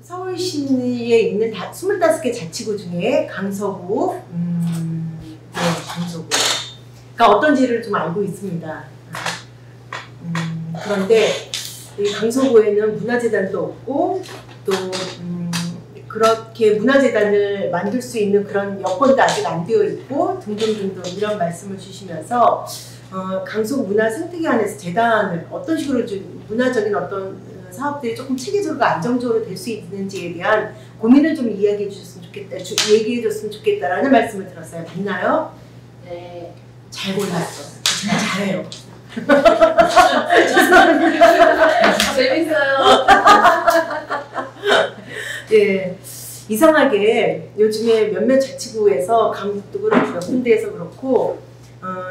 서울시에 있는 25개 자치구 중에 강서구, 네, 강서구. 가 어떤지를 좀 알고 있습니다. 그런데 이 강서구에는 문화재단도 없고 또 그렇게 문화재단을 만들 수 있는 그런 여건도 아직 안 되어 있고 등등등등 이런 말씀을 주시면서 강서구 문화생태계안에서 재단을 어떤 식으로 좀 문화적인 어떤 사업들이 조금 체계적으로 안정적으로 될 수 있는지에 대한 고민을 좀 이야기해 주셨으면 좋겠다, 얘기해 줬으면 좋겠다라는 말씀을 들었어요. 맞나요? 네. 잘 골랐어. 정말 잘해요. 재밌어요. 예, 이상하게 요즘에 몇몇 자치구에서 강북도 그렇고 몇 군데에서 그렇고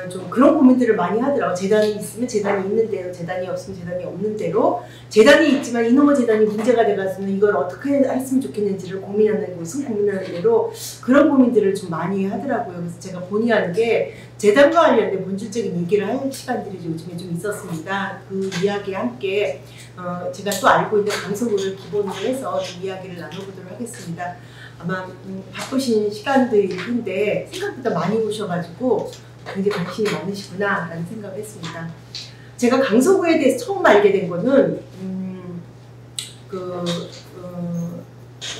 좀 그런 고민들을 많이 하더라고요. 재단이 있으면 재단이 있는 대로, 재단이 없으면 재단이 없는 대로, 재단이 있지만 이놈의 재단이 문제가 돼가지고 이걸 어떻게 했으면 좋겠는지를 고민하는 곳은 고민하는 대로 그런 고민들을 좀 많이 하더라고요. 그래서 제가 본의 아니게 재단과 관련된 본질적인 얘기를 할 시간들이 요즘에 좀 있었습니다. 그 이야기와 함께 제가 또 알고 있는 강서구를 기본으로 해서 좀 이야기를 나눠보도록 하겠습니다. 아마 바쁘신 시간들인데 생각보다 많이 오셔가지고 굉장히 관심이 많으시구나 라는 생각을 했습니다. 제가 강서구에 대해서 처음 알게 된 거는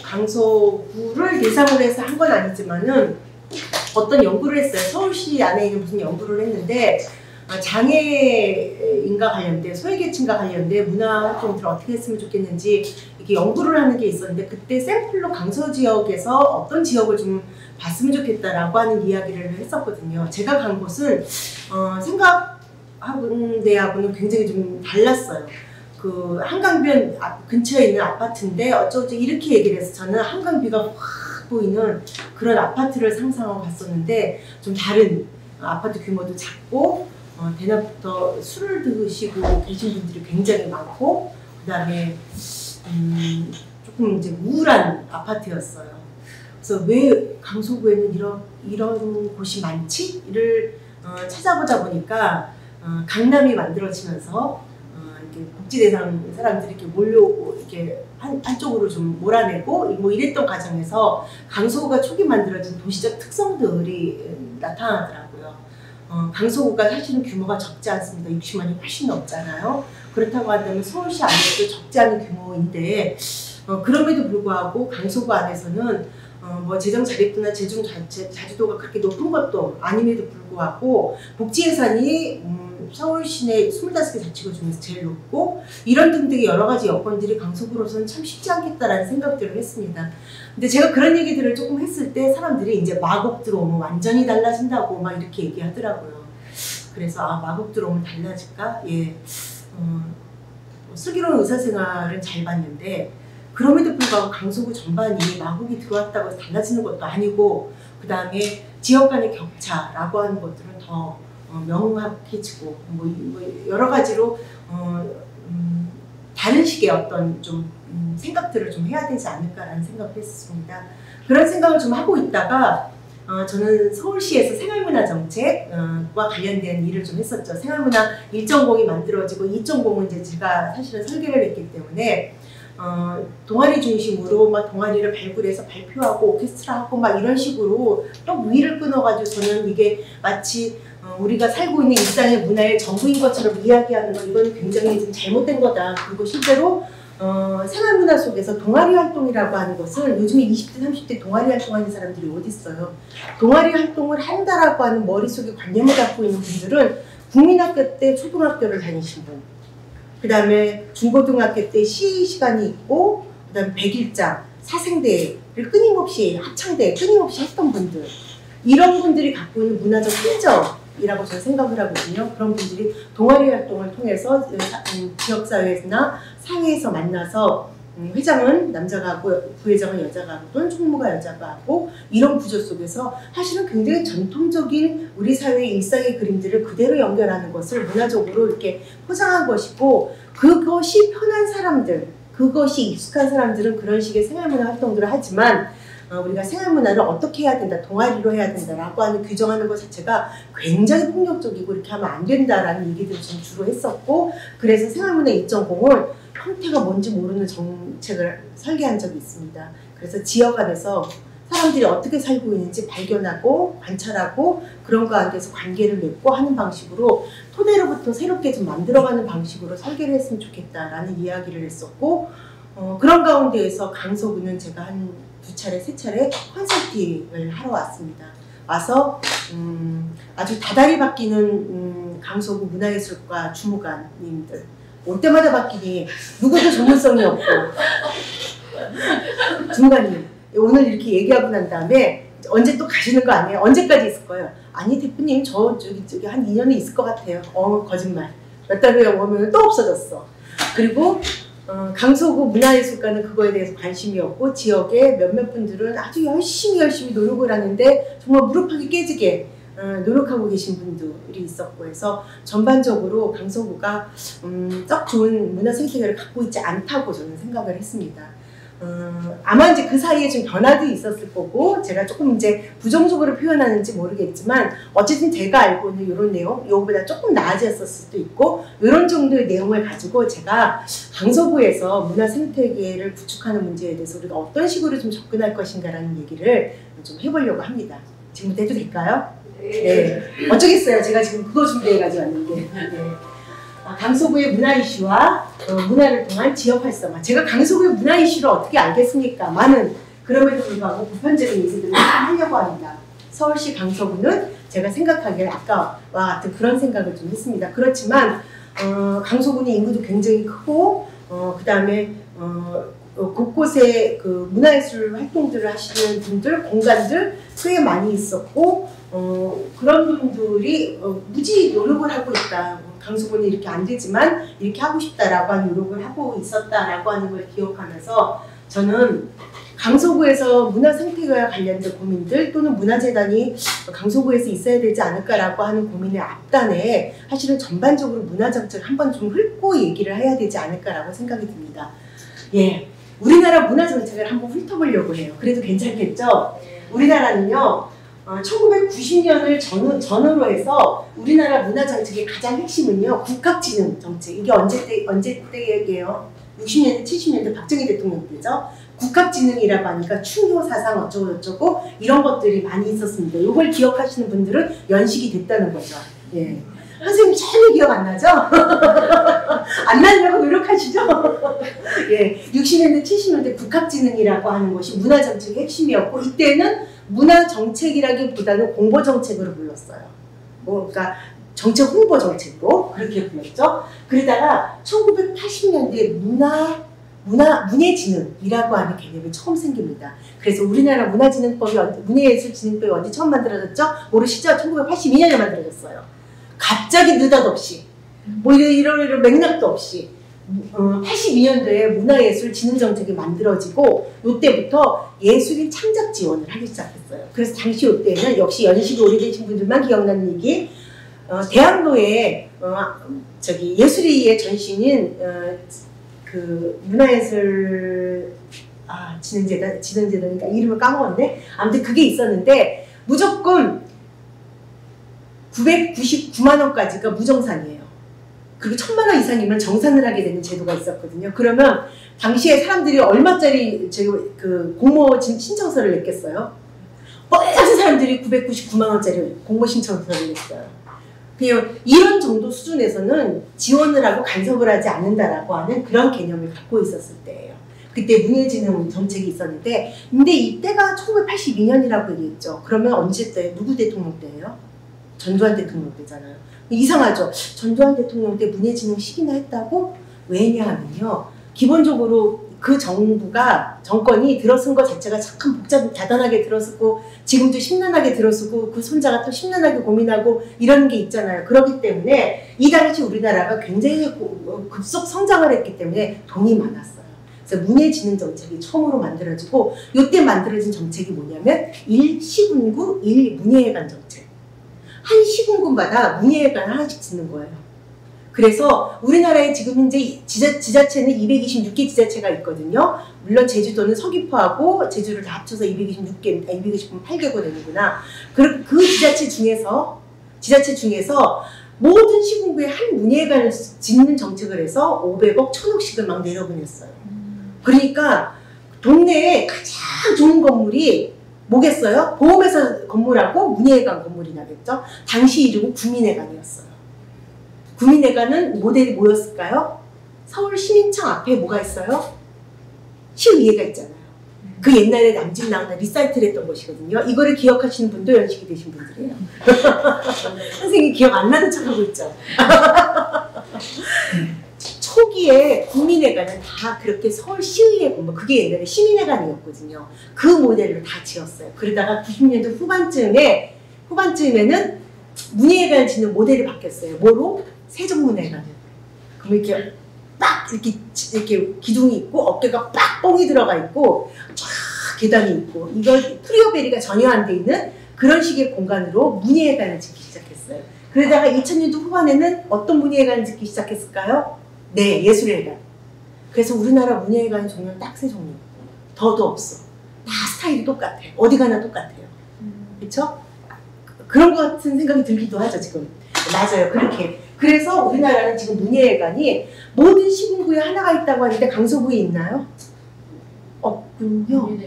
강서구를 대상으로 해서 한 건 아니지만은 어떤 연구를 했어요. 서울시 안에 있는 무슨 연구를 했는데 장애인과 관련된, 소외계층과 관련된 문화활동들을 어떻게 했으면 좋겠는지 이렇게 연구를 하는 게 있었는데 그때 샘플로 강서 지역에서 어떤 지역을 좀 봤으면 좋겠다라고 하는 이야기를 했었거든요. 제가 간 곳은 생각하는 데하고는 굉장히 좀 달랐어요. 그 한강변 근처에 있는 아파트인데 어쩌고 이렇게 얘기를 해서 저는 한강뷰가 확 보이는 그런 아파트를 상상하고 갔었는데 좀 다른 아파트 규모도 작고 대낮부터 술을 드시고 계신 분들이 굉장히 많고 그 다음에 조금 이제 우울한 아파트였어요. 그래서 왜 강서구에는 이런 곳이 많지?를 찾아보다 보니까 강남이 만들어지면서 이렇게 복지대상 사람들이 이렇게 몰려오고 이렇게 한쪽으로 좀 몰아내고 뭐 이랬던 과정에서 강서구가 초기 만들어진 도시적 특성들이 나타나더라고요. 강서구가 사실은 규모가 적지 않습니다. 60만이 훨씬 넘잖아요. 그렇다고 한다면 서울시 안에도 적지 않은 규모인데 그럼에도 불구하고 강서구 안에서는 뭐 재정 자립도나 재정 자주도가 그렇게 높은 것도 아님에도 불구하고 복지 예산이 서울 시내 25개 자치구 중에서 제일 높고 이런 등등의 여러 가지 여건들이 강서구로서는 참 쉽지 않겠다라는 생각들을 했습니다. 근데 제가 그런 얘기들을 조금 했을 때 사람들이 이제 마곡 들어오면 완전히 달라진다고 막 이렇게 얘기하더라고요. 그래서 마곡 들어오면 달라질까? 예. 슬기로운 의사생활은 잘 봤는데 그럼에도 불구하고 강서구 전반이 마곡이 들어왔다고 해서 달라지는 것도 아니고 그 다음에 지역 간의 격차라고 하는 것들은 더 명확해지고 뭐 여러 가지로 다른 식의 어떤 좀 생각들을 좀 해야 되지 않을까라는 생각을 했습니다. 그런 생각을 좀 하고 있다가 저는 서울시에서 생활문화 정책과 관련된 일을 좀 했었죠. 생활문화 1.0이 만들어지고 2.0은 이제 제가 사실은 설계를 했기 때문에 동아리 중심으로 막 동아리를 발굴해서 발표하고 오케스트라하고 막 이런 식으로 또 위를 끊어가지고 저는 이게 마치 우리가 살고 있는 일상의 문화의 전부인 것처럼 이야기하는 거 이건 굉장히 좀 잘못된 거다. 그리고 실제로 생활문화 속에서 동아리 활동이라고 하는 것을 요즘에 20대 30대 동아리 활동하는 사람들이 어디 있어요. 동아리 활동을 한다라고 하는 머릿속에 관념을 갖고 있는 분들은 국민학교 때 초등학교를 다니신 분, 그 다음에 중고등학교 때 시간이 있고 그 다음에 백일장, 사생대를 끊임없이 합창대 끊임없이 했던 분들, 이런 분들이 갖고 있는 문화적 흔적이라고 저는 생각을 하거든요. 그런 분들이 동아리 활동을 통해서 지역사회나 사회에서 만나서 회장은 남자가 하고 부회장은 여자가 하고 또는 총무가 여자가 하고 이런 구조 속에서 사실은 굉장히 전통적인 우리 사회의 일상의 그림들을 그대로 연결하는 것을 문화적으로 이렇게 포장한 것이고 그것이 편한 사람들, 그것이 익숙한 사람들은 그런 식의 생활문화 활동들을 하지만 우리가 생활문화를 어떻게 해야 된다, 동아리로 해야 된다라고 하는 규정하는 것 자체가 굉장히 폭력적이고 이렇게 하면 안 된다라는 얘기들을 좀 주로 했었고, 그래서 생활문화 2.0을 형태가 뭔지 모르는 정책을 설계한 적이 있습니다. 그래서 지역 안에서 사람들이 어떻게 살고 있는지 발견하고 관찰하고 그런 거 안에서 관계를 맺고 하는 방식으로 토대로부터 새롭게 좀 만들어가는 방식으로 설계를 했으면 좋겠다라는 이야기를 했었고, 그런 가운데에서 강서구는 제가 한 2차례, 3차례 컨설팅을 하러 왔습니다. 와서 아주 다달이 바뀌는 강서구 문화예술과 주무관님들 올 때마다 바뀌니 누구도 전문성이 없고 주무관님 오늘 이렇게 얘기하고 난 다음에 언제 또 가시는 거 아니에요? 언제까지 있을 거예요? 아니 대표님 저기 한 2년은 있을 것 같아요. 거짓말. 몇 달 후에 오면 또 없어졌어. 그리고 강서구 문화예술가는 그거에 대해서 관심이 없고 지역의 몇몇 분들은 아주 열심히 노력을 하는데 정말 무릎팍이 깨지게 노력하고 계신 분들이 있었고 해서 전반적으로 강서구가 썩 좋은 문화 생태계를 갖고 있지 않다고 저는 생각을 했습니다. 아마 이제 그 사이에 좀 변화도 있었을 거고 제가 조금 이제 부정적으로 표현하는지 모르겠지만 어쨌든 제가 알고 있는 이런 내용, 이거보다 조금 나아졌을 수도 있고 이런 정도의 내용을 가지고 제가 강서구에서 문화 생태계를 구축하는 문제에 대해서 우리가 어떤 식으로 좀 접근할 것인가라는 얘기를 좀 해보려고 합니다. 지금부터 해도 될까요? 네. 어쩌겠어요. 제가 지금 그거 준비해가지고 왔는데. 네. 강서구의 문화 이슈와 문화를 통한 지역 활성화. 제가 강서구의 문화 이슈를 어떻게 알겠습니까? 많은 그럼에도 불구하고 보편적인 얘기들을 하려고 합니다. 서울시 강서구는 제가 생각하기에 아까와 같은 그런 생각을 좀 했습니다. 그렇지만 강서구는 인구도 굉장히 크고 그 다음에 곳곳에 그 문화예술 활동들을 하시는 분들, 공간들 꽤 많이 있었고 그런 분들이 무지 노력을 하고 있다. 강서구는 이렇게 안 되지만 이렇게 하고 싶다라고 하는 노력을 하고 있었다라고 하는 걸 기억하면서 저는 강서구에서 문화 생태계와 관련된 고민들 또는 문화재단이 강서구에서 있어야 되지 않을까라고 하는 고민의 앞단에 사실은 전반적으로 문화정책을 한번 좀 훑고 얘기를 해야 되지 않을까라고 생각이 듭니다. 예, 우리나라 문화정책을 한번 훑어보려고 해요. 그래도 괜찮겠죠? 우리나라는요. 1990년을 전후로 해서 우리나라 문화정책의 가장 핵심은요. 국학진흥 정책. 이게 언제 때예요? 60년대, 70년대 박정희 대통령 때죠. 국학진흥이라고 하니까 충효 사상 어쩌고저쩌고 이런 것들이 많이 있었습니다. 이걸 기억하시는 분들은 연식이 됐다는 거죠. 예. 선생님 전혀 기억 안 나죠? 안 나려고 노력하시죠? 예. 60년대, 70년대 국학진흥이라고 하는 것이 문화정책의 핵심이었고 이때는 문화정책이라기보다는 공보정책으로 불렀어요. 그러니까 정책 홍보정책으로 그렇게 불렀죠. 그러다가 1980년대 문예진흥이라고 하는 개념이 처음 생깁니다. 그래서 우리나라 문예예술진흥법이 언제 처음 만들어졌죠? 모르시죠? 1982년에 만들어졌어요. 갑자기 느닷없이 뭐 이런 맥락도 없이 82년도에 문화예술진흥정책이 만들어지고 이때부터 예술인 창작 지원을 하기 시작했어요. 그래서 당시 이때는 역시 연식이 오래되신 분들만 기억나는 얘기 대학로에 예술이의 전신인 그 문화예술 진흥재단이니까 이름을 까먹었네. 아무튼 그게 있었는데 무조건 999만 원까지가 무정산이에요. 그리고 1000만 원 이상이면 정산을 하게 되는 제도가 있었거든요. 그러면 당시에 사람들이 얼마짜리 그 공모 신청서를 냈겠어요? 모든 사람들이 999만 원짜리 공모 신청서를 냈어요. 그냥 이런 정도 수준에서는 지원을 하고 간섭을 하지 않는다라고 하는 그런 개념을 갖고 있었을 때예요. 그때 문예진흥 정책이 있었는데 근데 이때가 1982년이라고 얘기했죠. 그러면 언제 때? 누구 대통령 때예요? 전두환 대통령 때잖아요. 이상하죠. 전두환 대통령 때 문예진흥 10이나 했다고? 왜냐하면요. 기본적으로 그 정권이 들어선 것 자체가 참 대단하게 들어서고 지금도 심란하게 들어서고 그 손자가 또 심란하게 고민하고 이런 게 있잖아요. 그렇기 때문에 이 당시 우리나라가 굉장히 급속 성장을 했기 때문에 돈이 많았어요. 그래서 문예진흥 정책이 처음으로 만들어지고 이때 만들어진 정책이 뭐냐면 1시군구 1문예회관 정책. 한 시군구마다 문예회관을 하나씩 짓는 거예요. 그래서 우리나라에 지금 현재 지자체는 226개 지자체가 있거든요. 물론 제주도는 서귀포하고 제주를 다 합쳐서 226개, 228개고 되는구나. 그 지자체 중에서 모든 시군구에 한 문예관을 짓는 정책을 해서 500억, 1000억씩을 막 내려보냈어요. 그러니까 동네에 가장 좋은 건물이 뭐겠어요? 보험회사 건물하고 문예관 건물이 나겠죠? 당시 이름은 구민회관이었어요. 구민회관은 모델이 뭐였을까요? 서울 시민청 앞에 뭐가 있어요? 시의회가 있잖아요. 그 옛날에 남진 나오나 리사이트를 했던 곳이거든요. 이거를 기억하시는 분도 연식이 되신 분들이에요. 선생님이 기억 안 나는 척하고 있죠. 초기에 구민회관은 다 그렇게 서울시의회 건물, 그게 옛날에 시민회관이었거든요. 그 모델로 다 지었어요. 그러다가 90년대 후반쯤에는 문예회관을 짓는 모델이 바뀌었어요. 뭐로? 세종문예관을. 그럼 이렇게 딱 이렇게 기둥이 있고 어깨가 빡 뽕이 들어가 있고 쫙 계단이 있고 이걸 프리오베리가 전혀 안 돼 있는 그런 식의 공간으로 문예회관을 짓기 시작했어요. 그러다가 2000년도 후반에는 어떤 문예회관을 짓기 시작했을까요? 네, 예술회관. 그래서 우리나라 문예회관 종류는 딱 세 종류. 더도 없어. 다 스타일이 똑같아. 어디 가나 똑같아요. 그렇죠? 그런 것 같은 생각이 들기도 하죠, 지금. 맞아요, 그렇게. 그래서 우리나라는 지금 문예회관이 모든 시군구에 하나가 있다고 하는데 강서구에 있나요? 없군요.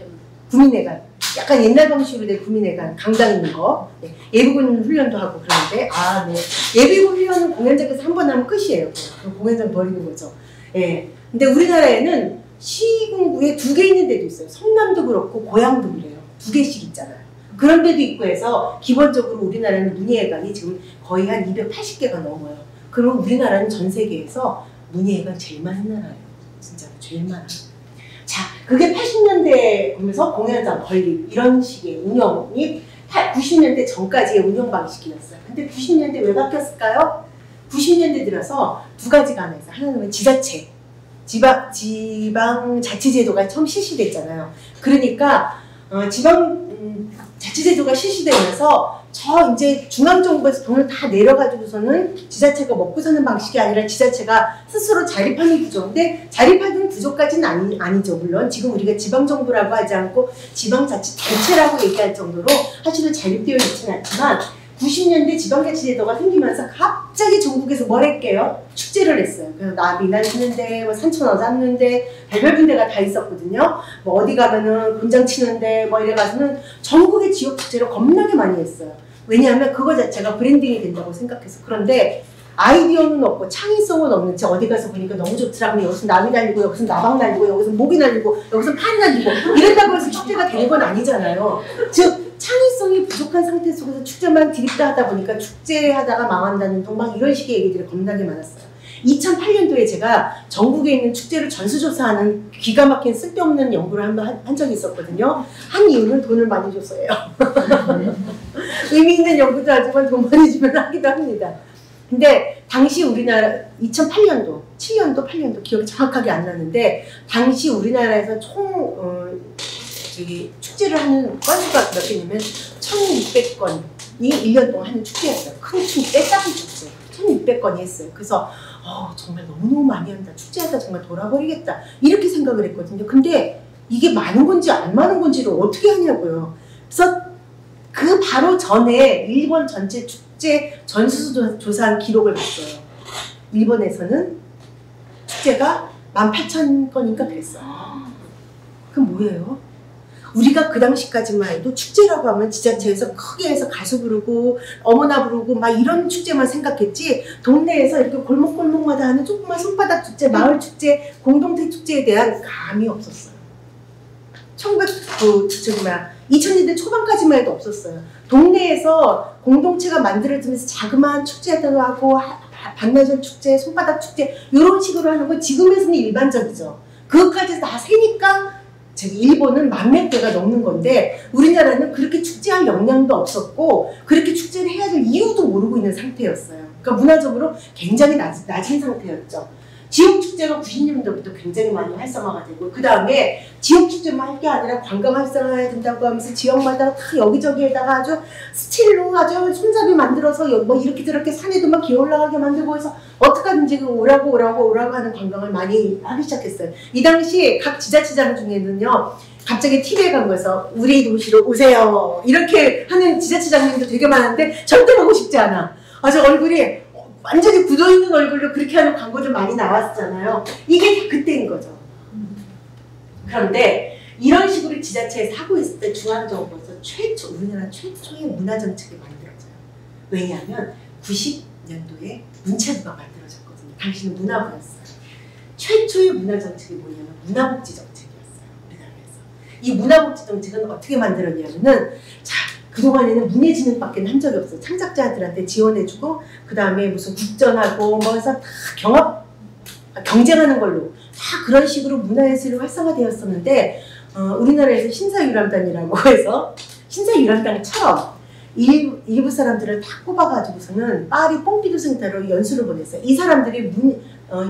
구민회관. 약간 옛날 방식으로 된 구민회관, 강당 있는 거. 네. 예비군 훈련도 하고 그러는데, 네. 예비군 훈련은 공연장에서 한 번 하면 끝이에요. 그 공연장 버리는 거죠. 예. 근데 우리나라에는 시군구에 2개 있는 데도 있어요. 성남도 그렇고 고향도 그래요. 2개씩 있잖아요. 그런 데도 있고 해서 기본적으로 우리나라는 문예회관이 지금 거의 한 280개가 넘어요. 그럼 우리나라는 전 세계에서 문예회관 제일 많은 나라예요. 진짜 제일 많아요. 자, 그게 80년대에 보면서 공연장 건립 이런 식의 운영이 90년대 전까지의 운영 방식이었어요. 근데 90년대 왜 바뀌었을까요? 90년대 들어서 2가지가 하나 있어요. 하나는 지자체, 지방자치제도가 처음 실시됐잖아요. 그러니까 자치제도가 실시되면서 이제 중앙정부에서 돈을 다 내려가지고서는 지자체가 먹고 사는 방식이 아니라 지자체가 스스로 자립하는 구조인데 자립하는 구조까지는 아니죠. 물론 지금 우리가 지방정부라고 하지 않고 지방자치단체라고 얘기할 정도로 사실은 자립되어 있지는 않지만 90년대 지방자치제도가 생기면서 갑자기 전국에서 뭘 했게요? 축제를 했어요. 그래서 나비날 치는데, 뭐 산천어 잡는데, 별별 데가 다 있었거든요. 뭐 어디 가면은 곤장 치는데, 뭐 이래 가서는 전국의 지역 축제를 겁나게 많이 했어요. 왜냐하면 그거 자체가 브랜딩이 된다고 생각해서. 그런데 아이디어는 없고 창의성은 없는지 어디 가서 보니까 너무 좋더라고요. 여기서 나비 날리고, 여기서 나방 날리고, 여기서 모기 날리고, 여기서 파리 날리고, 이런다고 해서 축제가 되는 건 아니잖아요. 즉, 창의성이 부족한 상태 속에서 축제만 디립다 하다 보니까 축제하다가 망한다는 등 막 이런 식의 얘기들이 겁나게 많았어요. 2008년도에 제가 전국에 있는 축제를 전수조사하는 기가 막힌 쓸데없는 연구를 한 적이 있었거든요. 한 이유는 돈을 많이 줬어요. 의미 있는 연구도 하지만 돈 많이 주면 하기도 합니다. 근데 당시 우리나라 2008년도, 7년도, 8년도 기억이 정확하게 안 나는데 당시 우리나라에서 축제를 하는 건수가 몇 개냐면 1600건이 1년 동안 하는 축제였어요. 큰 축제, 작은 축제 1600건이 했어요. 그래서 정말 너무너무 많이 한다. 축제하다 정말 돌아버리겠다. 이렇게 생각을 했거든요. 근데 이게 많은 건지 안 많은 건지를 어떻게 하냐고요. 그래서 그 바로 전에 일본 전체 축제 전수 조사한 기록을 봤어요. 일본에서는 축제가 18,000건인가 그랬어요. 그럼 뭐예요? 우리가 그 당시까지만 해도 축제라고 하면 지자체에서 크게 해서 가수 부르고 어머나 부르고 막 이런 축제만 생각했지 동네에서 이렇게 골목골목마다 하는 조그만 손바닥 축제, 마을 축제, 공동체 축제에 대한 감이 없었어요. 2000년대 초반까지만 해도 없었어요. 동네에서 공동체가 만들어지면서 자그마한 축제도 하고 반나절 축제, 손바닥 축제 이런 식으로 하는 건 지금에서는 일반적이죠. 그것까지 다 세니까 일본은 만몇 개가 넘는 건데 우리나라는 그렇게 축제할 역량도 없었고 그렇게 축제를 해야 될 이유도 모르고 있는 상태였어요. 그러니까 문화적으로 굉장히 낮은 상태였죠. 지역축제가 90년대부터 굉장히 많이 활성화가 되고 그 다음에 지역축제만 할 게 아니라 관광 활성화해야 된다고 하면서 지역마다 다 여기저기에다가 아주 스틸로 아주 손잡이 만들어서 뭐 이렇게 저렇게 산에도 막 기어 올라가게 만들고 해서 어떡하든지 오라고 하는 관광을 많이 하기 시작했어요. 이 당시 각 지자체장 중에는요. 갑자기 TV에 간 거에서 우리 도시로 오세요 이렇게 하는 지자체장님도 되게 많은데 절대 가고 싶지 않아. 아주 얼굴이 완전히 굳어있는 얼굴로 그렇게 하는 광고들 많이 나왔잖아요. 이게 다 그때인 거죠. 그런데 이런 식으로 지자체에서 하고 있을 때 중앙정부에서 우리나라 최초의 문화정책이 만들어져요. 왜냐하면 90년도에 문체부가 만들어졌거든요. 당시는 문화부였어요. 최초의 문화정책이 뭐냐면 문화복지정책이었어요. 우리나라에서. 이 문화복지정책은 어떻게 만들었냐면은 그동안에는 문예진흥밖에 한 적이 없어요. 창작자들한테 지원해주고 그 다음에 무슨 국전하고 뭐 해서 다 경쟁하는 걸로 다 그런 식으로 문화예술이 활성화되었었는데 우리나라에서 신사유람단이라고 해서 신사유람단처럼 일부 사람들을 다 뽑아가지고서는 파리 뽕피두 센터로 연수를 보냈어요. 이 사람들이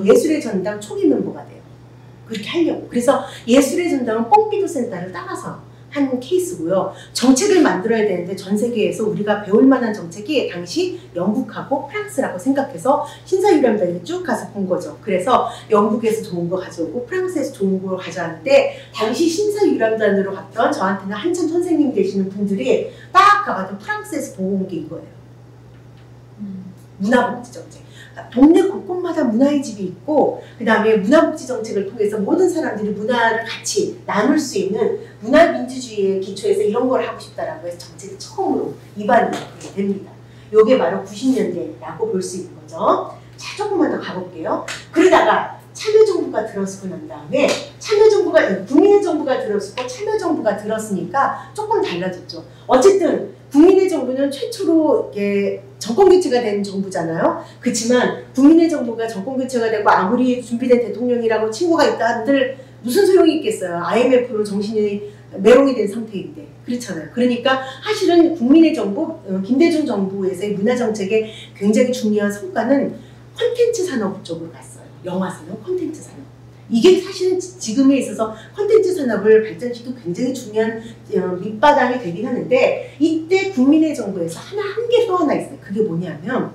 예술의 전당 초기 멤버가 돼요. 그렇게 하려고. 그래서 예술의 전당은 뽕피두 센터를 따라서 한 케이스고요. 정책을 만들어야 되는데 전 세계에서 우리가 배울 만한 정책이 당시 영국하고 프랑스라고 생각해서 신사유람단이 쭉 가서 본 거죠. 그래서 영국에서 좋은 거 가져오고 프랑스에서 좋은 거 가져왔는데 당시 신사유람단으로 갔던 저한테는 한참 선생님 되시는 분들이 딱 가가지고 프랑스에서 보고 온 게 이거예요. 문화복지정책. 동네 곳곳마다 문화의 집이 있고 그 다음에 문화복지 정책을 통해서 모든 사람들이 문화를 같이 나눌 수 있는 문화민주주의의 기초에서 이런 걸 하고 싶다라고 해서 정책이 처음으로 입안이 됩니다. 이게 바로 90년대라고 볼 수 있는 거죠. 자, 조금만 더 가볼게요. 그러다가 참여정부가 들어서고 난 다음에 국민의 정부가 들어서고 참여정부가 들었으니까 조금 달라졌죠. 어쨌든 국민의 정부는 최초로 정권교체가 된 정부잖아요. 그렇지만 국민의 정부가 정권교체가 되고 아무리 준비된 대통령이라고 친구가 있다 한들 무슨 소용이 있겠어요. IMF로 정신이 메롱이 된 상태인데. 그렇잖아요. 그러니까 사실은 국민의 정부, 김대중 정부에서의 문화정책의 굉장히 중요한 성과는 콘텐츠 산업 쪽으로 갔어요. 영화 산업, 콘텐츠 산업. 이게 사실은 지금에 있어서 콘텐츠 산업을 발전시키고 굉장히 중요한 밑바닥이 되긴 하는데 이때 국민의 정부에서 한 개 또 하나 있어요. 그게 뭐냐면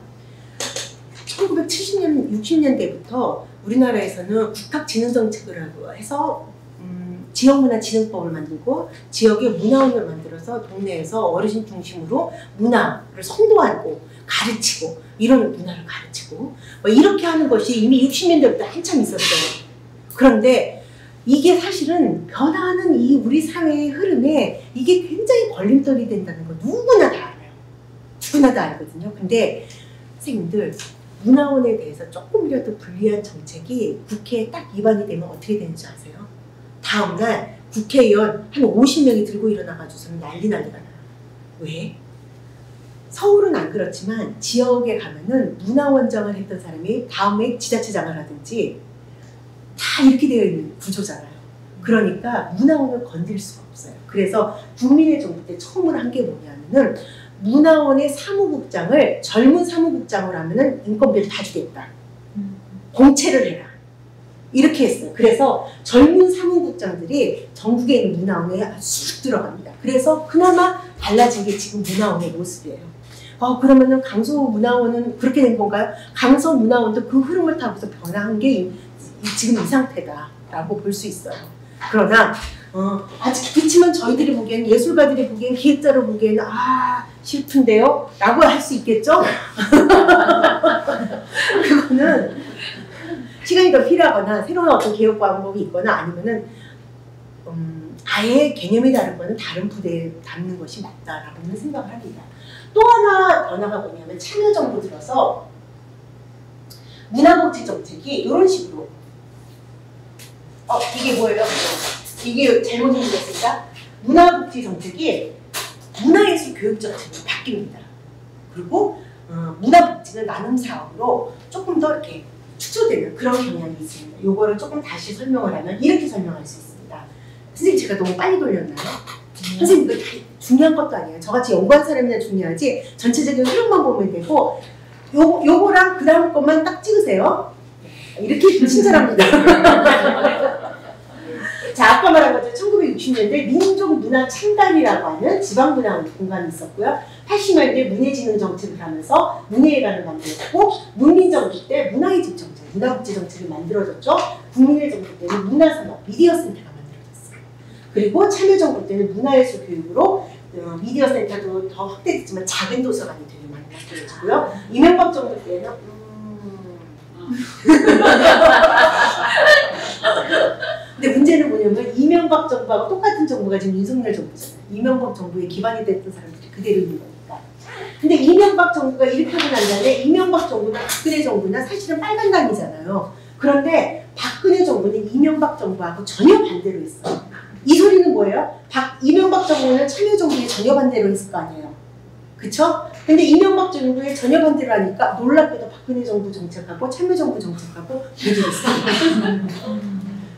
1970년, 60년대부터 우리나라에서는 국학진흥정책을 하고 해서 지역문화진흥법을 만들고 지역의 문화원을 만들어서 동네에서 어르신 중심으로 문화를 선도하고 가르치고 이런 문화를 가르치고 뭐 이렇게 하는 것이 이미 60년대부터 한참 있었어요. 그런데 이게 사실은 변화하는 이 우리 사회의 흐름에 이게 굉장히 걸림돌이 된다는 거 누구나 다 알아요. 누구나 다 알거든요. 근데 선생님들 문화원에 대해서 조금이라도 불리한 정책이 국회에 딱 입안이 되면 어떻게 되는지 아세요? 다음날 국회의원 한 50명이 들고 일어나가지고서는 난리가 나요. 왜? 서울은 안 그렇지만 지역에 가면은 문화원장을 했던 사람이 다음에 지자체장을 하든지 다 이렇게 되어 있는 구조잖아요. 그러니까 문화원을 건드릴 수가 없어요. 그래서 국민의 정부 때 처음으로 한 게 뭐냐면은 문화원의 사무국장을 젊은 사무국장으로 하면은 인건비를 다 주겠다. 공채를 해라. 이렇게 했어요. 그래서 젊은 사무국장들이 전국에 있는 문화원에 쑥 들어갑니다. 그래서 그나마 달라진 게 지금 문화원의 모습이에요. 그러면은 강서 문화원은 그렇게 된 건가요? 강서 문화원도 그 흐름을 타고서 변화한 게 지금 이 상태다라고 볼 수 있어요. 그러나 아직 그렇지만 저희들이 보기엔 예술가들이 보기엔 기획자로 보기에는 싫던데요? 라고 할 수 있겠죠? 그거는 시간이 더 필요하거나 새로운 어떤 개혁 방법이 있거나 아니면은 아예 개념이 다른 거는 다른 부대에 담는 것이 맞다라고는 생각을 합니다. 또 하나 변화가 뭐냐면 참여정부 들어서 문화복지 정책이 이런 식으로 이게 뭐예요? 이게 잘못 읽었습니다. 문화복지 정책이 문화예술 교육 정책으로 바뀝니다. 그리고 문화복지는 나눔 사업으로 조금 더 이렇게 축소되는 그런 경향이 있습니다. 요거를 조금 다시 설명을 하면 이렇게 설명할 수 있습니다. 선생님 제가 너무 빨리 돌렸나요? 선생님 이거 중요한 것도 아니에요. 저같이 연구한 사람이나 중요하지 전체적인 흐름만 보면 되고 요거랑 그 다음 것만 딱 찍으세요. 이렇게 친절합니다. 자, 아까 말한 것처럼 1960년대 민족문화창단이라고 하는 지방문화 공간이 있었고요. 80년대 문예진흥 정책을 하면서 문예회관을 만들었고, 문민정부 때 문화이집 정책, 문화복지 정책이 만들어졌죠. 국민의 정부 때는 문화산업, 미디어센터가 만들어졌어요. 그리고 참여정부 때는 문화예술 교육으로 미디어센터도 더 확대됐지만 작은 도서관이 되게 많이 만들어지고요. 이명박 정부 때는 근데 문제는 뭐냐면 이명박 정부하고 똑같은 정부가 지금 윤석열 정부잖아요. 이명박 정부에 기반이 됐던 사람들이 그대로 있는 거니까. 근데 이명박 정부가 이렇게 하고 난 다음에 이명박 정부나 박근혜 정부나 사실은 빨간당이잖아요. 그런데 박근혜 정부는 이명박 정부하고 전혀 반대로 했어요. 이 소리는 뭐예요? 이명박 정부는 참여정부에 전혀 반대로 했을 거 아니에요. 그쵸? 근데 이명박 정부에 전혀 반대로 하니까 놀랍게도 박근혜 정부 정책하고 참여정부 정책하고 비교했어요.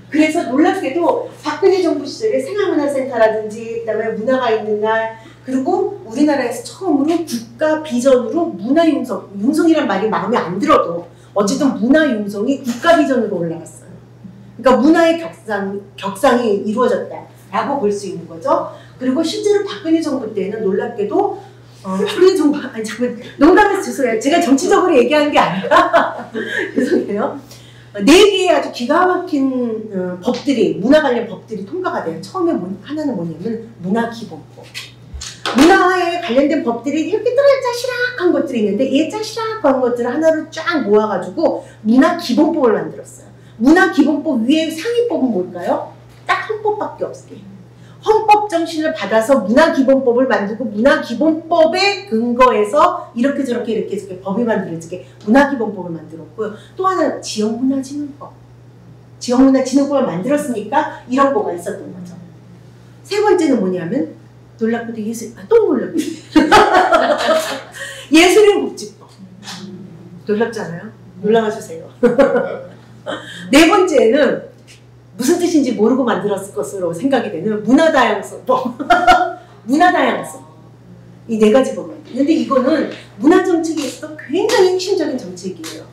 그래서 놀랍게도 박근혜 정부 시절에 생활문화센터라든지 그다음에 문화가 있는 날, 그리고 우리나라에서 처음으로 국가 비전으로 문화융성, 융성이란 말이 마음에 안 들어도 어쨌든 문화융성이 국가 비전으로 올라갔어요. 그러니까 문화의 격상이 이루어졌다라고 볼 수 있는 거죠. 그리고 실제로 박근혜 정부 때는 놀랍게도 박근혜 정부, 아니 잠깐 농담해서 죄송해요. 제가 정치적으로 얘기하는 게 아니라 죄송해요. 4개의 아주 기가 막힌 법들이, 문화 관련 법들이 통과가 돼요. 처음에 하나는 뭐냐면 문화기본법. 문화에 관련된 법들이 이렇게 짜시락한 것들이 있는데 이 짜시락한 것들을 하나로 쫙 모아가지고 문화기본법을 만들었어요. 문화기본법 위에 상위법은 뭘까요? 딱 한 법밖에 없어요. 헌법 정신을 받아서 문화기본법을 만들고 문화기본법에 근거해서 이렇게 저렇게 이렇게 법이 만들어지게 문화기본법을 만들었고요. 또 하나는 지역문화진흥법. 지역문화진흥법을 만들었으니까 이런 거가 있었던 거죠. 세 번째는 뭐냐면 놀랍게도 또 놀랍게도 예술인복지법. 놀랍잖아요? 놀라워 주세요. 네 번째는 무슨 뜻인지 모르고 만들었을 것으로 생각이 되는 문화다양성법. 문화다양성. 이 4가지 법을. 근데 이거는 문화정책에 있어서 굉장히 핵심적인 정책이에요.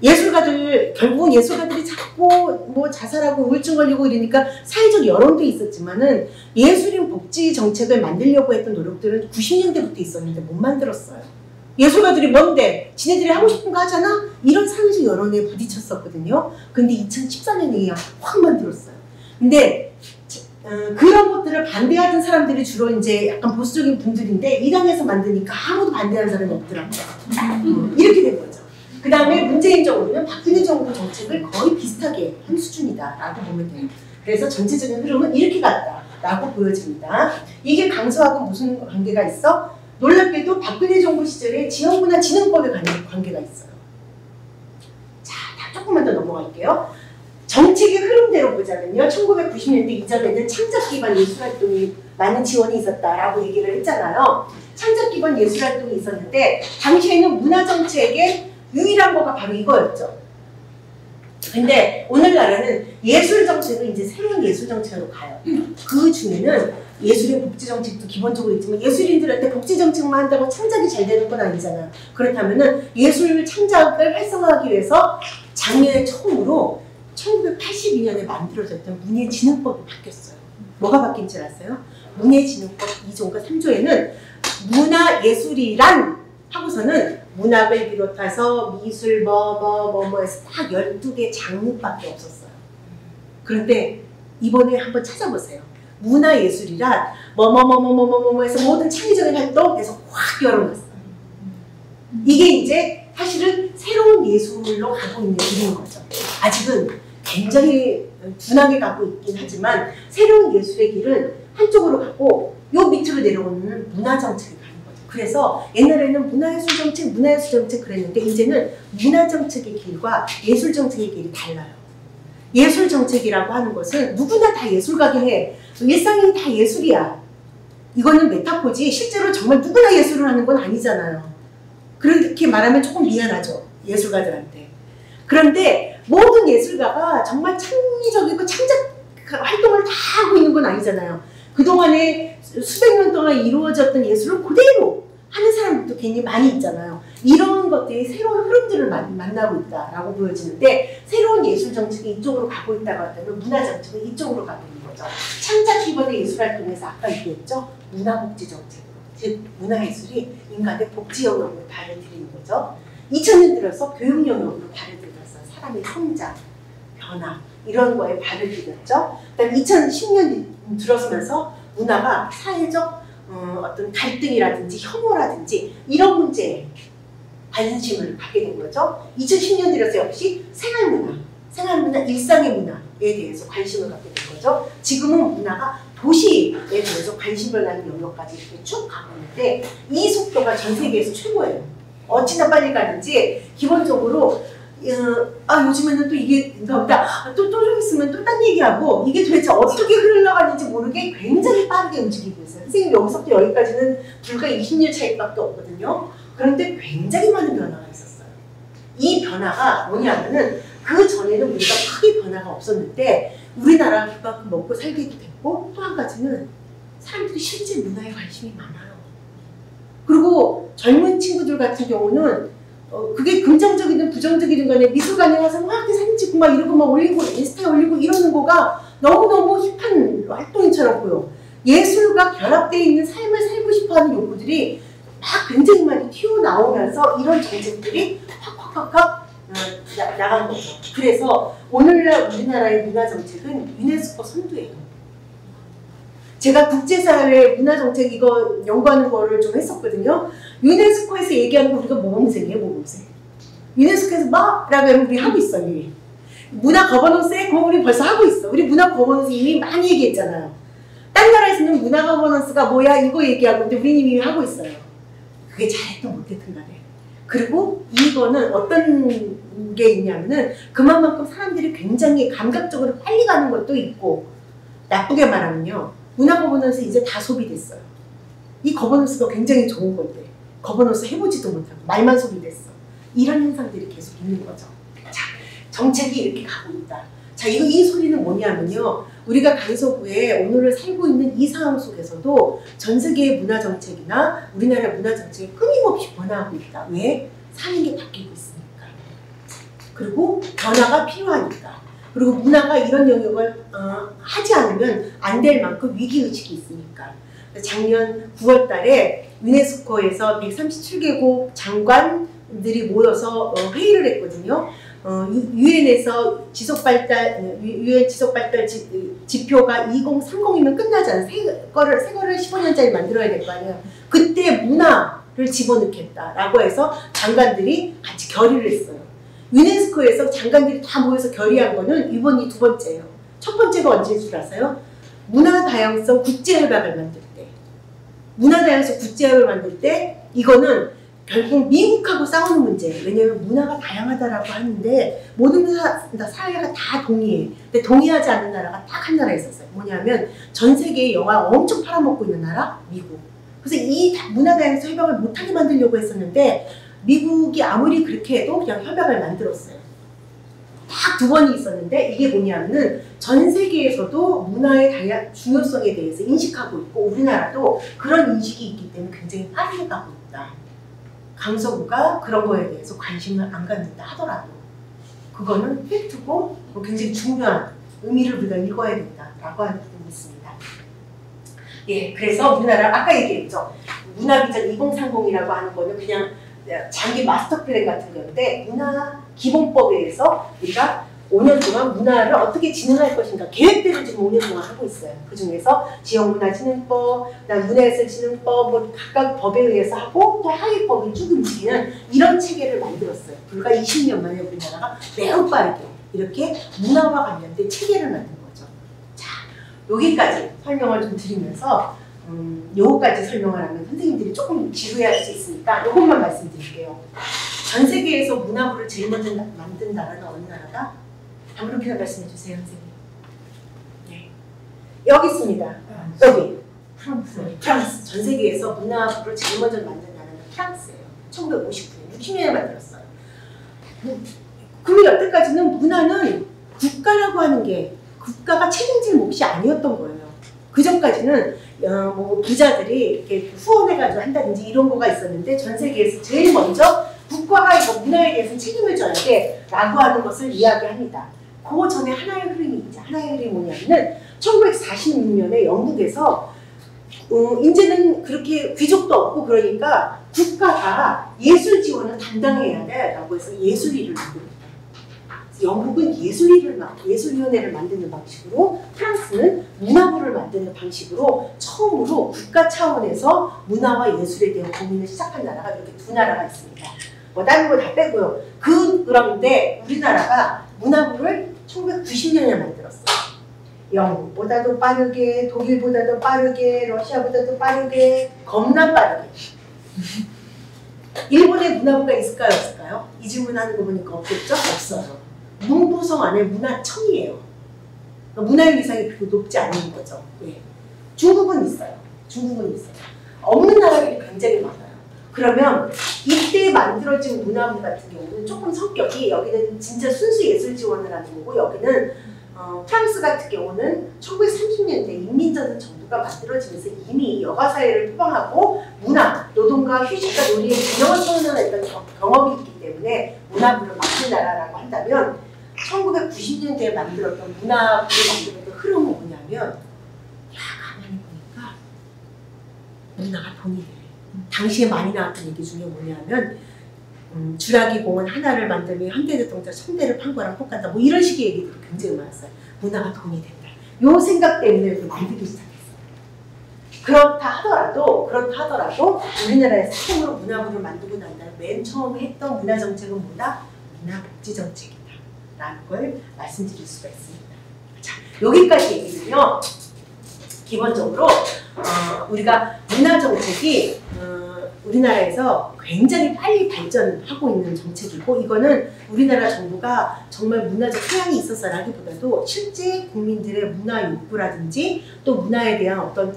예술가들, 결국은 예술가들이 자꾸 뭐 자살하고 우울증 걸리고 이러니까 사회적 여론도 있었지만은 예술인 복지 정책을 만들려고 했던 노력들은 90년대부터 있었는데 못 만들었어요. 예술가들이 뭔데? 지네들이 하고 싶은 거 하잖아? 이런 사회적 여론에 부딪혔었거든요. 근데 2014년에 확 만들었어요. 근데 그런 것들을 반대하던 사람들이 주로 이제 약간 보수적인 분들인데 이 당에서 만드니까 아무도 반대하는 사람이 없더라고요. 이렇게 된 거죠. 그 다음에 문재인 정부는 박근혜 정부 정책을 거의 비슷하게 한 수준이다라고 보면 돼요. 그래서 전체적인 흐름은 이렇게 갔다라고 보여집니다. 이게 강서하고 무슨 관계가 있어? 놀랍게도 박근혜 정부 시절에 지역문화진흥법에 관계가 있어요. 자, 조금만 더 넘어갈게요. 정책의 흐름대로 보자면요. 1990년대 이전에는 창작기반 예술활동이 많은 지원이 있었다라고 얘기를 했잖아요. 창작기반 예술활동이 있었는데 당시에는 문화정책의 유일한 거가 바로 이거였죠. 근데 오늘날에는 예술정책은 이제 새로운 예술정책으로 가요. 그 중에는 예술인 복지정책도 기본적으로 있지만 예술인들한테 복지정책만 한다고 창작이 잘 되는 건 아니잖아요. 그렇다면은 예술 창작을 활성화하기 위해서 작년에 처음으로 1982년에 만들어졌던 문예진흥법이 바뀌었어요. 뭐가 바뀐 줄 아세요? 문예진흥법 2조인가 3조에는 문화예술이란 하고서는 문학을 비롯해서 미술 뭐해서 딱 12개 장르밖에 없었어요. 그런데 이번에 한번 찾아보세요. 문화예술이란 해서 모든 창의적인 활동에서 확 열어놨어요. 이게 이제 사실은 새로운 예술로 가고 있는 길인 거죠. 아직은 굉장히 둔하게 가고 있긴 하지만 새로운 예술의 길은 한쪽으로 가고 요 밑으로 내려오는 문화정책이 가는 거죠. 그래서 옛날에는 문화예술정책 그랬는데 이제는 문화정책의 길과 예술정책의 길이 달라요. 예술정책이라고 하는 것은 누구나 다 예술가긴 해. 일상이 다 예술이야. 이거는 메타포지 실제로 정말 누구나 예술을 하는 건 아니잖아요. 그렇게 말하면 조금 미안하죠. 예술가들한테. 그런데 모든 예술가가 정말 창의적이고 창작 활동을 다 하고 있는 건 아니잖아요. 그동안에 수백 년 동안 이루어졌던 예술을 그대로 하는 사람들도 개인이 많이 있잖아요. 이런 것들이 새로운 흐름들을 만나고 있다라고 보여지는데 새로운 예술 정책이 이쪽으로 가고 있다고 한다면 문화 정책은 이쪽으로 가고 있는 거죠. 창작 키워드 예술활동에서 아까 얘기했죠. 문화복지 정책으로. 즉 문화예술이 인간의 복지 영역으로 발을 들이는 거죠. 2000년 들어서 교육 영역으로 발을 들여서 사람의 성장, 변화 이런 거에 발을 들였죠. 그다음 2010년 들어서면서 문화가 사회적 어떤 갈등이라든지 혐오라든지 이런 문제에 관심을 갖게 된 거죠. 2010년 들어서 역시 생활문화, 일상의 문화에 대해서 관심을 갖게 된 거죠. 지금은 문화가 도시에 대해서 관심을 갖는 영역까지 이렇게 쭉 가고 있는데 이 속도가 전 세계에서 최고예요. 어찌나 빨리 가는지 기본적으로 요즘에는 또 이게 나온다. 또 좀 있으면 또 딴 얘기하고 이게 도대체 어떻게 흘러가는지 모르게 굉장히 빠르게 움직이고 있어요. 선생님 여기서부터 여기까지는 불과 20년 차이밖에 없거든요. 그런데 굉장히 많은 변화가 있었어요. 이 변화가 뭐냐면은 그 전에는 우리가 크게 변화가 없었는데 우리나라가 그만큼 먹고 살기도 됐고 또 한 가지는 사람들이 실제 문화에 관심이 많아요. 그리고 젊은 친구들 같은 경우는 그게 긍정적이든 부정적이든 간에 미술관에 와서 막 이렇게 사진 찍고 막 이러고 막 올리고 인스타에 올리고 이러는 거가 너무너무 힙한 활동처럼 보여. 예술과 결합되어 있는 삶을 살고 싶어하는 욕구들이 막 굉장히 많이 튀어나오면서 이런 정책들이 확 나간 거죠. 그래서 오늘날 우리나라의 문화정책은 유네스코 선두예요. 제가 국제사회 문화정책 이거 연구하는 거를 좀 했었거든요. 유네스코에서 얘기하는 거 우리가 모범생이에요, 모범생. 유네스코에서 막 라고 하면 우리 하고 있어요, 이미. 문화 거버넌스에 그거 우리 벌써 하고 있어. 우리 문화 거버넌스 이미 많이 얘기했잖아요. 딴 나라에서는 문화 거버넌스가 뭐야 이거 얘기하고 근데 우리 이미 하고 있어요. 그게 잘했든 못했든 간에. 그리고 이거는 어떤 게 있냐면은 그만큼 사람들이 굉장히 감각적으로 빨리 가는 것도 있고 나쁘게 말하면요. 문화 거버넌스 이제 다 소비됐어요. 이 거버넌스가 굉장히 좋은 건데 거버넌스 해보지도 못하고 말만 소비됐어. 이런 현상들이 계속 있는 거죠. 자, 정책이 이렇게 가고 있다. 자, 이 소리는 뭐냐면요. 우리가 강서구에 오늘을 살고 있는 이 상황 속에서도 전 세계의 문화 정책이나 우리나라 문화 정책이 끊임없이 변화하고 있다. 왜? 사는 게 바뀌고 있으니까. 그리고 변화가 필요하니까. 그리고 문화가 이런 영역을 하지 않으면 안 될 만큼 위기의식이 있으니까. 작년 9월 달에 유네스코에서 137개국 장관들이 모여서 회의를 했거든요. 유엔에서 유엔 지속발달 지표가 2030이면 끝나잖아요. 새 거를 15년짜리 만들어야 될 거 아니에요. 그때 문화를 집어넣겠다라고 해서 장관들이 같이 결의를 했어요. 유네스코에서 장관들이 다 모여서 결의한 거는 이번이 두 번째예요. 첫 번째가 언제인 줄 아세요? 문화다양성 국제협약을 만들 때. 문화다양성 국제협약을 만들 때 이거는 결국 미국하고 싸우는 문제예요. 왜냐하면 문화가 다양하다라고 하는데 모든 사회가 다 동의해. 근데 동의하지 않는 나라가 딱 한 나라 있었어요. 뭐냐면 전 세계에 영화 엄청 팔아먹고 있는 나라? 미국. 그래서 이 문화다양성 협약을 못하게 만들려고 했었는데 미국이 아무리 그렇게 해도 그냥 협약을 만들었어요. 딱 두 번이 있었는데 이게 뭐냐면은 전 세계에서도 문화의 중요성에 대해서 인식하고 있고 우리나라도 그런 인식이 있기 때문에 굉장히 빠르게 가고 있다. 강서구가 그런 거에 대해서 관심을 안 갖는다 하더라도 그거는 팩트고 굉장히 중요한 의미를 우리가 읽어야 된다라고 하는 부분이 있습니다. 예, 그래서 우리나라 아까 얘기했죠. 문화비전 2030이라고 하는 거는 그냥 장기 마스터 플랜 같은 건데 문화 기본법에 의해서 우리가 5년 동안 문화를 어떻게 진행할 것인가 계획대로 지금 5년 동안 하고 있어요. 그 중에서 지역문화진흥법, 문화예술진흥법 뭐 각각 법에 의해서 하고 또 하위법이 쭉 움직이는 이런 체계를 만들었어요. 불과 20년 만에 우리나라가 매우 빠르게 이렇게 문화와 관련된 체계를 만든 거죠. 자, 여기까지 설명을 좀 드리면서 요거까지 설명을 하면 선생님들이 조금 지루해할 수 있으니까 요것만 말씀드릴게요. 전 세계에서 문화부를 제일 먼저 만든 나라는 어느 나라다? 아무렇게나 말씀해 주세요, 선생님. 네. 여기 있습니다. 여기. 프랑스. 전 세계에서 문화부를 제일 먼저 만든 나라는 프랑스예요. 1959년, 60년에 만들었어요. 그러면 여태까지는 문화는 국가라고 하는 게 국가가 책임질 몫이 아니었던 거예요. 그 전까지는 뭐 부자들이 이렇게 후원해가지고 한다든지 이런 거가 있었는데 전 세계에서 제일 먼저 국가가 이거 문화에 대해서 책임을 져야 돼라고 하는 것을 이야기합니다. 그 전에 하나의 흐름이 있죠. 하나의 흐름이 뭐냐면은 1946년에 영국에서 이제는 그렇게 귀족도 없고 그러니까 국가가 예술 지원을 담당해야 돼라고 해서 예술위를 만듭니다. 영국은 예술위원회를 만드는 방식으로 프랑스는 문화부를 만드는 방식으로 처음으로 국가 차원에서 문화와 예술에 대한 고민을 시작한 나라가 이렇게 두 나라가 있습니다. 뭐 다른 거 다 빼고요. 그런데 우리나라가 문화부를 1990년에 만들었어요. 영국보다도 빠르게, 독일보다도 빠르게, 러시아보다도 빠르게, 겁나 빠르게. 일본에 문화부가 있을까요? 없을까요? 이 질문하는 거 보니까 없겠죠? 없어요. 문부성 안에 문화청이에요. 문화의 위상이 그렇게 높지 않은 거죠. 예. 중국은 있어요. 없는 나라들이 굉장히 많아요. 그러면 이때 만들어진 문화부 같은 경우는 조금 성격이 여기는 진짜 순수 예술 지원을 하는 거고 여기는 프랑스 같은 경우는 1930년대 인민전선 정부가 만들어지면서 이미 여가사회를 표방하고 문화, 노동과 휴식과 놀이의 균형을 선언했던 경험이 있기 때문에 문화부를 맡은 나라라고 한다면 1990년대에 만들었던 문화부를 만들었던 흐름은 뭐냐면 가만히 보니까 문화가 돈이 돼. 당시에 많이 나왔던 얘기 중에 뭐냐면 주라기 공원 하나를 만들면 현대자동차 1000대를 판 거랑 똑같다. 뭐 이런 식의 얘기들이 굉장히 많았어요. 문화가 돈이 된다. 요 생각 때문에 이렇게 만들기 시작했어요. 그렇다 하더라도 우리나라에서 처음으로 문화부를 만들고 난 다음에 맨 처음에 했던 문화정책은 뭐다? 문화복지정책이다. 라는 걸 말씀드릴 수가 있습니다. 자, 여기까지 얘기는요. 기본적으로 우리가 문화정책이 우리나라에서 굉장히 빨리 발전하고 있는 정책이고 이거는 우리나라 정부가 정말 문화적 소양이 있어서라기보다도 실제 국민들의 문화 욕구라든지 또 문화에 대한 어떤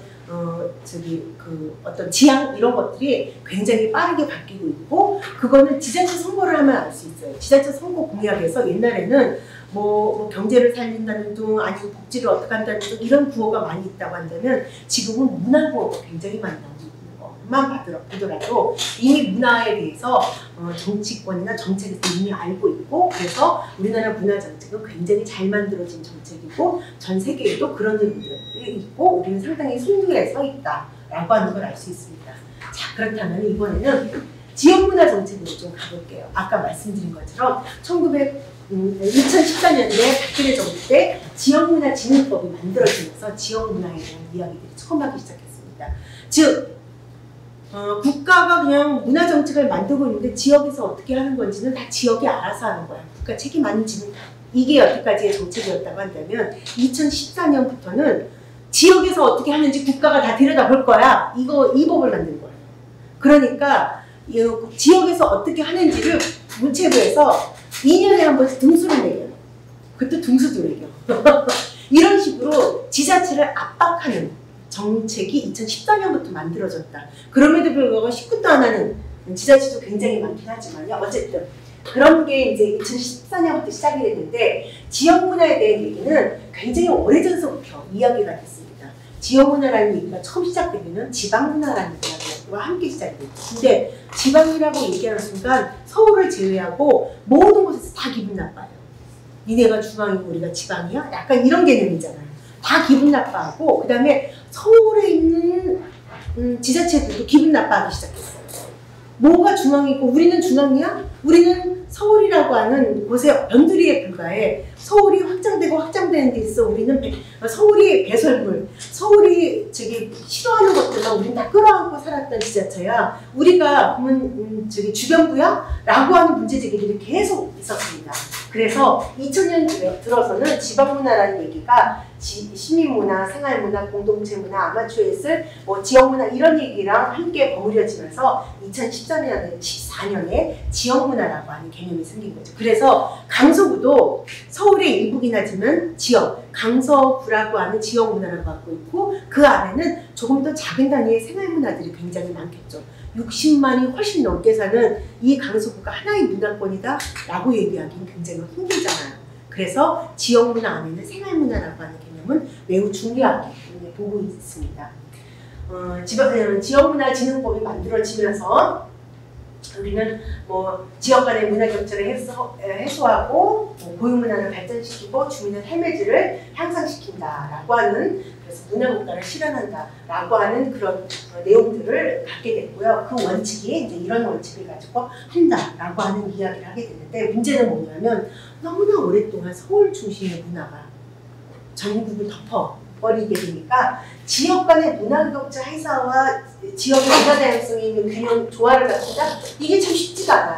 어떤 지향 이런 것들이 굉장히 빠르게 바뀌고 있고 그거는 지자체 선거를 하면 알 수 있어요. 지자체 선거 공약에서 옛날에는 뭐 경제를 살린다는 둥 아니면 복지를 어떻게 한다는 둥 이런 구호가 많이 있다고 한다면 지금은 문화 구호가 굉장히 많이 나오고 만 보더라도 이미 문화에 대해서 정치권이나 정책에서 이미 알고 있고 그래서 우리나라 문화 정책은 굉장히 잘 만들어진 정책이고 전 세계에도 그런 일들이 있고 우리는 상당히 선두에 서 있다라고 하는 걸 알 수 있습니다. 자 그렇다면 이번에는 지역문화 정책으로 좀 가볼게요. 아까 말씀드린 것처럼 2014년에 박근혜 정부 때 지역문화진흥법이 만들어지면서 지역문화에 대한 이야기들이 처음 하기 시작했습니다. 즉 국가가 그냥 문화정책을 만들고 있는데 지역에서 어떻게 하는 건지는 다 지역이 알아서 하는 거야. 국가 책임 안 지는 이게 여태까지의 정책이었다고 한다면 2014년부터는 지역에서 어떻게 하는지 국가가 다 들여다볼 거야. 이 법을 만든 거예요. 그러니까 지역에서 어떻게 하는지를 문체부에서 2년에 한 번씩 등수를 매겨요. 그때 등수도 매겨. 이런 식으로 지자체를 압박하는 정책이 2014년부터 만들어졌다. 그럼에도 불구하고 19도 안 하는 지자체도 굉장히 많긴 하지만요. 어쨌든 그런 게 이제 2014년부터 시작이 됐는데 지역문화에 대한 얘기는 굉장히 오래전서부터 이야기가 됐습니다. 지역문화라는 얘기가 처음 시작되면 지방문화라는 이야기와 함께 시작이 됐죠. 근데 지방이라고 얘기하는 순간 서울을 제외하고 모든 곳에서 다 기분 나빠요. 니네가 중앙이고 우리가 지방이야? 약간 이런 개념이잖아요. 다 기분 나빠하고 그 다음에 서울에 있는 지자체들도 기분 나빠하기 시작했어요. 뭐가 중앙이고 우리는 중앙이야? 우리는 서울이라고 하는 곳에 변두리에 불과해. 서울이 확장되고 확장되는 데 있어 우리는 서울이 배설물, 서울이 싫어하는 것들만 우리는 다 끌어안고 살았던 지자체야. 우리가 그러면 주변부야? 라고 하는 문제제기들이 계속 있었습니다. 그래서 2000년 들어서는 지방문화라는 얘기가 시민문화, 생활문화, 공동체문화, 아마추어 예술, 지역문화 이런 얘기랑 함께 버무려지면서 2014년에 지역문화라고 하는 개념이 생긴 거죠. 그래서 강서구도 서울의 일부긴 하지만 지역, 강서구라고 하는 지역문화를 갖고 있고 그 안에는 조금 더 작은 단위의 생활문화들이 굉장히 많겠죠. 60만이 훨씬 넘게 사는 이 강서구가 하나의 문화권이다 라고 얘기하기는 굉장히 힘들잖아요. 그래서 지역문화 안에는 생활문화라고 하는 개념을 개념은 매우 중요하게 보고 있습니다. 지역문화진흥법이 만들어지면서 우리는 뭐 지역 간의 문화 격차를 해소하고 고유문화를 발전시키고 주민의 삶의 질을 향상시킨다라고 하는, 그래서 문화국가를 실현한다라고 하는 그런 내용들을 갖게 됐고요. 그 원칙이 이제 이런 원칙을 가지고 한다라고 하는 이야기를 하게 되는데, 문제는 뭐냐면 너무나 오랫동안 서울 중심의 문화가 전국을 덮어버리게 되니까 지역 간의 문화 격차 해소와 지역의 문화 다양성이 있는 균형 조화를 갖춘다? 이게 참 쉽지가 않아요.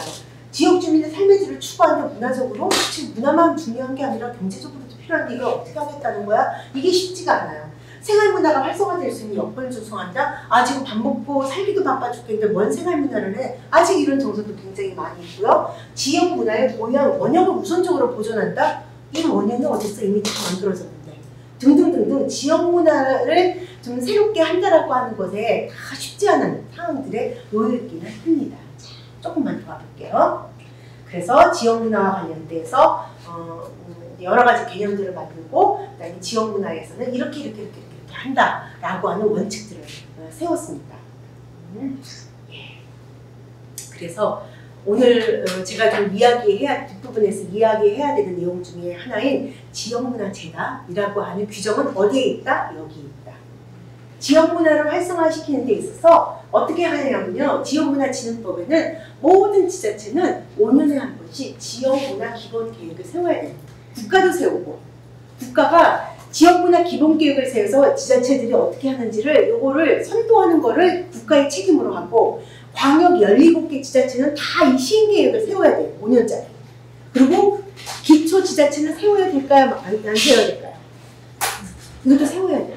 지역 주민의 삶의 질을 추구하는데 문화적으로 지금 문화만 중요한 게 아니라 경제적으로도 필요한데 이걸 어떻게 하겠다는 거야? 이게 쉽지가 않아요. 생활문화가 활성화될 수 있는 여건을 조성한다? 지금 밥 먹고 살기도 바빠 죽겠는데 뭔 생활문화를 해? 아직 이런 정서도 굉장히 많이 있고요. 지역 문화의 고유한 원형을 우선적으로 보존한다? 이 원형이 어딨어? 이미 다 만들어졌는데. 등등등등 지역 문화를 좀 새롭게 한다라고 하는 것에 다 쉽지 않은 상황들에 놓여 있기는 합니다. 자, 조금만 더 가볼게요. 그래서 지역 문화와 관련돼서 여러 가지 개념들을 만들고, 그다음에 지역 문화에서는 이렇게 한다라고 하는 원칙들을 세웠습니다. 예. 그래서 오늘 제가 좀 뒷부분에서 이야기해야 되는 내용 중에 하나인 지역문화재단이라고 하는 규정은 어디에 있다? 여기 있다. 지역문화를 활성화시키는 데 있어서 어떻게 하냐면요. 지역문화진흥법에는 모든 지자체는 5년에 한 번씩 지역문화 기본계획을 세워야 됩니다. 국가도 세우고, 국가가 지역문화 기본계획을 세워서 지자체들이 어떻게 하는지를 요거를 선도하는 거를 국가의 책임으로 하고, 광역 17개 지자체는 다 이 시행계획을 세워야 돼요. 5년짜리. 그리고 기초지자체는 세워야 될까요? 안 세워야 될까요? 이것도 세워야 돼요.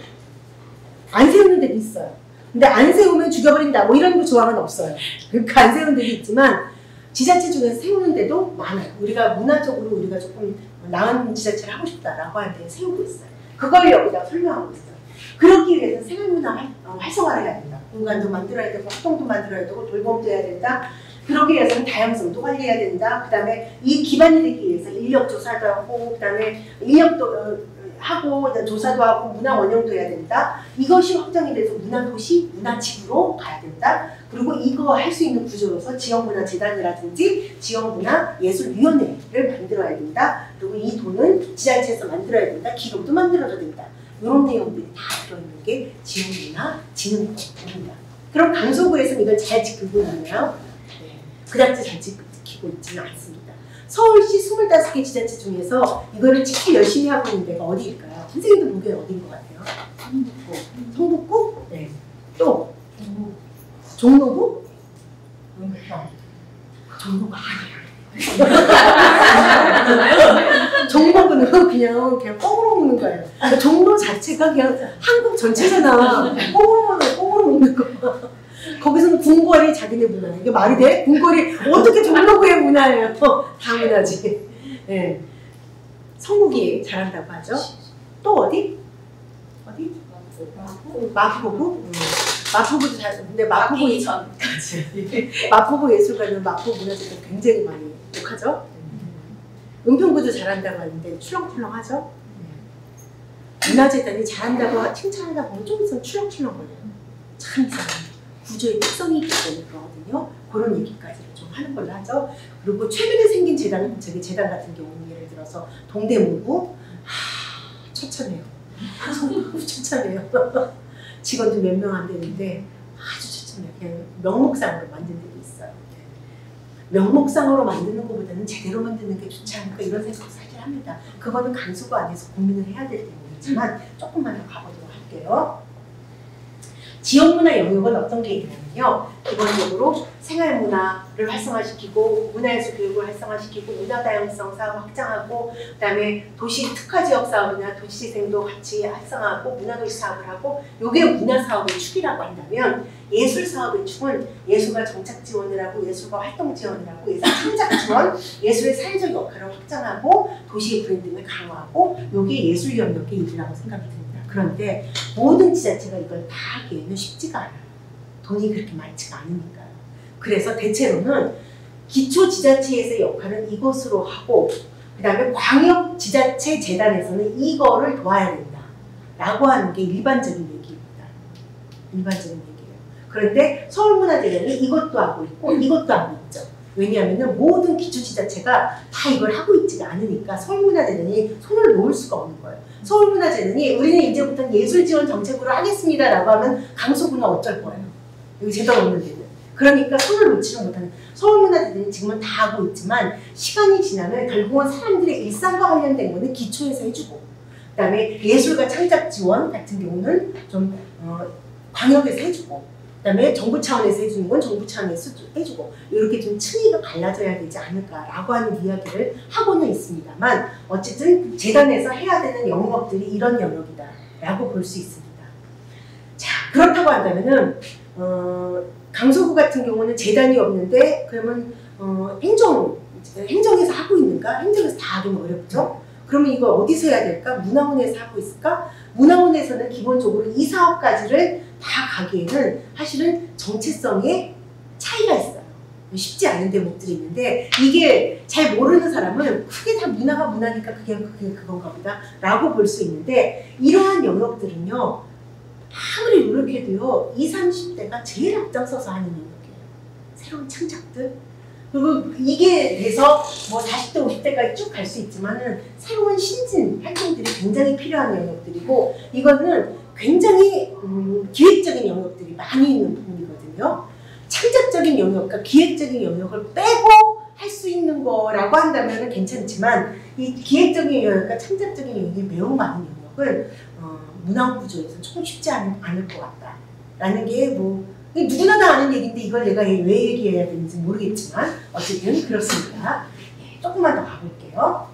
안 세우는 데도 있어요. 근데 안 세우면 죽여버린다 뭐 이런 조항은 없어요. 그러니까 안 세우는 데도 있지만 지자체 중에서 세우는 데도 많아요. 우리가 문화적으로 우리가 조금 나은 지자체를 하고 싶다라고 하는데 세우고 있어요. 그걸 여기다 설명하고 있어요. 그렇기 위해서 생활문화 활성화를 해야 된다. 공간도 만들어야 되고 활동도 만들어야 되고 돌봄도 해야 된다. 그러기 위해서는 다양성도 관리해야 된다. 그 다음에 이 기반이 되기 위해서 인력 조사도 하고, 그 다음에 인력도 하고, 조사도 하고, 문화 원형도 해야 된다. 이것이 확정이 돼서 문화도시, 문화지구로 가야 된다. 그리고 이거 할 수 있는 구조로서 지역문화재단이라든지 지역문화예술위원회를 만들어야 된다. 그리고 이 돈은 지자체에서 만들어야 된다. 기록도 만들어야 된다. 이런 내용들이 다 들어있는 게 지역문화진흥법입니다. 그럼 강서구에서는 이걸 잘 지키고 있나요? 네. 그닥지 잘 지키고 있지는 않습니다. 서울시 25개 지자체 중에서 이거를 제일 열심히 하고 있는 데가 어디일까요? 선생님도 보기엔 어디인 것 같아요? 성북구? 네. 또? 종로구? 종로구 아니에요. 종로구는 그냥 꽁으로 먹는 거예요. 그러니까 종로 자체가 그냥 한국 전체잖아. 꽁으로 먹는 거. 거기서는 궁궐이 자기네 문화야. 이게 말이 돼? 궁궐이 어떻게 종로구의 문화예요? 당연하지. 네. 성북이 잘한다고 하죠. 또 어디? 마포구? 마포구도 잘, 근데 마포구 전까지. 마포구 예술가는 마포 문화재단 굉장히 많이 욕하죠. 은평구도 잘한다고 하는데 출렁출렁하죠. 문화재단이 잘한다고 칭찬하다 보면 좀 있으면 출렁출렁거려요. 참 이상합니다. 구조의 특성이 있기 때문에 그러거든요. 그런 얘기까지를 좀 하는 걸로 하죠. 그리고 최근에 생긴 재단, 저기 재단 같은 경우는 예를 들어서 동대문구, 처참해요. 처참해요. 직원도 몇 명 안 되는데 아주 처참해요. 그냥 명목상으로 만든 데도 있어요. 명목상으로 만드는 것보다는 제대로 만드는 게 좋지 않을까 이런 생각도 사실 합니다. 그거는 강서구 안에서 고민을 해야 될 부분이지만 조금만 더 가보도록 할게요. 지역문화 영역은 어떤 게 있냐면요. 기본적으로 생활문화를 활성화시키고 문화예술 교육을 활성화시키고 문화다양성 사업을 확장하고 그 다음에 도시 특화지역 사업이나 도시재생도 같이 활성화하고 문화도시 사업을 하고 요게 문화사업의 축이라고 한다면 예술사업의 축은 예술가 정착 지원을 하고 예술가 활동 지원을 하고 예술 창작 지원, 예술의 사회적 역할을 확장하고 도시의 브랜딩을 강화하고 요게 예술 영역의 일이라고 생각이 듭니다. 그런데 모든 지자체가 이걸 다 하기에는 쉽지가 않아요. 돈이 그렇게 많지가 않으니까요. 그래서 대체로는 기초지자체에서의 역할은 이것으로 하고 그 다음에 광역지자체 재단에서는 이거를 도와야 된다. 라고 하는 게 일반적인 얘기입니다. 일반적인 얘기예요. 그런데 서울문화재단은 이것도 하고 있고 이것도 하고 있죠. 왜냐하면 모든 기초지자체가 다 이걸 하고 있지가 않으니까 서울문화재단이 손을 놓을 수가 없는 거예요. 서울문화재단이 우리는 이제부터 예술지원 정책으로 하겠습니다 라고 하면 강서구는 어쩔 거예요. 여기 제도 없는 데는. 그러니까 손을 놓지를 못하는, 서울문화재단이 지금은 다 하고 있지만 시간이 지나면 결국은 사람들의 일상과 관련된 거는 기초에서 해주고, 그 다음에 예술가 창작 지원 같은 경우는 좀 광역에서 해주고, 그 다음에 정부 차원에서 해주는 건 정부 차원에서 해주고, 이렇게 좀 층위가 갈라져야 되지 않을까라고 하는 이야기를 하고는 있습니다만, 어쨌든 재단에서 해야 되는 영역들이 이런 영역이다라고 볼 수 있습니다. 자, 그렇다고 한다면은 강서구 같은 경우는 재단이 없는데 그러면 행정에서 하고 있는가? 행정에서 다 하기는 어렵죠. 그러면 이거 어디서 해야 될까? 문화원에서 하고 있을까? 문화원에서는 기본적으로 이 사업까지를 다 가기에는 사실은 정체성에 차이가 있어요. 쉽지 않은 대목들이 있는데, 이게 잘 모르는 사람은 크게 다 문화가 문화니까 그게 그건가 보다 라고 볼 수 있는데, 이러한 영역들은요 아무리 노력해도요 20, 30대가 제일 앞장서서 하는 영역이에요. 새로운 창작들, 그리고 이게 돼서 뭐 40대, 50대까지 쭉 갈 수 있지만은 새로운 신진 활동들이 굉장히 필요한 영역들이고, 이거는 굉장히 기획적인 영역들이 많이 있는 부분이거든요. 창작적인 영역과 기획적인 영역을 빼고 할 수 있는 거라고 한다면 괜찮지만, 이 기획적인 영역과 창작적인 영역이 매우 많은 영역은 문화 구조에서 조금 쉽지 않을 것 같다라는 게 뭐 누구나 다 아는 얘기인데 이걸 내가 왜 얘기해야 되는지 모르겠지만 어쨌든 그렇습니다. 조금만 더 가볼게요.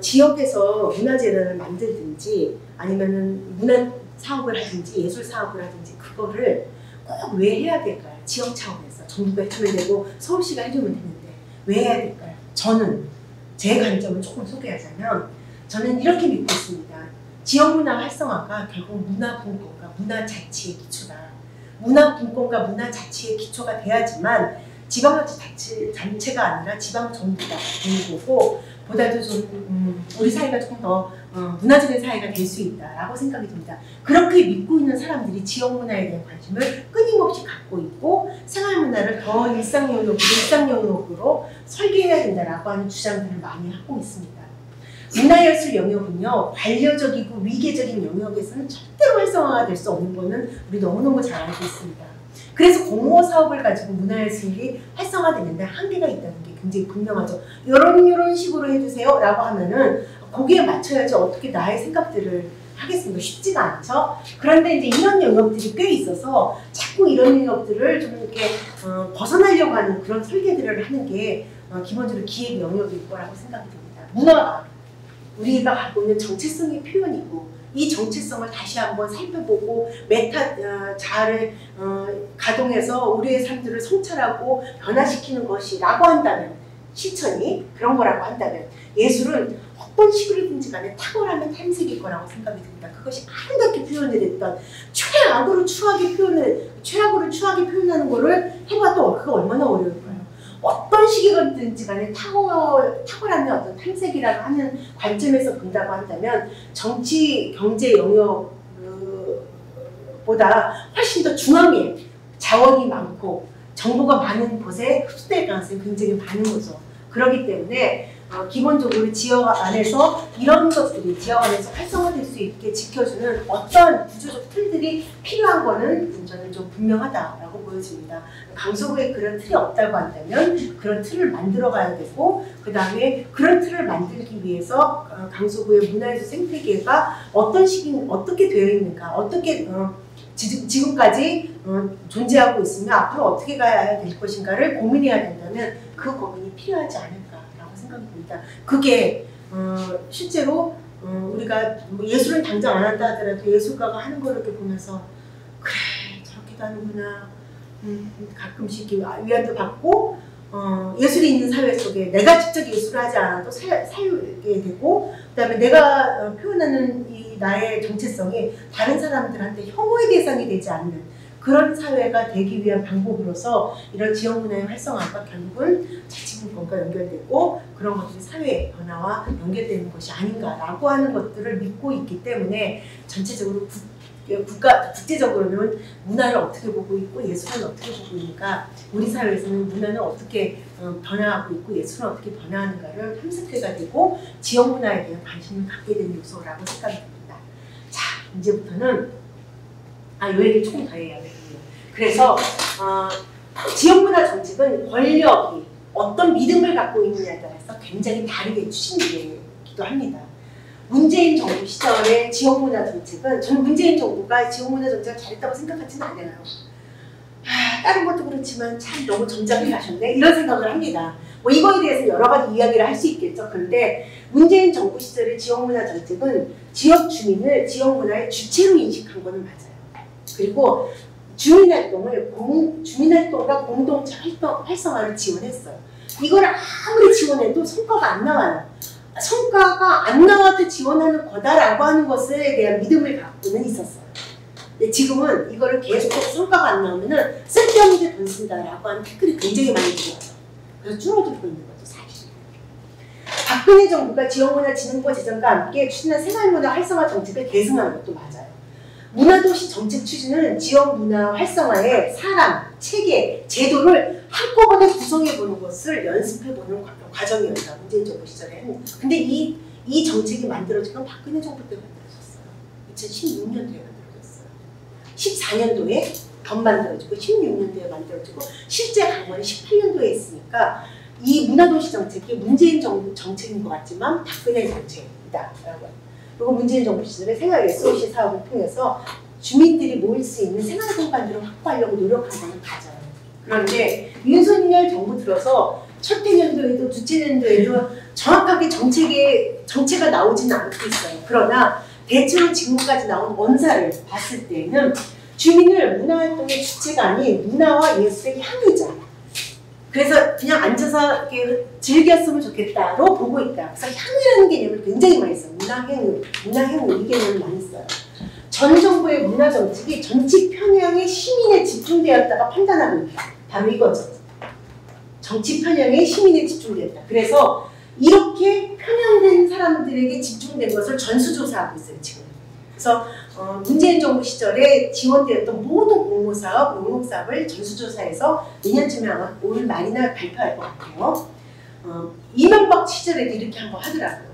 지역에서 문화재단을 만들든지 아니면은 문화 사업을 하든지 예술 사업을 하든지 그거를 꼭 왜 해야 될까요? 지역 차원에서 정부가 해주면 되고 서울시가 해주면 되는데 왜 해야 될까요? 저는 제 관점을 조금 소개하자면, 저는 이렇게 믿고 있습니다. 지역문화 활성화가 결국 문화분권과 문화자치의 기초다. 문화분권과 문화자치의 기초가 돼야지만 지방자치단체가 아니라 지방정부가 되는 거고, 보다도 좀 우리 사회가 조금 더 문화적인 사회가 될 수 있다라고 생각이 듭니다. 그렇게 믿고 있는 사람들이 지역문화에 대한 관심을 끊임없이 갖고 있고, 생활문화를 더 일상 영역으로 설계해야 된다라고 하는 주장들을 많이 하고 있습니다. 문화예술 영역은요, 관료적이고 위계적인 영역에서는 절대로 활성화가 될 수 없는 거는 우리 너무너무 잘 알고 있습니다. 그래서 공모 사업을 가지고 문화예술이 활성화되는데 한계가 있다는 게 굉장히 분명하죠. 이런 식으로 해주세요 라고 하면은 거기에 맞춰야지 어떻게 나의 생각들을 하겠습니까? 쉽지가 않죠. 그런데 이제 이런 영역들이 꽤 있어서 자꾸 이런 영역들을 좀 이렇게 벗어나려고 하는 그런 설계들을 하는 게 기본적으로 기획 영역일 거라고 생각이 듭니다. 문화가 우리가 갖고 있는 정체성의 표현이고, 이 정체성을 다시 한번 살펴보고 자아를 가동해서 우리의 삶들을 성찰하고 변화시키는 것이라고 한다면, 실천이 그런 거라고 한다면, 예술은 어떤 식으로든지 간에 탁월하면 탐색일 거라고 생각이 듭니다. 그것이 아름답게 표현을 했던 최악으로 추하게 표현하는 거를 해봐도 그거 얼마나 어려울까요? 어떤 식이든지 간에 탁월한 어떤 탐색이라고 하는 관점에서 본다고 한다면, 정치, 경제 영역보다 훨씬 더 중앙에 자원이 많고 정보가 많은 곳에 흡수될 가능성이 굉장히 많은 거죠. 그렇기 때문에 기본적으로 지역 안에서 이런 것들이 지역 안에서 활성화될 수 있게 지켜주는 어떤 구조적 틀들이 필요한 거는 저는 좀 분명하다라고 보여집니다. 강서구에 그런 틀이 없다고 한다면 그런 틀을 만들어 가야 되고, 그 다음에 그런 틀을 만들기 위해서 강서구의 문화예술 생태계가 어떻게 되어 있는가, 어떻게 지금까지 존재하고 있으며 앞으로 어떻게 가야 될 것인가를 고민해야 된다면 그 고민이 필요하지 않을까라고 생각이 듭니다. 그게 실제로 우리가 뭐 예술은 당장 안 한다 하더라도 예술가가 하는 걸 이렇게 보면서 그래 저렇게도 하는구나, 가끔씩 위안도 받고, 예술이 있는 사회 속에 내가 직접 예술을 하지 않아도 살게 되고, 그 다음에 내가 표현하는 이 나의 정체성이 다른 사람들한테 혐오의 대상이 되지 않는 그런 사회가 되기 위한 방법으로서 이런 지역문화의 활성화가 결국은 자치분권과 연결되고 그런 것들이 사회 변화와 연결되는 것이 아닌가라고 하는 것들을 믿고 있기 때문에 전체적으로 국제적으로는 문화를 어떻게 보고 있고 예술은 어떻게 보고 있는가, 우리 사회에서는 문화는 어떻게 변화하고 있고 예술은 어떻게 변화하는가를 탐색해가 되고 지역 문화에 대한 관심을 갖게 되는 요소라고 생각이 듭니다. 자, 이제부터는 이 얘기를 조금 더 해야 되거든요. 그래서 지역 문화 정책은 권력이 어떤 믿음을 갖고 있느냐에 따라서 굉장히 다르게 추진되기도 합니다. 문재인 정부 시절의 지역문화 정책은 저는 문재인 정부가 지역문화 정책을 잘했다고 생각하지는 않아요. 다른 것도 그렇지만 참 너무 점잖게 가셨네 이런 생각을 합니다. 뭐 이거에 대해서 여러 가지 이야기를 할 수 있겠죠. 그런데 문재인 정부 시절의 지역문화 정책은 지역 주민을 지역문화의 주체로 인식한 거는 맞아요. 그리고 주민활동과 공동체 활성화를 지원했어요. 이걸 아무리 지원해도 성과가 안 나와요. 성과가 안 나와도 지원하는 거다라고 하는 것에 대한 믿음을 갖고는 있었어요. 근데 지금은 이거를 계속해서 성과가 안 나오면은 쓸데없는 돈 쓴다라고 하는 댓글이 굉장히 많이 들어와요. 그래서 줄어들고 있는 거죠, 사실. 박근혜 정부가 지역문화진흥부 제정과 함께 추진한 생활문화 활성화 정책을 계승한 것도 맞아요. 문화도시 정책 추진은 지역문화 활성화에 사람, 체계, 제도를 한꺼번에 구성해보는 것을 연습해보는 과정이었다. 문재인 정부 시절에는. 근데 이 정책이 만들어진 건 박근혜 정부 때 만들어졌어요. 2016년도에 만들어졌어요. 14년도에 더 만들어지고 16년도에 만들어지고 실제 강원이 18년도에 했으니까 이 문화도시 정책이 문재인 정부 정책인 것 같지만 박근혜 정책이다. 그리고 문재인 정부 시절에 생활 SOC 사업을 통해서 주민들이 모일 수 있는 생활 공간들을 확보하려고 노력한 거는 맞아요. 그런데 윤석열 정부 들어서 첫 해년도에도 둘째 년도에도 정확하게 정체가 나오지는 않고 있어요. 그러나 대체로 지금까지 나온 원사를 봤을 때는 주민을 문화활동의 주체가 아닌 문화와 예술의 향유자. 그래서 그냥 앉아서 이렇게 즐겼으면 좋겠다로 보고 있다. 그래서 향유라는 개념을 굉장히 많이 써요. 문화향유 이 개념을 많이 써요. 전 정부의 문화 정책이 정치 편향의 시민에 집중되었다가 판단하고 있다. 바로 이거죠. 정치 편향의 시민에 집중되었다. 그래서 이렇게 편향된 사람들에게 집중된 것을 전수조사하고 있어요, 지금. 그래서 문재인 정부 시절에 지원되었던 모든 공모사업, 농목사업을 전수조사해서 내년쯤에 아마 올 말이나 발표할 것 같아요. 이명박 시절에도 이렇게 한번 하더라고요.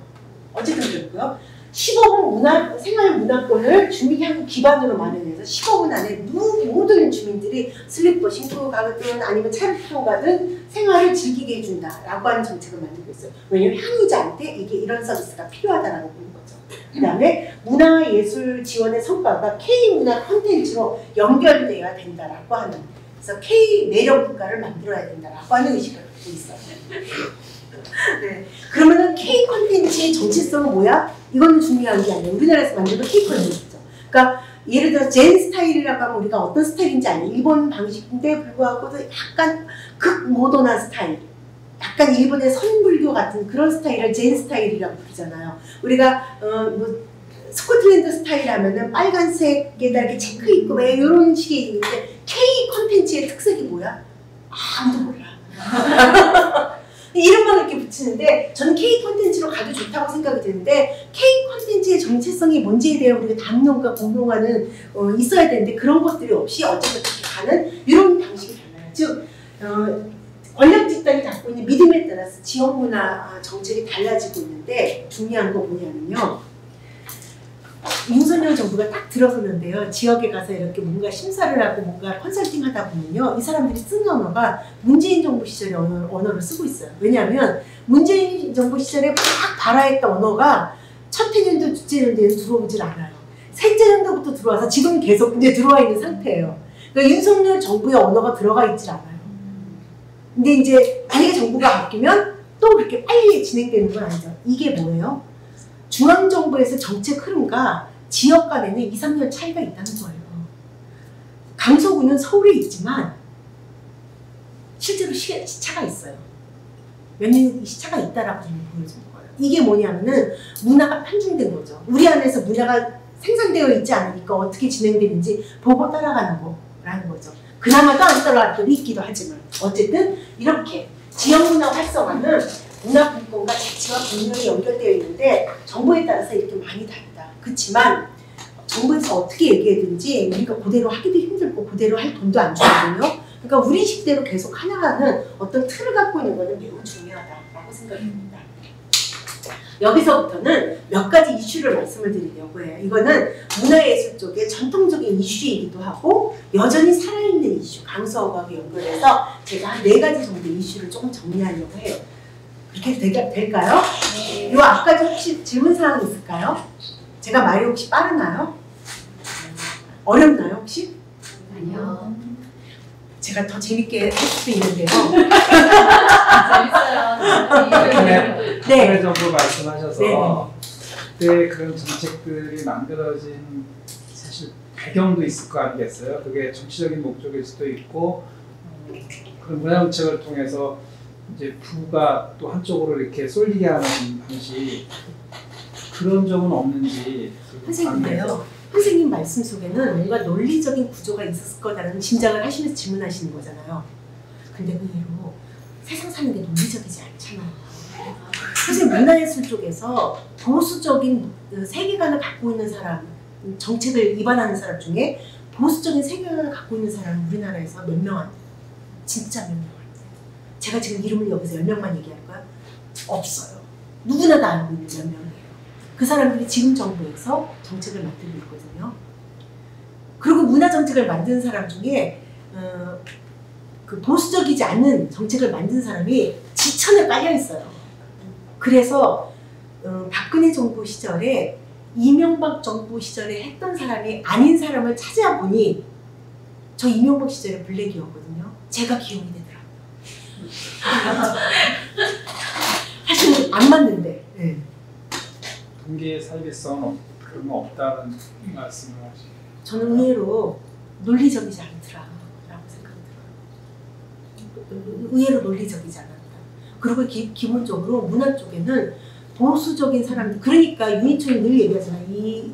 어쨌든 그렇고요. 15분 생활문화권을 주민향 기반으로 마련해서 15분 안에 모든 주민들이 슬리퍼 신고 가든 아니면 차를 타고 가든 생활을 즐기게 해준다라고 하는 정책을 만들고 있어요. 왜냐하면 향유자한테 이런 서비스가 필요하다라고 보는 거죠. 그 다음에 문화예술 지원의 성과가 K문화 콘텐츠로 연결되어야 된다라고 하는, 그래서 K 매력 국가를 만들어야 된다라고 하는 의식을 갖고 있어요. 네. 그러면은 K 콘텐츠의 정체성은 뭐야? 이거는 중요한 게 아니에요. 우리나라에서 만든 건 K 콘텐츠죠. 그러니까 예를 들어 젠 스타일이라고 하면 우리가 어떤 스타일인지 알아요. 일본 방식인데 불구하고도 약간 극모던한 스타일. 약간 일본의 선불교 같은 그런 스타일을 젠 스타일이라고 부르잖아요. 우리가 스코틀랜드 스타일 하면은 빨간색에다 이렇게 체크 있고 막 이런 식의 있는데 K 콘텐츠의 특색이 뭐야? 아무도 몰라. 이름만 이렇게 붙이는데 저는 K 콘텐츠로 가도 좋다고 생각이 드는데 K 콘텐츠의 정체성이 뭔지에 대해 우리가 담론과 공론화는 있어야 되는데 그런 것들이 없이 어쨌든 그렇게 가는 이런 방식이 달라요. 즉 권력 집단이 갖고 있는 믿음에 따라서 지역 문화 정책이 달라지고 있는데 중요한 거 뭐냐면요. 윤석열 정부가 딱 들어섰는데요. 지역에 가서 이렇게 뭔가 심사를 하고 뭔가 컨설팅 하다 보면요. 이 사람들이 쓰는 언어가 문재인 정부 시절의 언어를 쓰고 있어요. 왜냐하면 문재인 정부 시절에 막 발화했던 언어가 첫 해년도, 둘째 년도에는 들어오질 않아요. 셋째 년도부터 들어와서 지금 계속 이제 들어와 있는 상태예요. 그러니까 윤석열 정부의 언어가 들어가 있질 않아요. 근데 이제 만약에 정부가 바뀌면 또 그렇게 빨리 진행되는 건 아니죠. 이게 뭐예요? 중앙정부에서 정책 흐름과 지역 간에는 2, 3년 차이가 있다는 거예요. 강서구는 서울에 있지만 실제로 시차가 있어요. 몇 년 시차가 있다라고 보여주는 거예요. 이게 뭐냐면은 문화가 편중된 거죠. 우리 안에서 문화가 생산되어 있지 않으니까 어떻게 진행되는지 보고 따라가는 거. 라는 거죠. 그나마도 안 떠나갔더니 있기도 하지만 어쨌든 이렇게 지역문화 활성화는 문화분권과 자치와 분명히 연결되어 있는데 정보에 따라서 이렇게 많이 다르다. 그렇지만 정부에서 어떻게 얘기하든지 우리가 그대로 하기도 힘들고 그대로 할 돈도 안 주거든요. 그러니까 우리 식대로 계속 하나가는 어떤 틀을 갖고 있는 것은 매우 중요하다라고 생각합니다. 여기서부터는 몇 가지 이슈를 말씀을 드리려고 해요. 이거는 문화예술 쪽의 전통적인 이슈이기도 하고 여전히 살아있는 이슈, 강서하고 연결해서 제가 한 4가지 정도의 이슈를 조금 정리하려고 해요. 그렇게 될까요? 네. 요 앞까지 혹시 질문사항 있을까요? 제가 말이 혹시 빠르나요? 어렵나요 혹시? 아니요. 제가 더 재밌게 할 수도 있는데요. 재밌어요. 네. 정부 말씀하셔서 네. 그때 그런 정책들이 만들어진 사실 배경도 있을 거 아니겠어요? 그게 정치적인 목적일 수도 있고 그런 문화정책을 통해서 이제 부가 또 한쪽으로 이렇게 쏠리게 하는 방식 그런 적은 없는지 선생님인데요. 선생님 말씀 속에는 뭔가 논리적인 구조가 있었을 거라는 짐작을 하시면서 질문하시는 거잖아요. 근데 의외로 세상 사는 게 논리적이지 않잖아요. 선생님 문화예술 쪽에서 보수적인 세계관을 갖고 있는 사람, 정책을 위반하는 사람 중에 보수적인 세계관을 갖고 있는 사람은 우리나라에서 몇 명 안 돼요. 진짜 몇 명 안 돼요. 제가 지금 이름을 여기서 10명만 얘기할까요? 없어요. 누구나 다 알고 있는 몇 명이에요. 그 사람들이 지금 정부에서 정책을 만들고 있거든요. 그리고 문화 정책을 만든 사람 중에 그 보수적이지 않은 정책을 만든 사람이 지천에 깔려 있어요. 그래서 박근혜 정부 시절에 이명박 정부 시절에 했던 사람이 아닌 사람을 찾아 보니 저 이명박 시절에 블랙이었거든요. 제가 기억이 되더라고요. 사실 안 맞는데. 네. 동기의 사회성 그런 거 없다는 말씀을 하시죠. 저는 의외로 논리적이지 않더라라고 생각이 들어요. 의외로 논리적이지 않았다. 그리고 기본적으로 문화 쪽에는 보수적인 사람들, 그러니까 윤희철이 늘 얘기하잖아요. 이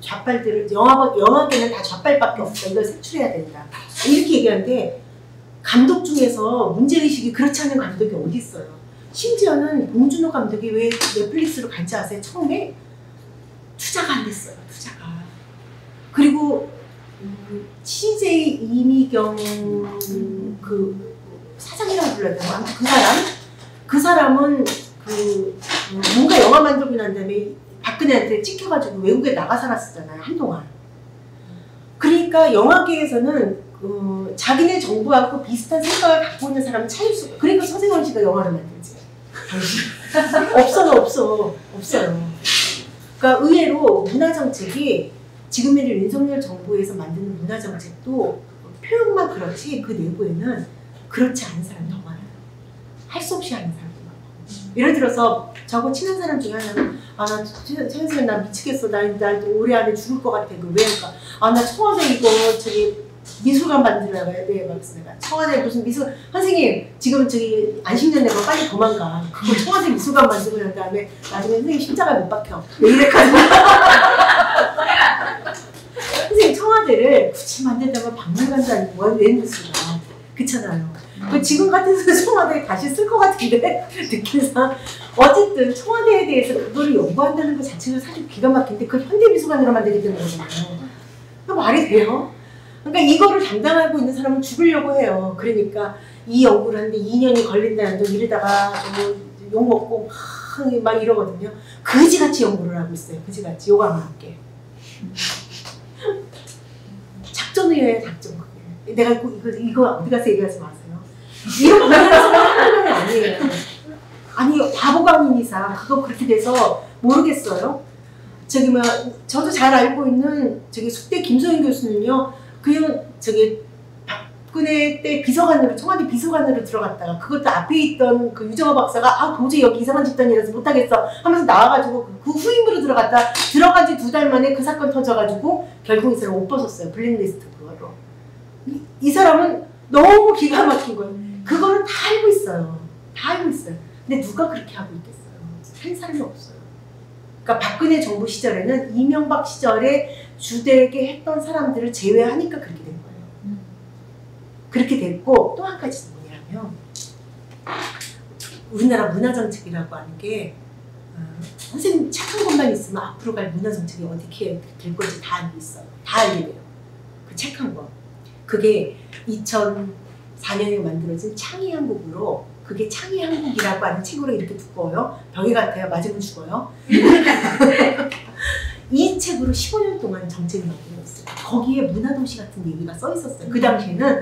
좌빨들을 영화계는 다 좌빨밖에 없다. 이걸 색출해야 된다. 이렇게 얘기하는데 감독 중에서 문제의식이 그렇지 않은 감독이 어디 있어요? 심지어는 봉준호 감독이 왜 넷플릭스로 간지 아세요? 처음에 투자가 안 됐어요. 투자가. 그리고 CJ 이미경 그 사장이라고 불러야 되나? 아무튼 그 사람은 뭔가 영화 만들고 난 다음에 박근혜한테 찍혀가지고 외국에 나가 살았었잖아요. 한동안. 그러니까 영화계에서는 자기네 정부하고 비슷한 생각을 갖고 있는 사람은 찾을 수. 그러니까 서세원 씨가 영화를 만들지. 없어요. 그러니까 의외로 문화정책이 지금 현재 윤석열 정부에서 만드는 문화정책도 표현만 그렇지 그 내부에는 그렇지 않은 사람이 더 많아요. 할 수 없이 하는 사람이 많아요. 예를 들어서 저하고 친한 사람 중에 하나는 나 선생님 나 미치겠어. 나 올해 안에 죽을 것 같아. 그 왜 할까? 나 청와대 이거 미술관 만들어야 돼. 막 내가 청와대 무슨 미술 선생님 지금 안식년 내가 빨리 도망가. 그거 청와대 미술관 만들고 난 다음에 나중에 선생님 십자가 못 박혀. 왜 이래가지고 선생님 청와대를 굳이 만든다면 박물관도 아니고 왜 미술관 그렇잖아요. 지금 같은 청와대에 다시 쓸 것 같은데 느낌상 어쨌든 청와대에 대해서 그거를 연구한다는 것 자체도 사실 기가 막힌데 그걸 현대미술관으로 만들게 되는 거잖아요. 말이 돼요? 그러니까 이거를 담당하고 있는 사람은 죽으려고 해요. 그러니까 이 연구를 하는데 2년이 걸린다는데 이러다가 욕먹고 막 이러거든요. 그지같이 연구를 하고 있어요. 그지같이 요강과 함께. 작전이에요. 작전. 내가 이거 어디 가서 얘기하지 마세요. 이런 사람은 아니에요. 아니 바보가 아닌 이상 그거 그렇게 돼서 모르겠어요. 저도 잘 알고 있는 숙대 김소연 교수는요. 그냥 박근혜 때 비서관으로 청와대 비서관으로 들어갔다가 그것도 앞에 있던 그 유정호 박사가 도저히 여기 이상한 집단이라서 못하겠어 하면서 나와가지고 그 후임으로 들어간 지 2달 만에 그 사건 터져가지고 결국 이 사람 옷 벗었어요. 블랙리스트 그거로. 이 사람은 너무 기가 막힌 거예요. 그거는 다 알고 있어요. 근데 누가 그렇게 하고 있겠어요? 한 사람이 없어요. 그러니까 박근혜 정부 시절에는 이명박 시절에 주되게 했던 사람들을 제외하니까 그렇게 된 거예요. 그렇게 됐고 또 한 가지 뭐냐면 우리나라 문화정책이라고 하는 게 선생님 착한 것만 있으면 앞으로 갈 문화정책이 어떻게 될 건지 다 알고 있어요. 다 알게 돼요. 그 착한 거. 그게 2004년에 만들어진 창의한국으로 그게 창의한국이라고 하는 책으로 이렇게 두꺼워요. 벽에 같아요. 맞으면 죽어요. 이 책으로 15년 동안 정책을 만들었어요. 거기에 문화도시 같은 얘기가 써 있었어요. 그 당시에는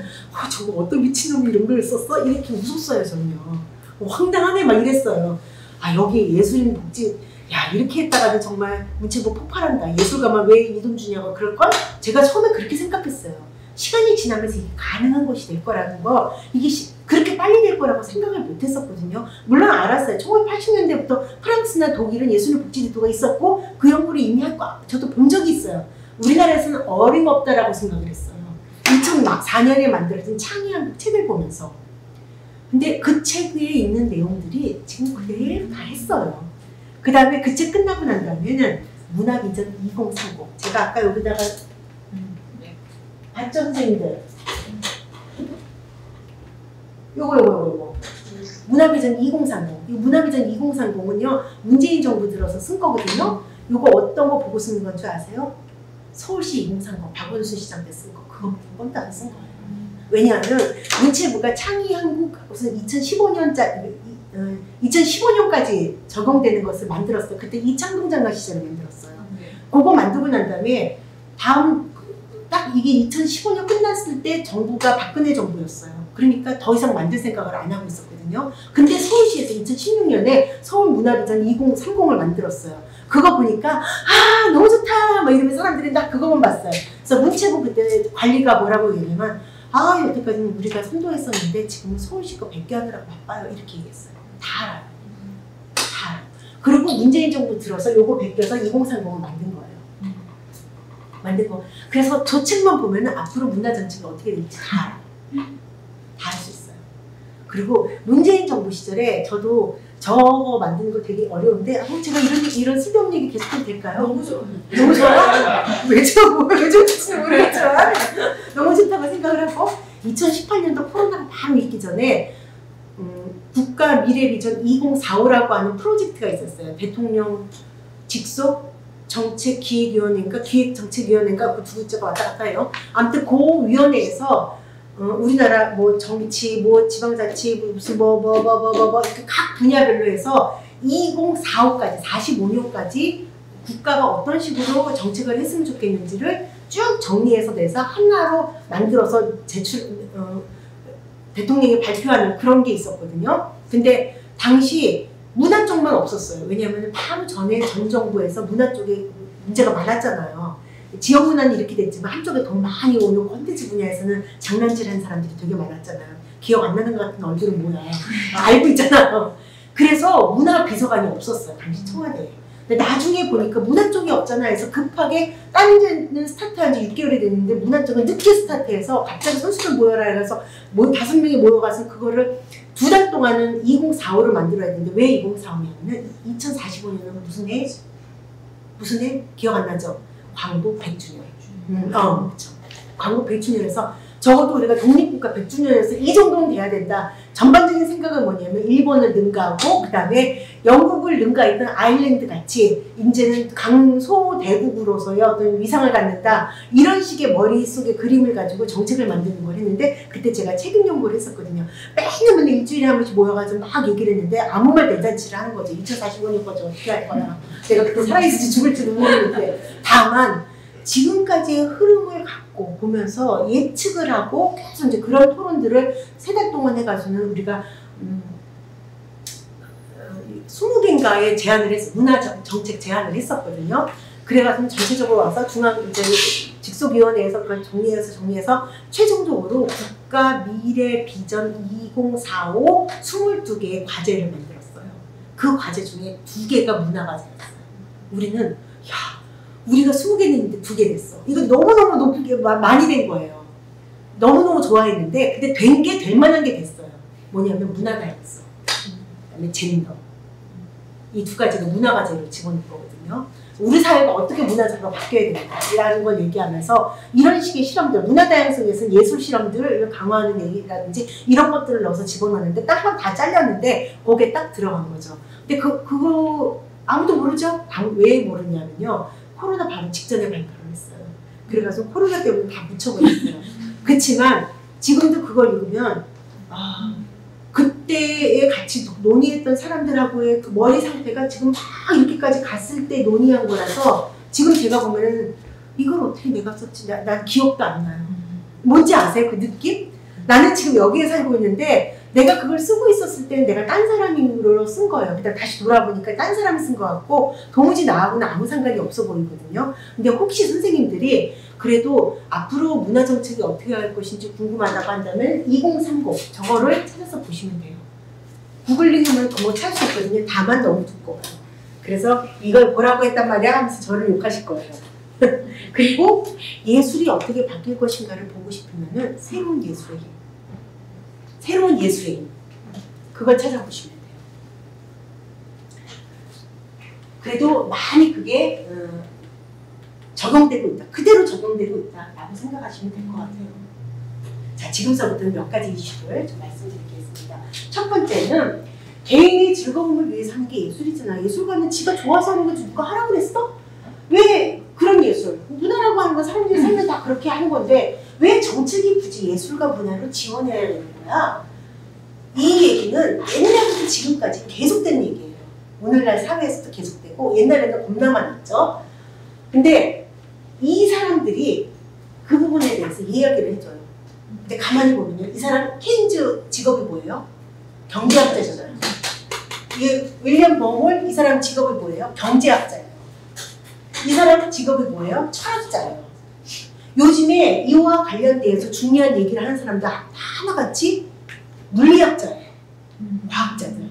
저거 어떤 미친놈이 이런 걸 썼어? 이렇게 웃었어요. 저는요. 황당하네 막 이랬어요. 아 여기 예술인 복지 야 이렇게 했다가는 정말 문체부 폭발한다. 예술가만 왜 이 돈 주냐고 그럴걸? 제가 처음에 그렇게 생각했어요. 시간이 지나면서 이게 가능한 것이 될 거라는 거 이게 그렇게 빨리 될 거라고 생각을 못 했었거든요. 물론 알았어요. 1980년대부터 프랑스나 독일은 예술인 복지제도가 있었고 그 연구를 이미 할 거 저도 본 적이 있어요. 우리나라에서는 어림없다라고 생각을 했어요. 2004년에 만들어진 창의한국 책을 보면서 근데 그 책에 있는 내용들이 지금 그대로 다 했어요. 그 다음에 그 책 끝나고 난 다음에는 문화비전 2030 제가 아까 여기다가 봤죠 선생님들? 요거 문화비전 2030 이 문화비전 2030은요 문재인 정부 들어서 쓴 거거든요. 요거 어떤 거 보고 쓰는 건 줄 아세요? 서울시 2030 박원순 시장 때 쓴 거 그거 보고 따라 쓴 거예요. 왜냐하면 문체부가 창의한국 무슨 2015년까지 적용되는 것을 만들었어요. 그때 이창동 장관 시절에 만들었어요. 그거 만들고 난 다음에 다음 딱 이게 2015년 끝났을 때 정부가 박근혜 정부였어요. 그러니까 더 이상 만들 생각을 안 하고 있었거든요. 근데 서울시에서 2016년에 서울문화비전 2030을 만들었어요. 그거 보니까 아 너무 좋다 막 이러면서 사람들이 딱 그거만 봤어요. 그래서 문체부 그때 관리가 뭐라고 얘기하면 아 여태까지는 우리가 선도했었는데 지금은 서울시가 100개 하느라고 바빠요 이렇게 얘기했어요. 다 알아요. 다 알아요. 그리고 문재인 정부 들어서 요거 베껴서 2030을 만든 거예요. 만든 거. 그래서 저 책만 보면은 앞으로 문화정책이 어떻게 될지 다 알아요. 다 할 수 있어요. 그리고 문재인 정부 시절에 저도 저거 만드는 거 되게 어려운데 제가 이런 쓸데없는 얘기 계속 해도 될까요? 너무 좋아요. 너무 좋아요? 왜 좋을지 모르겠지만 너무 좋다고 생각을 하고 2018년도 코로나가 바로 있기 전에 국가 미래비전 2045라고 하는 프로젝트가 있었어요. 대통령 직속 정책기획위원회인가 기획정책위원회인가 그 두 글자가 왔다 갔다 해요. 아무튼 그 위원회에서 우리나라 뭐 정치, 뭐 지방자치, 무슨 이렇게 각 분야별로 해서 2045까지 45년까지 국가가 어떤 식으로 정책을 했으면 좋겠는지를 쭉 정리해서 내서 하나로 만들어서 대통령이 발표하는 그런 게 있었거든요. 근데 당시 문화 쪽만 없었어요. 왜냐하면 바로 전에 전 정부에서 문화 쪽에 문제가 많았잖아요. 지역 문화는 이렇게 됐지만 한쪽에 돈 많이 오는 콘텐츠 분야에서는 장난질하는 사람들이 되게 많았잖아요. 기억 안 나는 것 같은 얼굴은 뭐야. 알고 있잖아요. 그래서 문화 비서관이 없었어요. 당시 청와대에. 근데 나중에 보니까 문화 쪽이 없잖아 해서 급하게 다른 데는 스타트한 지 6개월이 됐는데 문화 쪽은 늦게 스타트해서 갑자기 선수들 모여라 해서 5명이 모여가서 그거를 2달 동안은 2045를 만들어야 되는데 왜 2045년은 2045년은 무슨 해? 무슨 해? 기억 안 나죠? 광복 100주년. 그렇죠. 광복 100주년에서 적어도 우리가 독립국가 100주년에서 이 정도는 돼야 된다. 전반적인 생각은 뭐냐면 일본을 능가하고 그 다음에 영국을 능가했던 아일랜드 같이 이제는 강소대국으로서의 어떤 위상을 갖는다. 이런 식의 머릿속에 그림을 가지고 정책을 만드는 걸 했는데 그때 제가 책임 연구를 했었거든요. 맨날 일주일에 한 번씩 모여가지고 막 얘기를 했는데 아무 말 대잔치를 하는 거죠. 2045년까지 어떻게 할 거야. 내가 그때 살아있을지 죽을지도 모르는데 다만 지금까지의 흐름을 갖고 보면서 예측을 하고 계속 이제 그런 토론들을 3달 동안 해가지고는 우리가 20개인가의 제안을 했어. 문화 정책 제안을 했었거든요. 그래가지고 전체적으로 와서 중앙 이제 직속위원회에서 그걸 정리해서 최종적으로 국가 미래 비전 2045 22개의 과제를 만들었어요. 그 과제 중에 2개가 문화 과제였어요. 우리는 우리가 20개 냈는데 2개 됐어. 이거 너무너무 높게 많이 된 거예요. 너무너무 좋아했는데 근데 된 게 될 만한 게 됐어요. 뭐냐면 문화 다양성, 그다음에 젠더. 이 2가지가 문화 과제로 집어넣은 거거든요. 우리 사회가 어떻게 문화적으로 바뀌어야 되는가라는 걸 얘기하면서 이런 식의 실험들, 문화다양성에서 예술 실험들을 강화하는 얘기라든지 이런 것들을 넣어서 집어넣는데 딱 한 다 잘렸는데 거기에 딱 들어간 거죠. 근데 그거 아무도 모르죠? 왜 모르냐면요. 코로나 바로 직전에 발표를 했어요. 그래가지고 코로나 때문에 다 묻혀버렸어요. 그렇지만 지금도 그걸 읽으면 그때에 같이 논의했던 사람들하고의 그 머리 상태가 지금 막 이렇게까지 갔을 때 논의한 거라서 지금 제가 보면은 이걸 어떻게 내가 썼지? 난 기억도 안 나요. 뭔지 아세요? 그 느낌? 나는 지금 여기에 살고 있는데 내가 그걸 쓰고 있었을 때는 내가 딴 사람으로 쓴 거예요. 그다음 다시 돌아보니까 딴 사람이 쓴 것 같고 도무지 나하고는 아무 상관이 없어 보이거든요. 근데 혹시 선생님들이 그래도 앞으로 문화정책이 어떻게 할 것인지 궁금하다고 한다면 2030 저거를 찾아서 보시면 돼요. 구글링하면 그거 찾을 수 있거든요. 다만 너무 두꺼워요. 그래서 이걸 보라고 했단 말이야 하면서 저를 욕하실 거예요. 그리고 예술이 어떻게 바뀔 것인가를 보고 싶으면 새로운 예술의 힘. 새로운 예술의 힘. 그걸 찾아보시면 돼요. 그래도 많이 그게 적용되고 있다. 그대로 적용되고 있다라고 생각하시면 될 것 같아요. 자, 지금서부터는 몇 가지 이슈를 좀 말씀드리겠습니다. 첫 번째는 개인의 즐거움을 위해서 하는 게 예술이잖아. 예술가는 지가 좋아서 하는 거지 누가 하라고 그랬어? 왜 그런 예술? 문화라고 하는 건 사람들이 살면 다 그렇게 하는 건데 왜 정책이 굳이 예술가 문화를 지원해야 되는 거야? 이 얘기는 옛날부터 지금까지 계속된 얘기예요. 오늘날 사회에서도 계속되고 옛날에는 겁나 많았죠. 근데 이 사람들이 그 부분에 대해서 이야기를 해줘요. 근데 가만히 보면요. 이 사람 케인즈 직업이 뭐예요? 경제학자잖아요. 이 윌리엄 버몰 이 사람 직업이 뭐예요? 경제학자예요. 이 사람 직업이 뭐예요? 철학자예요. 요즘에 이와 관련돼서 중요한 얘기를 하는 사람들 다 하나같이 물리학자예요. 과학자들.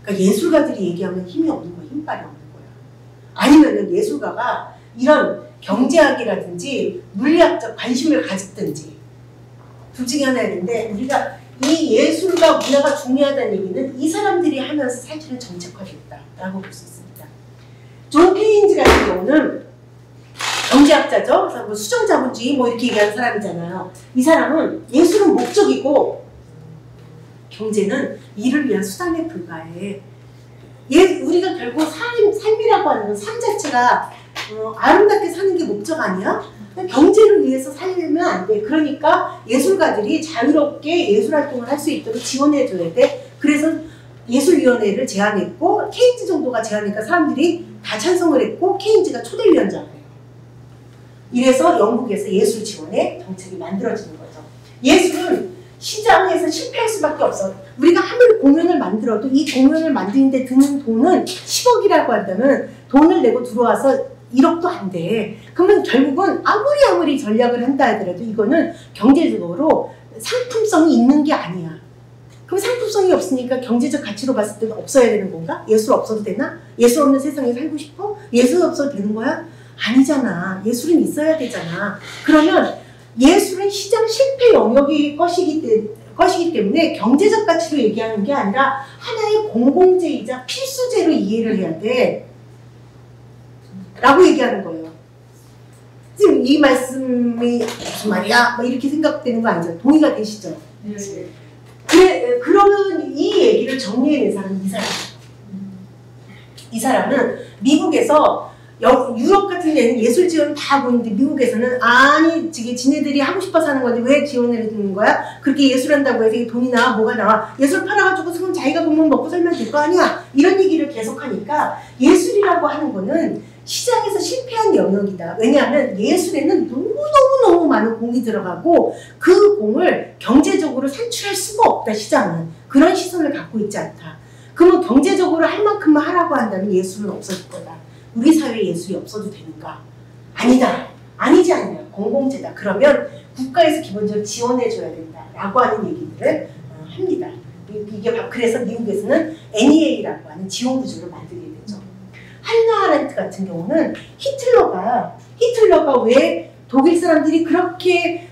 그러니까 예술가들이 얘기하면 힘이 없는 거예요. 힘빨이 없는 거예요. 아니면은 예술가가 이런 경제학이라든지 물리학적 관심을 가졌든지 둘 중에 하나였는데 우리가 이 예술과 문화가 중요하다는 얘기는 이 사람들이 하면서 사실은 정책화됐다라고 볼 수 있습니다. 존 케인즈 같은 경우는 경제학자죠. 그래서 뭐 수정자본주의 뭐 이렇게 얘기하는 사람이잖아요. 이 사람은 예술은 목적이고 경제는 이를 위한 수단에 불과해. 우리가 결국 삶이라고 하는 건 삶 자체가 아름답게 사는 게 목적 아니야? 경제를 위해서 살려면 안 돼. 그러니까 예술가들이 자유롭게 예술활동을 할 수 있도록 지원해줘야 돼. 그래서 예술위원회를 제안했고 케인즈 정도가 제안하니까 사람들이 다 찬성을 했고 케인즈가 초대위원장을 해요. 이래서 영국에서 예술 지원의 정책이 만들어지는 거죠. 예술은 시장에서 실패할 수밖에 없어. 우리가 아무리 공연을 만들어도 이 공연을 만드는데 드는 돈은 10억이라고 한다면 돈을 내고 들어와서 1억도 안 돼. 그러면 결국은 아무리 전략을 한다 하더라도 이거는 경제적으로 상품성이 있는 게 아니야. 그럼 상품성이 없으니까 경제적 가치로 봤을 때는 없어야 되는 건가? 예술 없어도 되나? 예술 없는 세상에 살고 싶어? 예술 없어도 되는 거야? 아니잖아. 예술은 있어야 되잖아. 그러면 예술은 시장 실패 영역이 것이기 때문에 경제적 가치로 얘기하는 게 아니라 하나의 공공재이자 필수재로 이해를 해야 돼. 라고 얘기하는 거예요. 지금 이 말씀이 무슨 말이야? 뭐 이렇게 생각되는 거 아니죠? 동의가 되시죠? 네. 그러면 이 얘기를 정리해낸 사람은 이 사람이에요. 이 사람은 미국에서 유럽 같은 데는 예술 지원을 다 하고 있는데 미국에서는 아니 지네들이 하고 싶어서 하는 건데 왜 지원을 해주는 거야? 그렇게 예술한다고 해서 돈이 나와 뭐가 나와? 예술 팔아가지고 그럼 자기가 그러면 먹고 살면 될 거 아니야? 이런 얘기를 계속하니까 예술이라고 하는 거는 시장에서 실패한 영역이다. 왜냐하면 예술에는 너무너무 많은 공이 들어가고 그 공을 경제적으로 산출할 수가 없다. 시장은. 그런 시선을 갖고 있지 않다. 그러면 경제적으로 할 만큼만 하라고 한다면 예술은 없어질 거다. 우리 사회에 예술이 없어도 되는가? 아니다. 아니지 않냐. 공공재다. 그러면 국가에서 기본적으로 지원해줘야 된다라고 하는 얘기들을 합니다. 그래서 미국에서는 NEA라고 하는 지원 구조를 만들게 되죠. 한나 아렌트 같은 경우는 히틀러가 왜 독일 사람들이 그렇게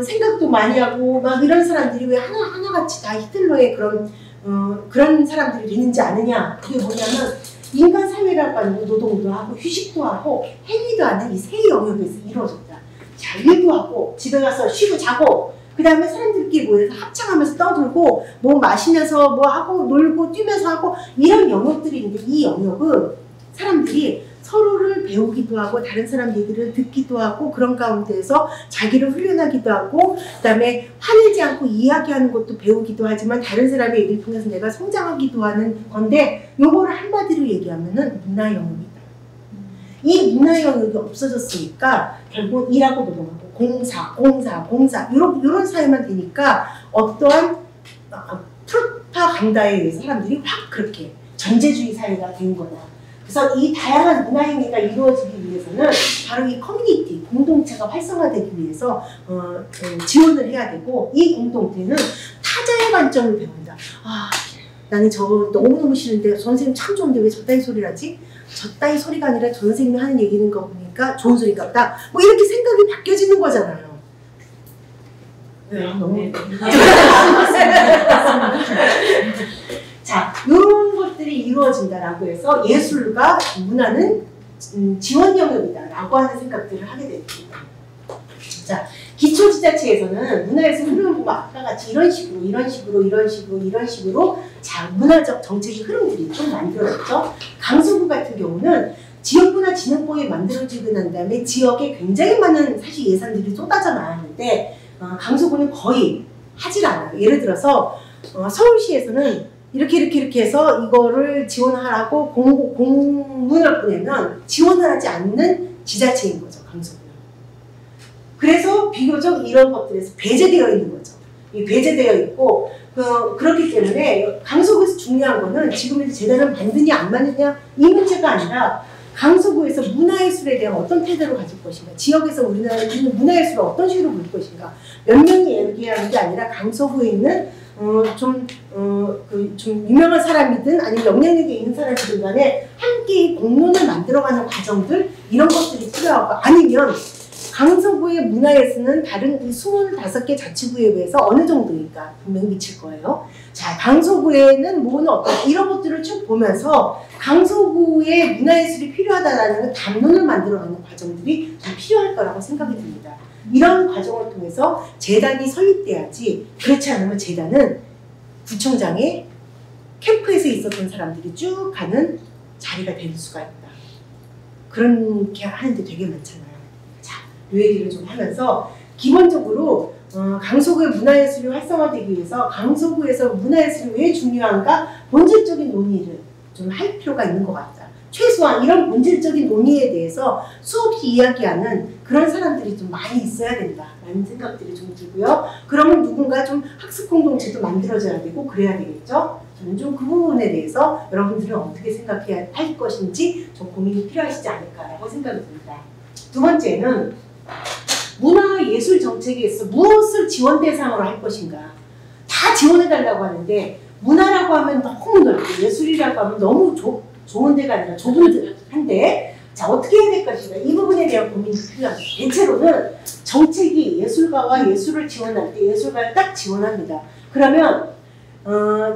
생각도 많이 하고 막 이런 사람들이 왜 하나같이 다 히틀러의 그런 사람들이 되는지 아느냐. 그게 뭐냐면 인간 사회라고 하는 노동도 하고 휴식도 하고 행위도 하는 이 세 영역에서 이루어진다. 자, 일도 하고 집에 가서 쉬고 자고 그 다음에 사람들끼리 모여서 합창하면서 떠들고 뭐 마시면서 뭐 하고 놀고 뛰면서 하고 이런 영역들이 있는데 이 영역은 사람들이 서로를 배우기도 하고 다른 사람 얘기를 듣기도 하고 그런 가운데에서 자기를 훈련하기도 하고 그 다음에 화내지 않고 이야기하는 것도 배우기도 하지만 다른 사람의 얘기를 통해서 내가 성장하기도 하는 건데 요거를 한마디로 얘기하면은 문화 영역이다. 이 문화 영역이 없어졌으니까 결국 일하고 노동하고 공사 요런 사회만 되니까 어떠한 프로파간다에 의해서 사람들이 확 그렇게 전제주의 사회가 된 거다. 그래서 이 다양한 문화행위가 이루어지기 위해서는 바로 이 커뮤니티, 공동체가 활성화되기 위해서 지원을 해야 되고 이 공동체는 타자의 관점을 배운다. 아, 나는 저거 너무너무 싫은데 저 선생님 참 좋은데 왜 저따위 소리를 하지? 저따위 소리가 아니라 저 선생님이 하는 얘기는 거 보니까 좋은 소리가 없다. 뭐 이렇게 생각이 바뀌어지는 거잖아요. 네, 너무 자, 이런 것들이 이루어진다라고 해서 예술과 문화는 지원 영역이다라고 하는 생각들을 하게 됩니다. 자, 기초지자체에서는 문화에서 흐름을 보면 아까 같이 이런 식으로 자, 문화적 정책의 흐름들이 좀 만들어졌죠. 강서구 같은 경우는 지역문화 진흥법이 만들어지고 난 다음에 지역에 굉장히 많은 사실 예산들이 쏟아져 나왔는데 강서구는 거의 하질 않아요. 예를 들어서 서울시에서는 이렇게 해서 이거를 지원하라고 공문을 보내면 지원을 하지 않는 지자체인 거죠, 강서구는. 그래서 비교적 이런 것들에서 배제되어 있는 거죠. 배제되어 있고 그렇기 때문에 강서구에서 중요한 거는 지금 재단을 만드냐 안 만드냐 이 문제가 아니라 강서구에서 문화예술에 대한 어떤 태도를 가질 것인가, 지역에서 우리나라에 있는 문화예술을 어떤 식으로 볼 것인가, 몇 명이 얘기하는 게 아니라 강서구에 있는 좀 유명한 사람이든 아니면 영향력이 있는 사람이든 간에 함께 공론을 만들어가는 과정들 이런 것들이 필요하고 아니면 강서구의 문화예술은 다른 이 25개 자치구에 비해서 어느 정도니까 분명히 미칠 거예요. 자, 강서구에는 뭐는 어떤 이런 것들을 쭉 보면서 강서구의 문화예술이 필요하다라는 담론을 만들어가는 과정들이 좀 필요할 거라고 생각이 듭니다. 이런 과정을 통해서 재단이 설립돼야지 그렇지 않으면 재단은 구청장의 캠프에서 있었던 사람들이 쭉 가는 자리가 될 수가 있다. 그렇게 하는데 되게 많잖아요. 자, 이 얘기를 좀 하면서 기본적으로 강서구의 문화예술이 활성화되기 위해서 강서구에서 문화예술이 왜 중요한가 본질적인 논의를 좀 할 필요가 있는 것 같다. 최소한 이런 본질적인 논의에 대해서 수없이 이야기하는 그런 사람들이 좀 많이 있어야 된다라는 생각들이 좀 들고요. 그러면 누군가 좀 학습 공동체도 만들어져야 되고 그래야 되겠죠. 저는 좀 그 부분에 대해서 여러분들은 어떻게 생각해야 할 것인지 좀 고민이 필요하시지 않을까라고 생각이 듭니다. 두 번째는 문화예술 정책에 있어 무엇을 지원 대상으로 할 것인가. 다 지원해달라고 하는데 문화라고 하면 너무 넓고 예술이라고 하면 너무 좋은 데가 아니라 좁은 한데 자 어떻게 해야 될 것인가 이 부분에 대한 고민이 필요합니다. 대체로는 정책이 예술가와 예술을 지원할 때 예술가를 딱 지원합니다. 그러면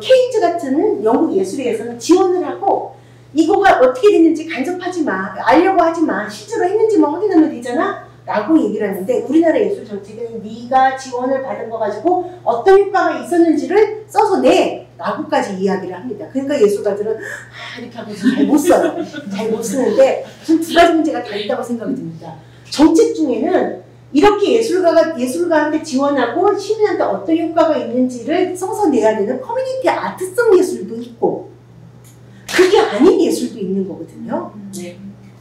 케인즈 같은 영국 예술회에서는 지원을 하고 이거가 어떻게 됐는지 간섭하지 마, 알려고 하지 마, 실제로 했는지만 확인하면 되잖아 라고 얘기를 하는데 우리나라 예술 정책은 네가 지원을 받은 거 가지고 어떤 효과가 있었는지를 써서 내 라고까지 이야기를 합니다. 그러니까 예술가들은 이렇게 하고 잘 못 써요. 잘 못 쓰는데 전 두 가지 문제가 다 있다고 생각이 듭니다. 정책 중에는 이렇게 예술가한테 지원하고 시민한테 어떤 효과가 있는지를 써서 내야 되는 커뮤니티 아트성 예술도 있고 그게 아닌 예술도 있는 거거든요.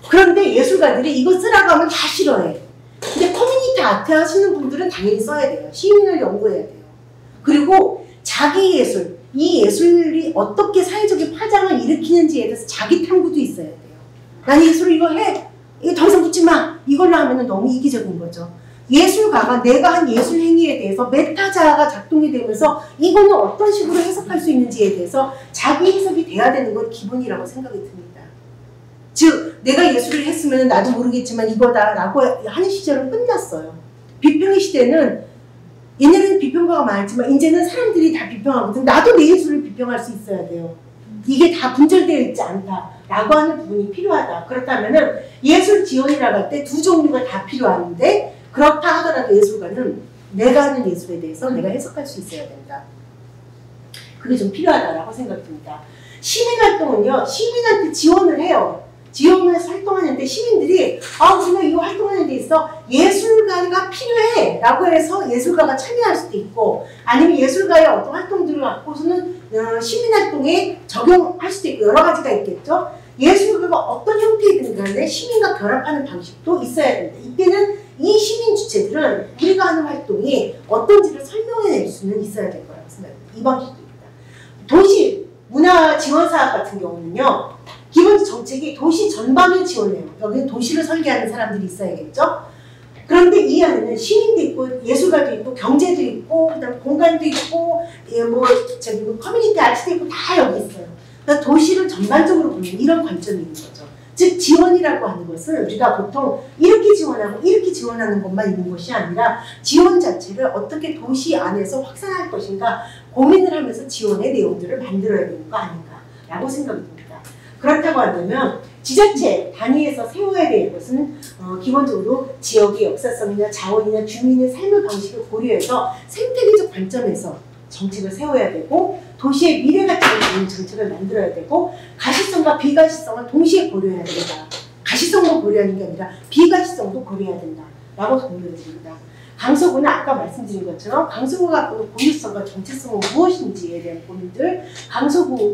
그런데 예술가들이 이거 쓰라고 하면 다 싫어해. 근데 커뮤니티 아트 하시는 분들은 당연히 써야 돼요. 시민을 연구해야 돼요. 그리고 자기 예술, 이 예술이 어떻게 사회적인 파장을 일으키는지에 대해서 자기 탐구도 있어야 돼요. 나는 예술을 이거 해. 이거 더 이상 붙지 마. 이걸로 하면 너무 이기적인 거죠. 예술가가 내가 한 예술 행위에 대해서 메타자가 작동이 되면서 이거는 어떤 식으로 해석할 수 있는지에 대해서 자기 해석이 돼야 되는 건 기본이라고 생각이 듭니다. 즉 내가 예술을 했으면 나도 모르겠지만 이거다 라고 하는 시절은 끝났어요. 비평의 시대는 옛날에는 비평가가 많았지만 이제는 사람들이 다 비평하거든. 나도 내 예술을 비평할 수 있어야 돼요. 이게 다 분절되어 있지 않다 라고 하는 부분이 필요하다. 그렇다면은 예술 지원이라고 할 때 두 종류가 다 필요한데 그렇다 하더라도 예술가는 내가 하는 예술에 대해서 내가 해석할 수 있어야 된다. 그게 좀 필요하다라고 생각이 듭니다. 시민활동은요, 시민한테 지원을 해요. 지원을 해서 활동하는데 시민들이 우리가 이거 활동하는 데 있어 예술가가 필요해 라고 해서 예술가가 참여할 수도 있고 아니면 예술가의 어떤 활동들을 갖고서는 시민활동에 적용할 수도 있고 여러 가지가 있겠죠. 예술가가 어떤 형태이든 간에 시민과 결합하는 방식도 있어야 된다. 이때는 이 시민 주체들은 우리가 하는 활동이 어떤지를 설명해낼 수는 있어야 될 거라고 생각합니다. 이 방식입니다. 도시 문화 지원 사업 같은 경우는요. 기본 정책이 도시 전반을 지원해요. 여기는 도시를 설계하는 사람들이 있어야겠죠. 그런데 이 안에는 시민도 있고 예술가도 있고 경제도 있고 그다음 공간도 있고 커뮤니티 아트도 있고 다 여기 있어요. 그러니까 도시를 전반적으로 보는 이런 관점이 있는 거죠. 즉 지원이라고 하는 것은 우리가 보통 이렇게 지원하고 이렇게 지원하는 것만 있는 것이 아니라 지원 자체를 어떻게 도시 안에서 확산할 것인가 고민을 하면서 지원의 내용들을 만들어야 되는 거 아닌가라고 생각이 듭니다. 그렇다고 한다면 지자체 단위에서 세워야 될 것은 기본적으로 지역의 역사성이나 자원이나 주민의 삶의 방식을 고려해서 생태계적 관점에서 정책을 세워야 되고 도시의 미래 가치를 주는 정책을 만들어야 되고 가시성과 비가시성을 동시에 고려해야 된다. 가시성도 고려하는 게 아니라 비가시성도 고려해야 된다라고 공유를 드립니다. 강서구는 아까 말씀드린 것처럼 강서구가 갖고 있는 고유성과 정체성은 무엇인지에 대한 고민들,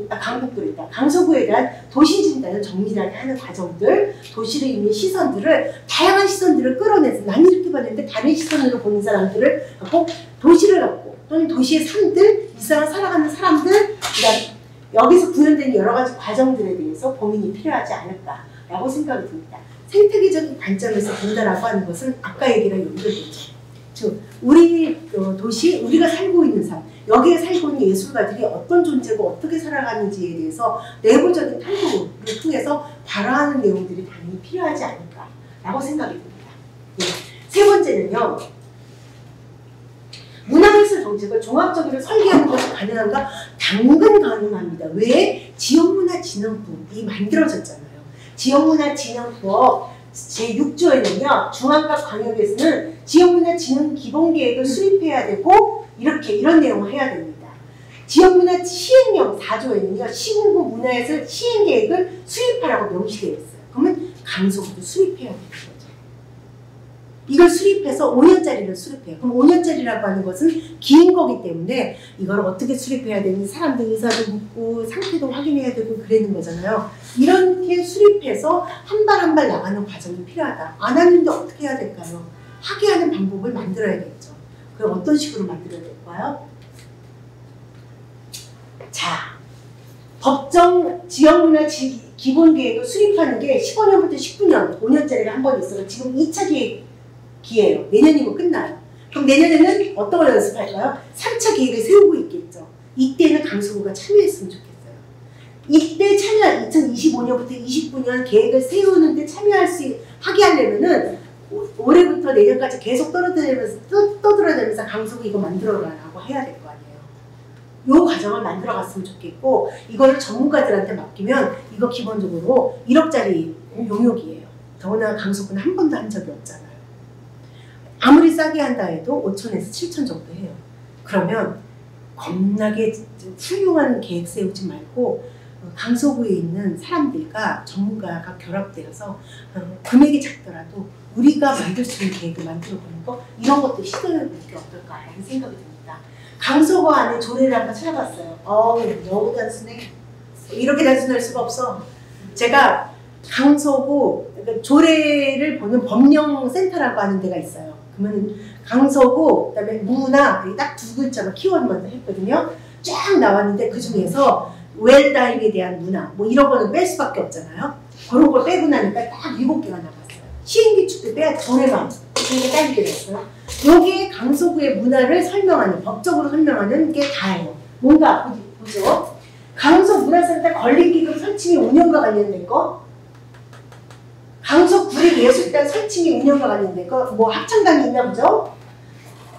강북도입니다. 강서구에 대한 도시 진단을 정밀하게 하는 과정들, 도시를 이미 시선들을 다양한 시선들을 끌어내서 난 이렇게 봤는데 다른 시선으로 보는 사람들을 갖고 도시를 갖고 또는 도시의 삶들, 이 사람 살아가는 사람들, 그다음 여기서 구현된 여러 가지 과정들에 대해서 고민이 필요하지 않을까라고 생각이 듭니다. 생태계적인 관점에서 본다라고 하는 것은 아까 얘기랑 연결되죠. 즉 우리 도시, 우리가 살고 있는 삶, 여기에 살고 있는 예술가들이 어떤 존재고 어떻게 살아가는지에 대해서 내부적인 탐구를 통해서 발화하는 내용들이 당연히 필요하지 않을까라고 생각이 듭니다. 네. 세 번째는요. 문화예술 정책을 종합적으로 설계하는 것이 가능한가? 당근 가능합니다. 왜? 지역문화진흥부이 만들어졌잖아요. 지역문화진흥부업 제6조에는요. 중앙과 광역에서는 지역문화진흥 기본계획을 수립해야 되고 이런 내용을 해야 됩니다. 지역문화 시행령 4조에는요. 시군구 문화예술 시행계획을 수립하라고 명시되어 있어요. 그러면 강서구도 수립해야 되는 거죠. 이걸 수립해서 5년짜리를 수립해요. 그럼 5년짜리라고 하는 것은 긴 거기 때문에 이걸 어떻게 수립해야 되는지 사람들 의사도 묻고 상태도 확인해야 되고 그러는 거잖아요. 이렇게 수립해서 한 발 한 발 나가는 과정이 필요하다. 안 하는데 어떻게 해야 될까요? 하게 하는 방법을 만들어야겠죠. 그럼 어떤 식으로 만들어야 될까요? 자, 법정 지역문화 기본계획을 수립하는 게 15년부터 19년, 5년짜리가 한 번 있어요. 지금 2차 기회예요. 내년이면 끝나요. 그럼 내년에는 어떤 걸 연습할까요? 3차 계획을 세우고 있겠죠. 이때는 강서구가 참여했으면 좋겠어요. 이때 2025년부터 29년 계획을 세우는데 하게 하려면은 올해부터 내년까지 계속 떠들어내면서 강서구 이거 만들어라라고 해야 될 거 아니에요. 요 과정을 만들어 갔으면 좋겠고 이거를 전문가들한테 맡기면 이거 기본적으로 1억짜리 용역이에요. 더구나 강서구는 한 번도 한 적이 없잖아요. 아무리 싸게 한다 해도 5천에서 7천 정도 해요. 그러면 겁나게 훌륭한 계획 세우지 말고 강서구에 있는 사람들과 전문가가 결합되어서 금액이 작더라도 우리가 만들 수 있는 계획을 만들어보는 거 이런 것도 시도해보는 게 어떨까라는 생각이 듭니다. 강서구 안에 조례를 한번 찾아봤어요. 너무 단순해. 이렇게 단순할 수가 없어. 제가 강서구 그러니까 조례를 보는 법령센터라고 하는 데가 있어요. 그러면 강서구, 그다음에 문화 딱 두 글자로 키워드만 했거든요. 쫙 나왔는데 그 중에서 웰다잉에 대한 문화 뭐 이런 거는 뺄 수밖에 없잖아요. 그런 걸 빼고 나니까 딱 7개가 나갔어요. 시행기축도 빼야 조례만 이게 따지게 됐어요. 요게 강서구의 문화를 설명하는 법적으로 설명하는 게 다예요. 뭔가 보죠. 강서문화센터 건립기금 설치 및 운영과 관련된 거, 강서구립예술단 설치 및 운영과 관련된 거, 뭐 합창단이 있나 보죠.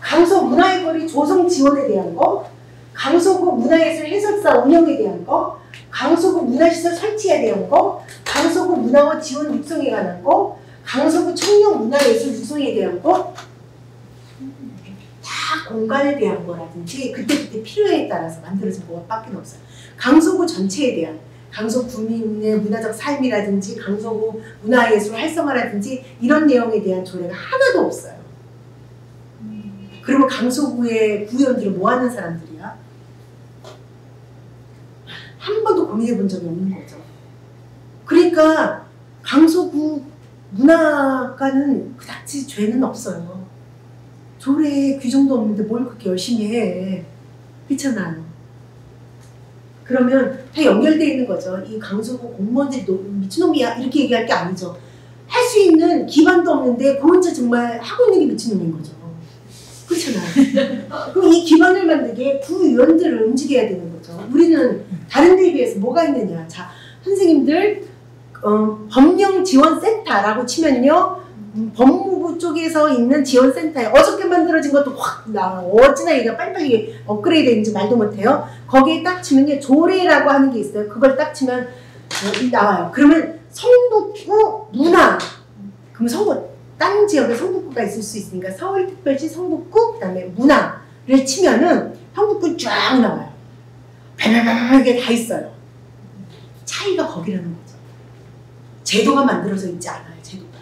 강서문화의 거리 조성 지원에 대한 거, 강서구 문화예술 해설사 운영에 대한 거, 강서구 문화시설 설치에 대한 거, 강서구 문화와 지원 육성에 관한 거, 강서구 청년 문화예술 육성에 대한 거, 다 공간에 대한 거라든지 그때그때 필요에 따라서 만들어진 거밖에 없어요. 강서구 전체에 대한, 강서구 구민의 문화적 삶이라든지 강서구 문화예술 활성화라든지 이런 내용에 대한 조례가 하나도 없어요. 그러면 강서구의 구의원들은 뭐 하는 사람들이야? 한 번도 고민해 본 적이 없는 거죠. 그러니까 강서구 문화가는 그다지 죄는 없어요. 조례에 규정도 없는데 뭘 그렇게 열심히 해. 그렇잖아요. 그러면 다 연결되어 있는 거죠. 이 강서구 공무원들이 미친놈이야 이렇게 얘기할 게 아니죠. 할 수 있는 기반도 없는데 그 혼자 정말 하고 있는 게 미친놈인 거죠. 그렇잖아요. 그럼 이 기반을 만들게 구의원들을 움직여야 되는 거죠. 우리는 다른 데에 비해서 뭐가 있느냐. 자, 선생님들 법령지원센터라고 치면요. 법무부 쪽에서 있는 지원센터에 어저께 만들어진 것도 확 나와요. 어찌나 얘가 빨리빨리 업그레이드 되는지 말도 못해요. 거기에 딱 치면요. 조례라고 하는 게 있어요. 그걸 딱 치면 나와요. 그러면 성북구 문화. 그럼 다른 지역에 성북구가 있을 수 있으니까 서울특별시 성북구 그다음에 문화를 치면은 성북구 쫙 나와요. 이게 다 있어요. 차이가 거기라는 거죠. 제도가 만들어져 있지 않아요. 제도가.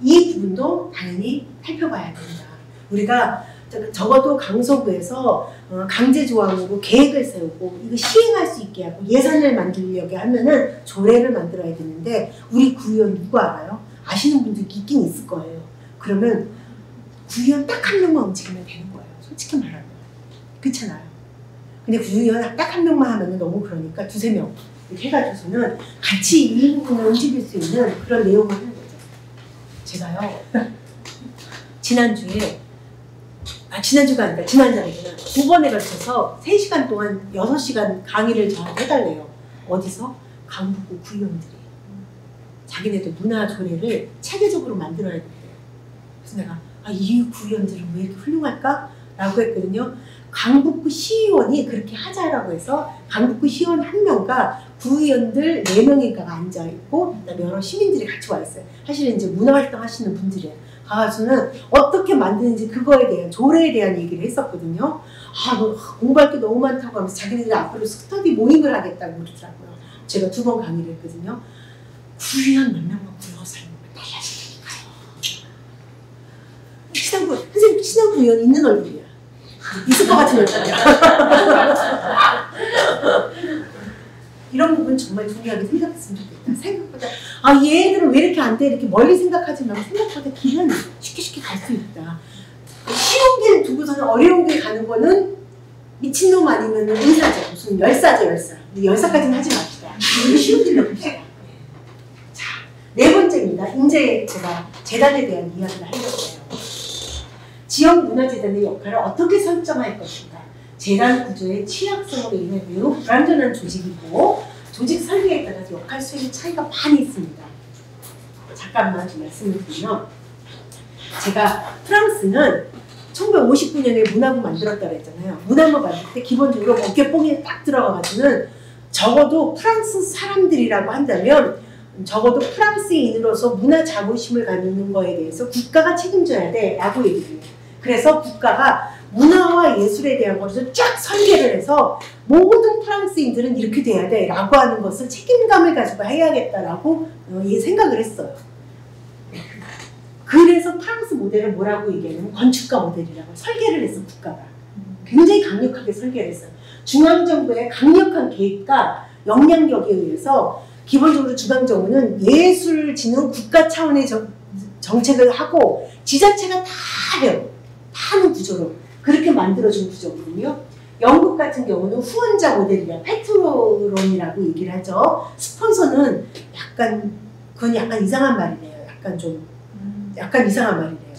이 부분도 당연히 살펴봐야 된다. 우리가 적어도 강서구에서 강제조항으로 계획을 세우고 이거 시행할 수 있게 하고 예산을 만들려고 하면은 조례를 만들어야 되는데 우리 구의원 누구 알아요? 아시는 분들이 있긴 있을 거예요. 그러면 구의원 딱 한 명만 움직이면 되는 거예요. 솔직히 말하면. 그렇잖아요. 근데 구의원 딱 한 명만 하면 너무 그러니까 두세 명 이렇게 해가지고서는 같이 이 부분을 움직일 수 있는 그런 내용을 하는 거죠. 제가요. 지난주가 아니라 지난달이구나. 2번에 걸쳐서 3시간 동안 6시간 강의를 저한테 해달래요. 어디서? 강북구 구의원들이. 자기네도 문화 조례를 체계적으로 만들어야 된대요. 그래서 내가 이 구의원들은 왜 이렇게 훌륭할까? 라고 했거든요. 강북구 시의원이 그렇게 하자라고 해서 강북구 시의원 1명과 구의원들 4명인가가 앉아있고 그다음에 여러 시민들이 같이 와 있어요. 사실은 이제 문화활동 하시는 분들이에요. 가서는 어떻게 만드는지 그거에 대한 조례에 대한 얘기를 했었거든요. 너 공부할 게 너무 많다고 하면서 자기네들이 앞으로 스터디 모임을 하겠다고 그러더라고요. 제가 2번 강의를 했거든요. 구의원 몇 명만 불러서 달라지니까요. 선생님 친한 구의원 있는 얼굴이야. 있을 것 같은 얼굴이야. 이런 부분 정말 중요하게 생각했으면 좋겠다. 생각보다 얘들은 왜 이렇게 안 돼? 이렇게 멀리 생각하지 말고 생각보다 길은 쉽게 갈 수 있다. 쉬운 길 두고서는 어려운 길 가는 거는 미친놈 아니면 의사죠. 무슨 열사죠, 열사. 근데 열사까지는 하지 맙시다. 쉬운 길로 갑시다. 자, 4번째입니다. 이제 제가 재단에 대한 이야기를 하려고 해요. 지역문화재단의 역할을 어떻게 설정할 것인가. 재단 구조의 취약성으로 인해 매우 불완전한 조직이고 조직 설계에 따라서 역할 수행의 차이가 많이 있습니다. 잠깐만 좀 말씀을 드리면 제가 프랑스는 1959년에 문화부 만들었다고 했잖아요. 문화부 만들 때 기본적으로 어깨뽕에 딱 들어가가지고는 적어도 프랑스 사람들이라고 한다면 적어도 프랑스인으로서 문화 자부심을 갖는 거에 대해서 국가가 책임져야 돼 라고 얘기를 해요. 그래서 국가가 문화와 예술에 대한 것을 쫙 설계를 해서 모든 프랑스인들은 이렇게 돼야 돼 라고 하는 것을 책임감을 가지고 해야겠다라고 생각을 했어요. 그래서 프랑스 모델을 뭐라고 얘기하냐면 건축가 모델이라고 설계를 했어. 국가가 굉장히 강력하게 설계를 했어요. 중앙정부의 강력한 계획과 역량력에 의해서 기본적으로 중앙정부는 예술진흥 국가 차원의 정책을 하고 지자체가 다 해요. 다 하는 구조로 그렇게 만들어준 구조거든요. 영국 같은 경우는 후원자 모델이라 패트론이라고 얘기를 하죠. 스폰서는 그건 약간 이상한 말이네요. 약간 이상한 말이네요.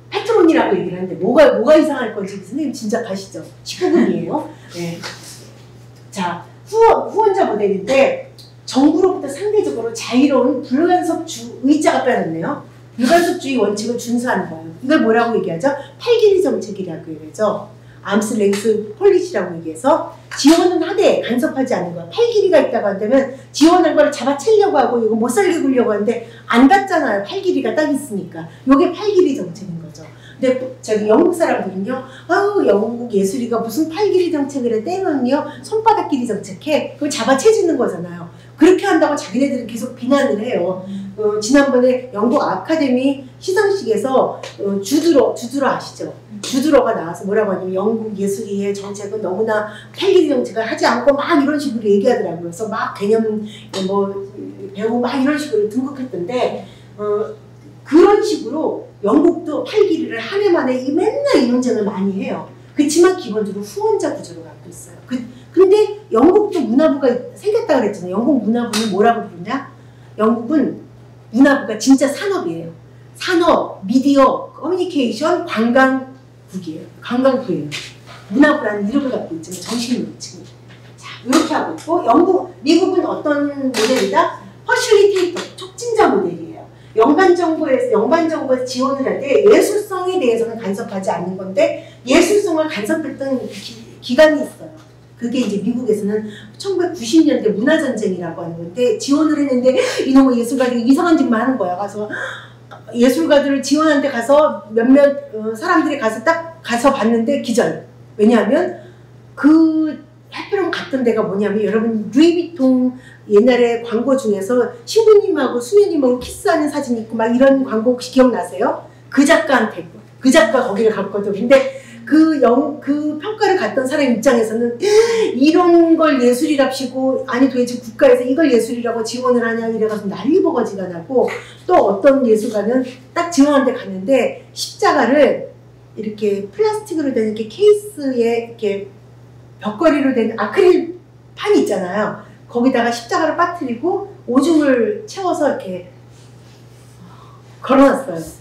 패트론이라고 얘기를 하는데 뭐가 이상할 건지 선생님 짐작하시죠? 19금이에요. 네. 자, 후원자 모델인데 정부로부터 상대적으로 자유로운 불간섭주의자가 빼졌네요. 불간섭주의 원칙을 준수하는 거예요. 이걸 뭐라고 얘기하죠? 팔길이 정책이라고 얘기하죠. 암스랭스 폴리시라고 얘기해서 지원은 하되 간섭하지 않는 거야. 팔 길이가 있다고 한다면 지원한 걸 잡아채려고 하고 이거 못 살게 굴려고 하는데 안 닿잖아요. 팔 길이가 딱 있으니까. 요게 팔 길이 정책인 거죠. 근데 저기 영국 사람들은요, 아우 영국 예술이가 무슨 팔 길이 정책을 해. 때면요 손바닥 길이 정책해. 그걸 잡아채지는 거잖아요. 그렇게 한다고 자기네들은 계속 비난을 해요. 지난번에 영국 아카데미 시상식에서 주드로 아시죠? 주드로가 나와서 뭐라고 하냐면 영국 예술이의 정책은 너무나 팔 길이 정책을 하지 않고 막 이런 식으로 얘기하더라고요. 그래서 막 개념 뭐 배우고 막 이런 식으로 등극했던데 그런 식으로 영국도 팔 길이를 한 해 만에 맨날 이 논쟁을 많이 해요. 그렇지만 기본적으로 후원자 구조를 갖고 있어요. 근데 영국도 문화부가 생겼다고 그랬잖아요. 영국 문화부는 뭐라고 부르냐? 영국은 문화부가 진짜 산업이에요. 산업, 미디어, 커뮤니케이션, 관광국이에요. 관광부예요. 문화부라는 이름을 갖고 있지만 정신으로 지금. 자, 이렇게 하고 있고 미국은 어떤 모델이다? 퍼실리테이터, 촉진자 모델이에요. 연간 정부에서 지원을 할 때 예술성에 대해서는 간섭하지 않는 건데 예술성을 간섭했던 기간이 있어요. 그게 이제 미국에서는 1990년대 문화전쟁이라고 하는 건데 지원을 했는데 이놈의 예술가들이 이상한 짓만 하는 거야. 가서 예술가들을 지원한 데 가서 몇몇 사람들이 가서 봤는데 기절. 왜냐하면 그 하필이면 갔던 데가 뭐냐면 여러분 루이비통 옛날에 광고 중에서 신부님하고 수녀님하고 키스하는 사진 있고 막 이런 광고 혹시 기억나세요? 그 작가 거기를 갔거든. 근데 그 평가를 갔던 사람 입장에서는 이런 걸 예술이랍시고 아니 도대체 국가에서 이걸 예술이라고 지원을 하냐 이래가지고 난리버거지가 나고 또 어떤 예술가는 딱 지원한 데 갔는데 십자가를 이렇게 플라스틱으로 된 이렇게 케이스에 이렇게 벽걸이로 된 아크릴 판이 있잖아요. 거기다가 십자가를 빠뜨리고 오줌을 채워서 이렇게 걸어놨어요.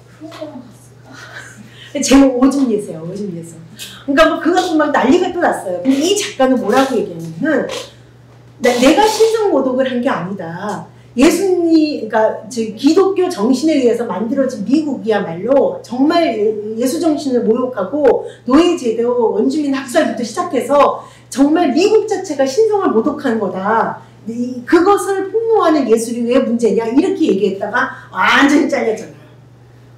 제목 오줌 예세요. 오줌 예서. 그러니까 뭐 그것도 막 난리가 또 났어요. 근데 이 작가는 뭐라고 얘기하냐면 내가 신성 모독을 한 게 아니다. 그러니까 기독교 정신에 의해서 만들어진 미국이야말로 정말 예수 정신을 모욕하고 노예제도, 원주민 학살부터 시작해서 정말 미국 자체가 신성을 모독하는 거다. 그것을 폭로하는 예술이 왜 문제냐 이렇게 얘기했다가 완전히 잘렸잖아요.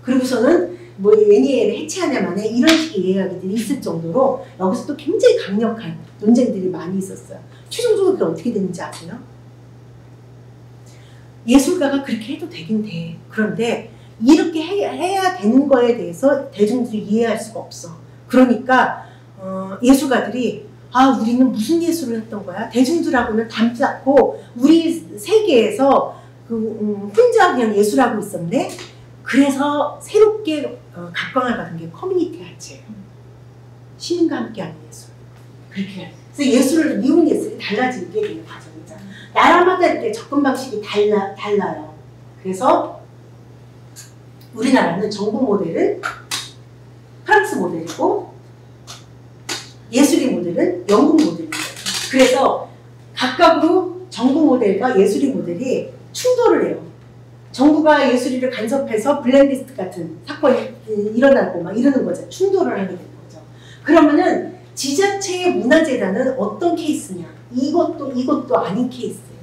그리고서는 뭐 애니에를 해체하냐 마냐 이런 식의 이야기들이 있을 정도로 여기서 또 굉장히 강력한 논쟁들이 많이 있었어요. 최종적으로 그게 어떻게 되는지 아세요? 예술가가 그렇게 해도 되긴 돼. 그런데 이렇게 해야 되는 거에 대해서 대중들이 이해할 수가 없어. 그러니까 예술가들이 우리는 무슨 예술을 했던 거야? 대중들하고는 닮지 않고 우리 세계에서 혼자 그냥 예술하고 있었네? 그래서 새롭게 각광을 받은 게 커뮤니티 아트예요. 시민과 함께하는 예술. 그렇게. 그래서 미국 예술이 달라지게 되는 과정이죠. 나라마다 이렇게 접근 방식이 달라요. 그래서 우리나라는 정부 모델은 프랑스 모델이고 예술의 모델은 영국 모델입니다. 그래서 각각으로 정부 모델과 예술의 모델이 충돌을 해요. 정부가 예술이를 간섭해서 블랙리스트 같은 사건이 일어나고 막 이러는 거죠. 충돌을 하게 되는 거죠. 그러면은 지자체의 문화재단은 어떤 케이스냐? 이것도 아닌 케이스예요.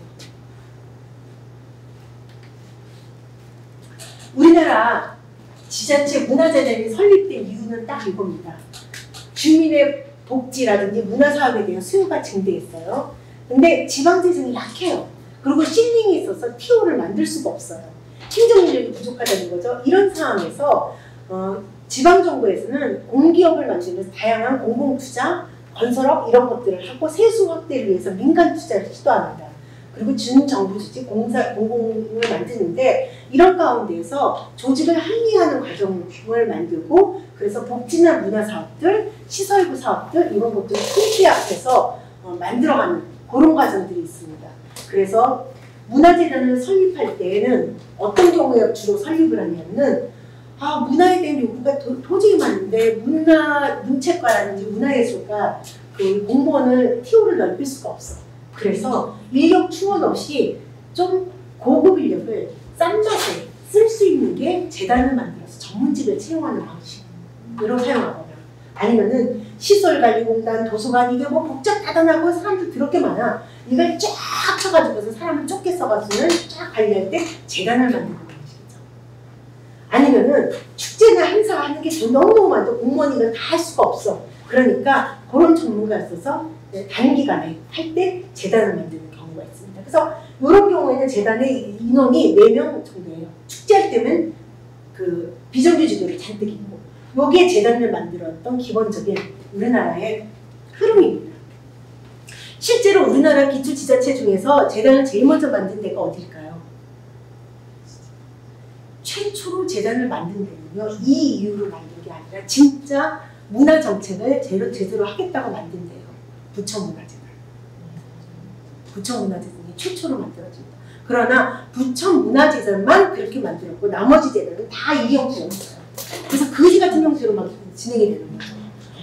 우리나라 지자체 문화재단이 설립된 이유는 딱 이겁니다. 주민의 복지라든지 문화사업에 대한 수요가 증대했어요. 근데 지방재정이 약해요. 그리고 실링이 있어서 TO를 만들 수가 없어요. 행정력이 부족하다는 거죠. 이런 상황에서 지방정부에서는 공기업을 만들면서 다양한 공공투자, 건설업 이런 것들을 하고 세수 확대를 위해서 민간 투자를 시도합니다. 그리고 준정부 조직, 공공을 만드는데 이런 가운데에서 조직을 합리화하는 과정을 만들고 그래서 복지나 문화사업들, 시설부 사업들 이런 것들을 통폐합해서 만들어가는 그런 과정들이 있습니다. 그래서 문화재단을 설립할 때에는 어떤 경우에 주로 설립을 하냐면 문화에 대한 요구가 도저히 많은데 문체과라든지 문화예술과 그 공무원을 TO를 넓힐 수가 없어. 그래서 인력 충원 없이 좀 고급 인력을 싼 맛에 쓸 수 있는 게 재단을 만들어서 전문직을 채용하는 방식으로 사용하거나 아니면은 시설관리공단, 도서관 이게 뭐 복잡하다고 사람들 더럽게 많아. 이걸 쫙 쳐가지고서 사람을 좁게 써가지고는 쫙 관리할 때 재단을 만드는 것이죠. 아니면은 축제나 행사 하는 게 너무너무 많아. 공무원이면 다 할 수가 없어. 그러니까 그런 전문가가 있어서 단기간에 할 때 재단을 만드는 경우가 있습니다. 그래서 이런 경우에는 재단의 인원이 4명 정도예요. 축제할 때는 그 비정규직들이 잔뜩 있고 여기에 재단을 만들었던 기본적인 우리나라의 흐름입니다. 실제로 우리나라 기초지자체 중에서 재단을 제일 먼저 만든 데가 어딜까요? 최초로 재단을 만든 데는요. 이 이유로 만든 게 아니라 진짜 문화정책을 제대로 하겠다고 만든 데예요. 부천문화재단. 부천문화재단이 최초로 만들어집니다. 그러나 부천문화재단만 그렇게 만들었고 나머지 재단은 다 이 형태였어요. 그래서 거지 같은 형태로 막 진행이 되는 거죠.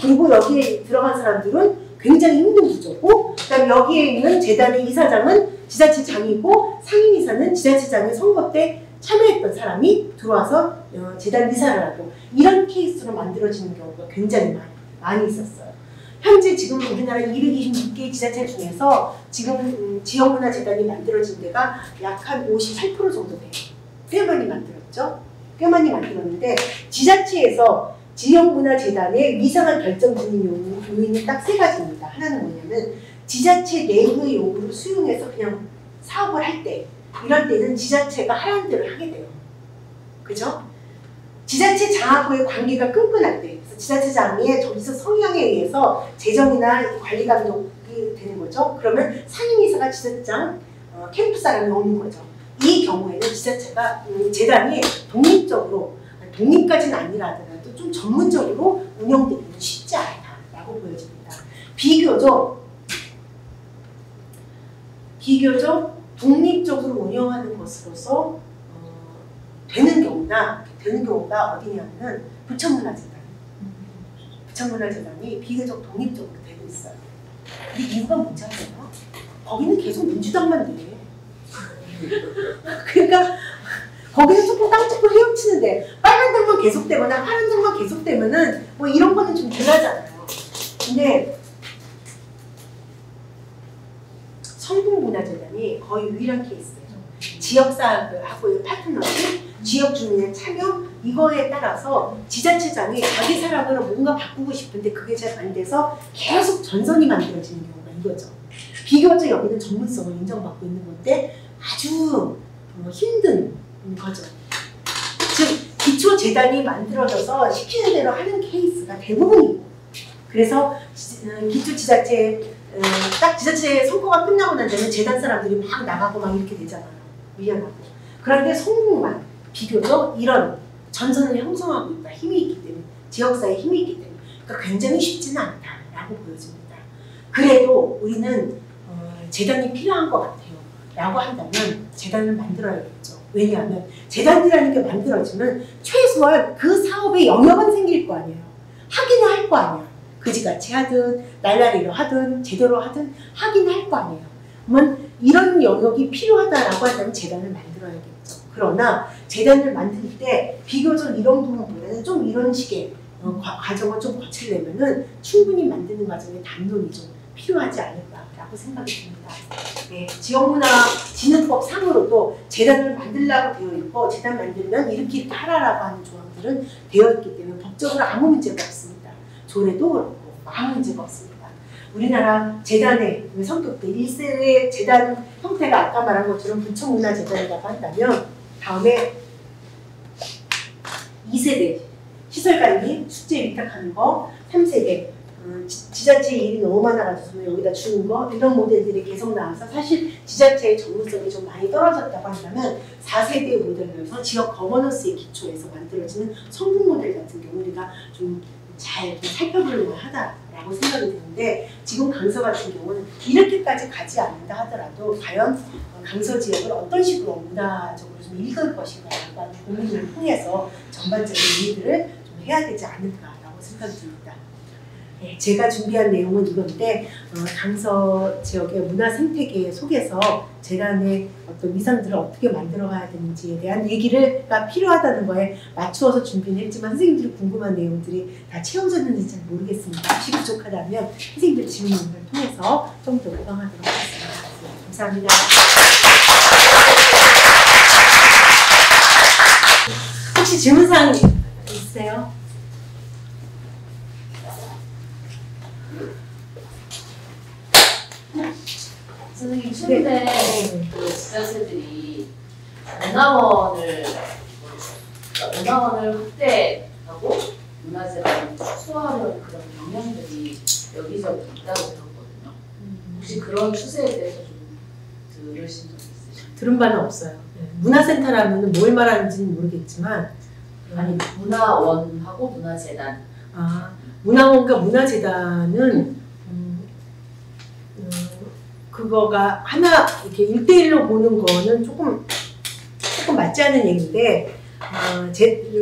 그리고 여기에 들어간 사람들은 굉장히 힘든 구조고, 그다음 여기에 있는 재단의 이사장은 지자체장이고 상임이사는 지자체장의 선거 때 참여했던 사람이 들어와서 재단 이사를 하고 이런 케이스로 만들어지는 경우가 굉장히 많이 있었어요. 현재 지금 우리나라 226개 지자체 중에서 지금 지역문화재단이 만들어진 데가 약 한 58% 정도 돼요. 꽤 많이 만들었죠? 꽤 많이 만들었는데 지자체에서 지역문화재단의 위상을 결정짓는 요인은 딱 3가지입니다. 하나는 뭐냐면 지자체 내부의 요구를 수용해서 그냥 사업을 할 때 이럴 때는 지자체가 하라는 대로 하게 돼요. 그죠? 지자체장하고의 관계가 끈끈할 때 그래서 지자체장의 저기서 성향에 의해서 재정이나 관리 감독이 되는 거죠. 그러면 상임이사가 지자체장 캠프 사람이 오는 거죠. 이 경우에는 지자체가 재단이 독립적으로 독립까지는 아니라 하더라도 좀 전문적으로 운영되기는 쉽지 않다라고 보여집니다. 비교적 독립적으로 운영하는 것으로서 되는 경우가 어디냐면은 부천문화재단이 비교적 독립적으로 되고 있어요. 근데 이유가 뭔지 아세요? 거기는 계속 민주당만 돼. 그러니까 거기서 조금 땅 조금 헤엄치는데 빨간 당만 계속되거나 파란 당만 계속되면은 뭐 이런 거는 좀 덜하잖아요. 근데 성북문화재단이 거의 유일한 케이스예요. 지역사하고의 파트너십, 지역 주민의 참여 이거에 따라서 지자체장이 자기 사람으로 뭔가 바꾸고 싶은데 그게 잘 안 돼서 계속 전선이 만들어지는 경우가 이거죠. 비교적 여기는 전문성을 인정받고 있는 건데 아주 힘든 거죠. 즉 기초재단이 만들어져서 시키는 대로 하는 케이스가 대부분이고 그래서 기초지자체 딱 지자체 선거가 끝나고 난 다음에 재단 사람들이 막 나가고 막 이렇게 되잖아요. 미안하고. 그런데 성북만 비교적 이런 전선을 형성하고 있다. 힘이 있기 때문에 지역사회에 힘이 있기 때문에 그러니까 굉장히 쉽지는 않다라고 보여집니다. 그래도 우리는 재단이 필요한 것 같아요. 라고 한다면 재단을 만들어야겠죠. 왜냐하면 재단이라는 게 만들어지면 최소한 그 사업의 영역은 생길 거 아니에요. 하기는 할 거 아니야. 그지같이 하든 날라리로 하든 제대로 하든 하긴 할 거 아니에요. 그러면 이런 영역이 필요하다라고 한다면 재단을 만들어야겠죠. 그러나 재단을 만들 때 비교적 이런 부분보다는 좀 이런 식의 과정을 좀 거치려면은 충분히 만드는 과정에 담론이 좀 필요하지 않을까라고 생각이 듭니다. 네, 지역문화진흥법 상으로도 재단을 만들라고 되어 있고 재단 만들면 이렇게 하라라고 하는 조항들은 되어 있기 때문에 법적으로 아무 문제가 없습니다. 조례도 그렇고 아무 문제가 없습니다. 우리나라 재단의 성격도 1세의 재단 형태가 아까 말한 것처럼 부천문화재단이라고 한다면 다음에 2세대 시설관리, 숙제 위탁하는 거, 3세대 지자체 일이 너무 많아가지고 여기다 주는 거 이런 모델들이 계속 나와서 사실 지자체의 전문성이 좀 많이 떨어졌다고 한다면 4세대 모델로 해서 지역 거버넌스의 기초에서 만들어지는 성분 모델 같은 경우 우리가 좀 잘 살펴볼 만하다라고 생각이 드는데 지금 강서 같은 경우는 이렇게까지 가지 않는다 하더라도 과연 강서 지역을 어떤 식으로 문화적으로 좀 읽을 것인가라고 하는 고민을 통해서 전반적인 일들을 좀 해야 되지 않을까라고 생각이 듭니다. 네, 제가 준비한 내용은 이건데 강서 지역의 문화 생태계 속에서 재단의 어떤 위상들을 어떻게 만들어가야 되는지에 대한 얘기가 필요하다는 거에 맞추어서 준비는 했지만 선생님들이 궁금한 내용들이 다 채워졌는지 잘 모르겠습니다. 혹시 부족하다면 선생님들 질문을 통해서 좀 더 보강하도록 하겠습니다. 네, 감사합니다. 혹시 질문사항 있으세요? 선생님 최근에 그 지자체들이 문화원을 확대하고 문화재를 축소하려는 그런 경향들이 여기저기 있다고 들었거든요. 혹시 그런 추세에 대해서 좀 들으신 적 있으신가요? 들은 바는 없어요. 네. 문화센터라면 뭘 말하는지는 모르겠지만 아니 문화원하고 문화재단. 문화원과 문화재단은 그거가 하나 이렇게 1대1로 보는 거는 조금 맞지 않는 얘기인데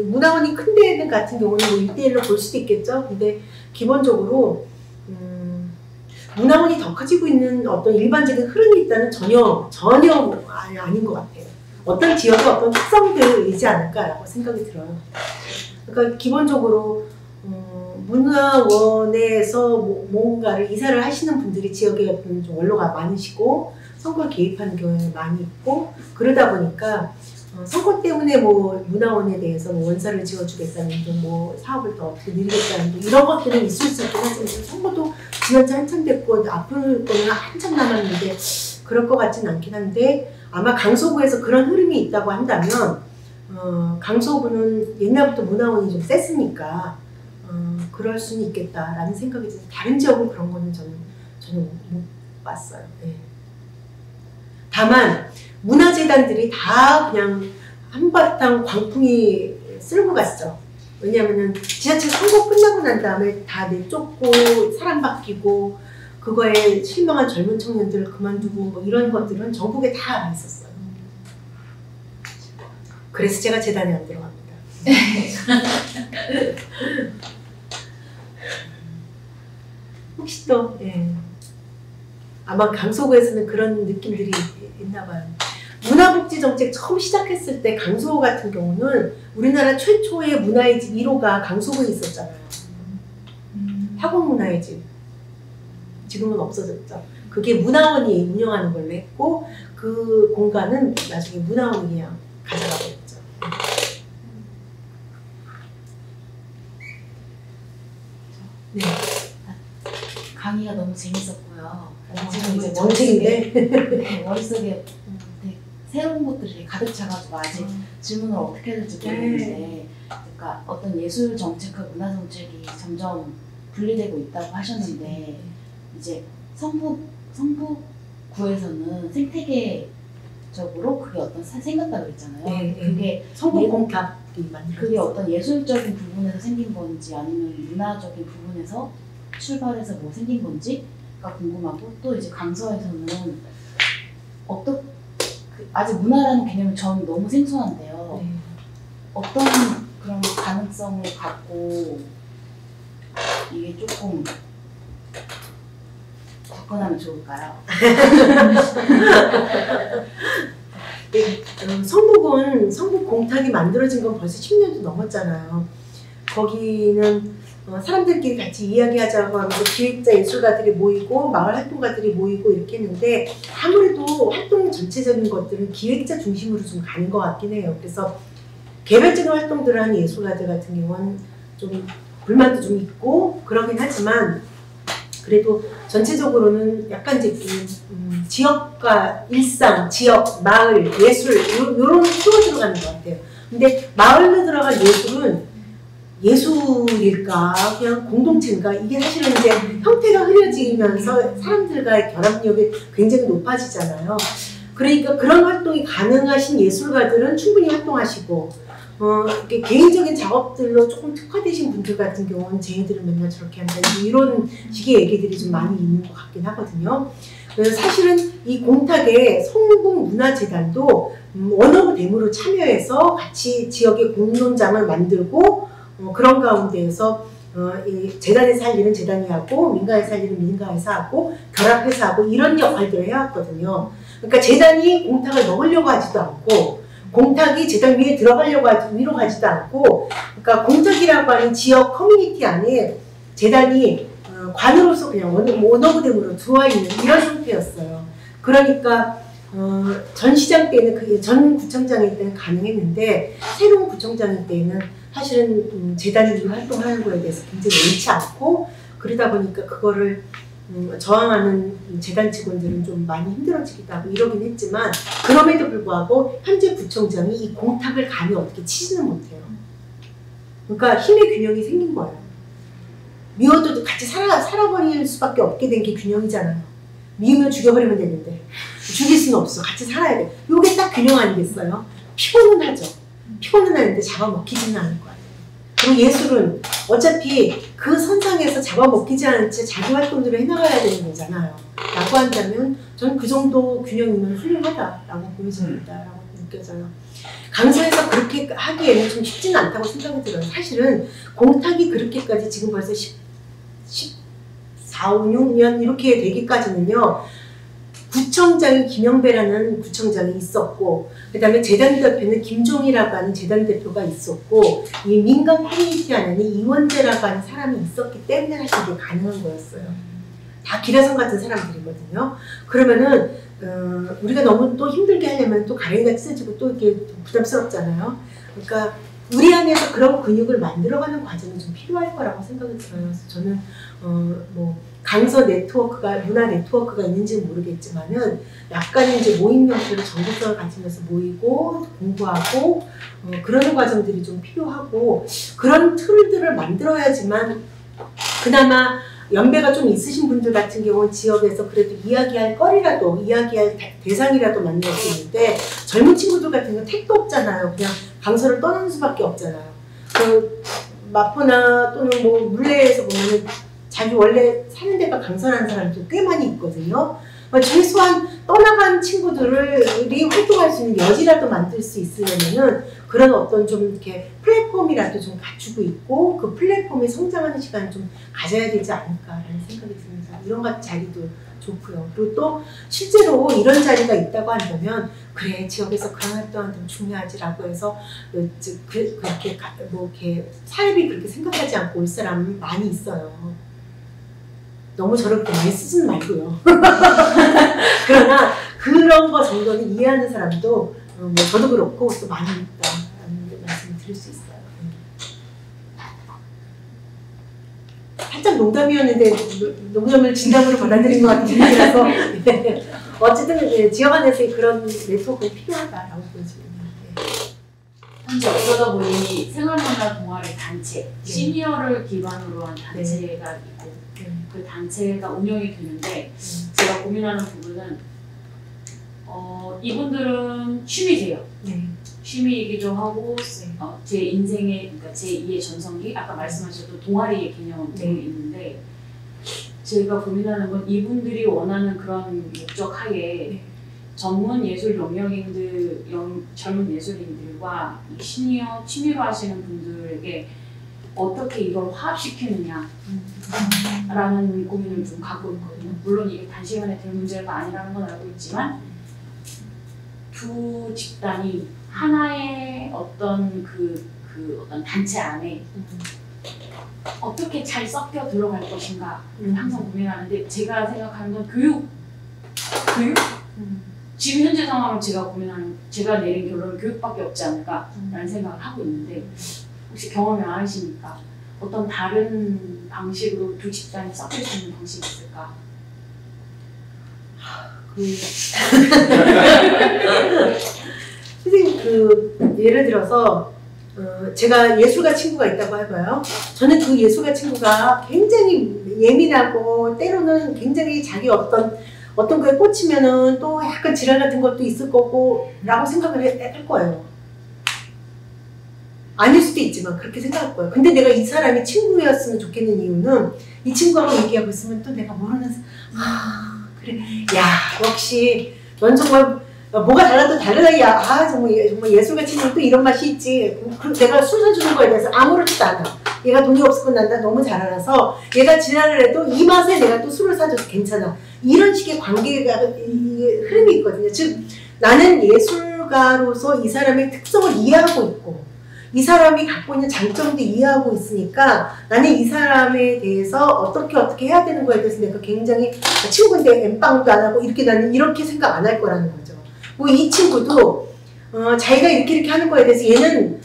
문화원이 큰 데는 같은 경우는 뭐 1대1로 볼 수도 있겠죠. 근데 기본적으로 문화원이 더 커지고 있는 어떤 일반적인 흐름이 있다는 전혀 아닌 것 같아요. 어떤 지역의 어떤 특성들이지 않을까라고 생각이 들어요. 그러니까 기본적으로 문화원에서 뭔가를 이사를 하시는 분들이 지역에 어떤 좀 원로가 많으시고 선거에 개입하는 경우가 많이 있고 그러다 보니까 선거 때문에 뭐 문화원에 대해서 뭐 원사를 지어주겠다는 등 뭐 사업을 더 어떻게 늘리겠다는 등 이런 것들은 있을 수 있긴 하지만 선거도 지난 지 한참 됐고 앞으로 거는 한참 남았는데 그럴 것 같지는 않긴 한데 아마 강서구에서 그런 흐름이 있다고 한다면 강서구는 옛날부터 문화원이 좀 셌으니까 그럴 수는 있겠다라는 생각이 들어요. 다른 지역은 그런 거는 저는 못 봤어요. 네. 다만 문화재단들이 다 그냥 한바탕 광풍이 쓸고 갔죠. 왜냐하면은 지자체 선거 끝나고 난 다음에 다 내쫓고 사람 바뀌고 그거에 실망한 젊은 청년들을 그만두고 뭐 이런 것들은 전국에 다 있었어요. 그래서 제가 재단에 안 들어갑니다. 혹시 또 아마 강서구에서는 그런 느낌들이 있나 봐요. 문화복지정책 처음 시작했을 때 강서구 같은 경우는 우리나라 최초의 문화의 집 1호가 강서구에 있었잖아요. 학원문화의 집. 지금은 없어졌죠. 그게 문화원이 운영하는 걸로 했고 그 공간은 나중에 문화원이 그냥 가져가고 있죠. 네. 강의가 너무 재밌었고요. 지금 이제 정책인데 네, 머릿속에 새로운 것들이 가득 차가지고 아직 질문을 어떻게 해야 될지 모르겠는데 그러니까 어떤 예술 정책과 문화 정책이 점점 분리되고 있다고 하셨는데 이제 성북구에서는 생태계적으로 그게 어떤 생겼다고 그랬잖아요. 그게 성북공탑이 그게 어떤 예술적인 부분에서 생긴 건지 아니면 문화적인 부분에서 출발해서 뭐 생긴 건지가 궁금하고 또 이제 강서에서는 아직 문화라는 개념이 저는 너무 생소한데요. 어떤 그런 가능성을 갖고 이게 조금 접근하면 좋을까요? 성북은 성북공탁이 만들어진 건 벌써 10년도 넘었잖아요. 거기는 사람들끼리 같이 이야기하자고 하면서 기획자 예술가들이 모이고 마을 활동가들이 모이고 이렇게 했는데 아무래도 활동 전체적인 것들은 기획자 중심으로 좀 가는 것 같긴 해요. 그래서 개별적인 활동들을 하는 예술가들 같은 경우는 좀 불만도 좀 있고 그러긴 하지만 그래도 전체적으로는 약간 이제 지역과 일상, 지역, 마을, 예술 이런 키워 들어가는 것 같아요. 근데 마을로 들어간 예술은 예술일까 그냥 공동체인가 이게 사실은 이제 형태가 흐려지면서 사람들과의 결합력이 굉장히 높아지잖아요. 그러니까 그런 활동이 가능하신 예술가들은 충분히 활동하시고 개인적인 작업들로 조금 특화되신 분들 같은 경우는 쟤네들은 맨날 저렇게 한다 이런 식의 얘기들이 좀 많이 있는 것 같긴 하거든요. 그래서 사실은 이 공탁에 성북문화재단도 원어브 댐으로 참여해서 같이 지역의 공론장을 만들고 그런 가운데에서 이 재단에서 할 일은 재단이 하고 민간에서 할 일은 민간에서 하고 결합해서 하고 이런 역할들을 해왔거든요. 그러니까 재단이 공탁을 먹으려고 하지도 않고 공탁이 재단 위에 들어가려고 위로 가지도 않고 그러니까 공탁이라고 하는 지역 커뮤니티 안에 재단이 관으로서 그냥 원어브댐으로 들어와 있는 이런 상태였어요. 그러니까 전 시장 때는 그게 전 구청장일 때는 가능했는데 새로운 구청장일 때는 사실은 재단이 활동하는 거에 대해서 굉장히 옳지 않고 그러다 보니까 그거를 저항하는 재단 직원들은 좀 많이 힘들어지기도 하고 이러긴 했지만 그럼에도 불구하고 현재 구청장이 이 공탁을 감히 어떻게 치지는 못해요. 그러니까 힘의 균형이 생긴 거예요. 미워도 같이 살아버릴 수밖에 없게 된 게 균형이잖아요. 미우면 죽여버리면 되는데 죽일 수는 없어. 같이 살아야 돼. 이게 딱 균형 아니겠어요? 피곤은 하죠. 피곤은 하는데 잡아먹히지는 않을 거예요. 그리고 예술은 어차피 그 선상에서 잡아먹히지 않은 채 자기 활동들을 해나가야 되는 거잖아요. 라고 한다면 저는 그 정도 균형이면 훌륭하다라고 보여집니다. 라고 느껴져요. 강서에서 그렇게 하기에는 좀 쉽지는 않다고 생각이 들어요. 사실은 공탁이 그렇게까지 지금 벌써 14, 16년 이렇게 되기까지는요. 구청장이 김영배라는 구청장이 있었고 그 다음에 재단 대표는 김종이라고 하는 재단 대표가 있었고 이 민간 커뮤니티 안에는 이원재라고 하는 사람이 있었기 때문에 사실 이게 가능한 거였어요. 다 기라성 같은 사람들이거든요. 그러면은 우리가 너무 또 힘들게 하려면 또 가랭이가 찢어지고 또 이렇게 부담스럽잖아요. 그러니까 우리 안에서 그런 근육을 만들어가는 과정이 좀 필요할 거라고 생각이 들어요. 그래서 저는 뭐 강서 네트워크가 문화 네트워크가 있는지는 모르겠지만은 약간의 이제 모임 형태로 정보성을 가지면서 모이고 공부하고 그러는 과정들이 좀 필요하고 그런 틀들을 만들어야지만 그나마 연배가 좀 있으신 분들 같은 경우는 지역에서 그래도 이야기할 거리라도 이야기할 대상이라도 만날 수 있는데 젊은 친구들 같은 경우는 택도 없잖아요. 그냥 강서를 떠나는 수밖에 없잖아요. 그 마포나 또는 뭐 물레에서 보면은 자기 원래 사는 데가 강서라는 사람도 꽤 많이 있거든요. 최소한 떠나간 친구들이 활동할 수 있는 여지라도 만들 수 있으려면은 그런 어떤 좀 이렇게 플랫폼이라도 좀 갖추고 있고 그 플랫폼이 성장하는 시간을 좀 가져야 되지 않을까라는 생각이 듭니다. 이런 같은 자리도 좋고요. 그리고 또 실제로 이런 자리가 있다고 한다면 그래 지역에서 그런 활동하는 게 중요하지라고 해서 그렇게 뭐 이렇게 사람이 그렇게 생각하지 않고 올 사람은 많이 있어요. 너무 저렇게 많이 쓰지는 말고요. 그러나 그런 거 정도는 이해하는 사람도 뭐 저도 그렇고 또 많이 있다라는 말씀을 드릴 수 있어요. 살짝 농담이었는데 농담을 진담으로 받아들인 것 같은 느낌이라서 어쨌든 지역 안에서의 그런 네트워크가 필요하다라고 보여집니다. 현재 어쩌다 보니 생활문화 동아리 단체, 시니어를 기반으로 한 단체가 있고 그 단체가 운영이 되는데 제가 고민하는 부분은 이분들은 취미세요. 취미이기도 하고 제 인생의 그러니까 제2의 전성기 아까 말씀하셨던 동아리의 개념이 있는데 제가 고민하는 건 이분들이 원하는 그런 목적 하에 전문 예술 영역인들 젊은 예술인들과 이 시니어 취미로 하시는 분들에게 어떻게 이걸 화합시키느냐라는 고민을 좀 갖고 있거든요. 물론 이게 단시간에 될 문제가 아니라는 건 알고 있지만 두 집단이 하나의 어떤 그 어떤 단체 안에 어떻게 잘 섞여 들어갈 것인가 항상 고민하는데 제가 생각하는 건 교육? 지금 현재 상황을 제가 내린 결론은 교육밖에 없지 않을까라는 생각을 하고 있는데 혹시 경험이 많으시니까 어떤 다른 방식으로 두 집단이 섞일 수 있는 방식이 있을까? 선생님 예를 들어서 제가 예술가 친구가 있다고 해봐요. 저는 그 예술가 친구가 굉장히 예민하고 때로는 굉장히 자기 어떤 거에 꽂히면은 또 약간 지랄 같은 것도 있을 거고 라고 생각을 할 거예요. 아닐 수도 있지만 그렇게 생각할 거예요. 근데 내가 이 사람이 친구였으면 좋겠는 이유는 이 친구하고 얘기하고 있으면 또 내가 모르는 그래 야 역시 넌 정말 뭐가 달라도 다르다. 아 정말 예술같이 또 이런 맛이 있지. 내가 술 사주는 거에 대해서 아무렇지도 않아. 얘가 돈이 없을 건 난다 너무 잘 알아서 얘가 지랄을 해도 이 맛에 내가 또 술을 사줘서 괜찮아. 이런 식의 관계가 흐름이 있거든요. 즉 나는 예술가로서 이 사람의 특성을 이해하고 있고 이 사람이 갖고 있는 장점도 이해하고 있으니까 나는 이 사람에 대해서 어떻게 해야 되는 거에 대해서 내가 굉장히 친구인데 엠빵도 안 하고 이렇게 나는 이렇게 생각 안 할 거라는 거죠. 뭐 이 친구도 자기가 이렇게 하는 거에 대해서 얘는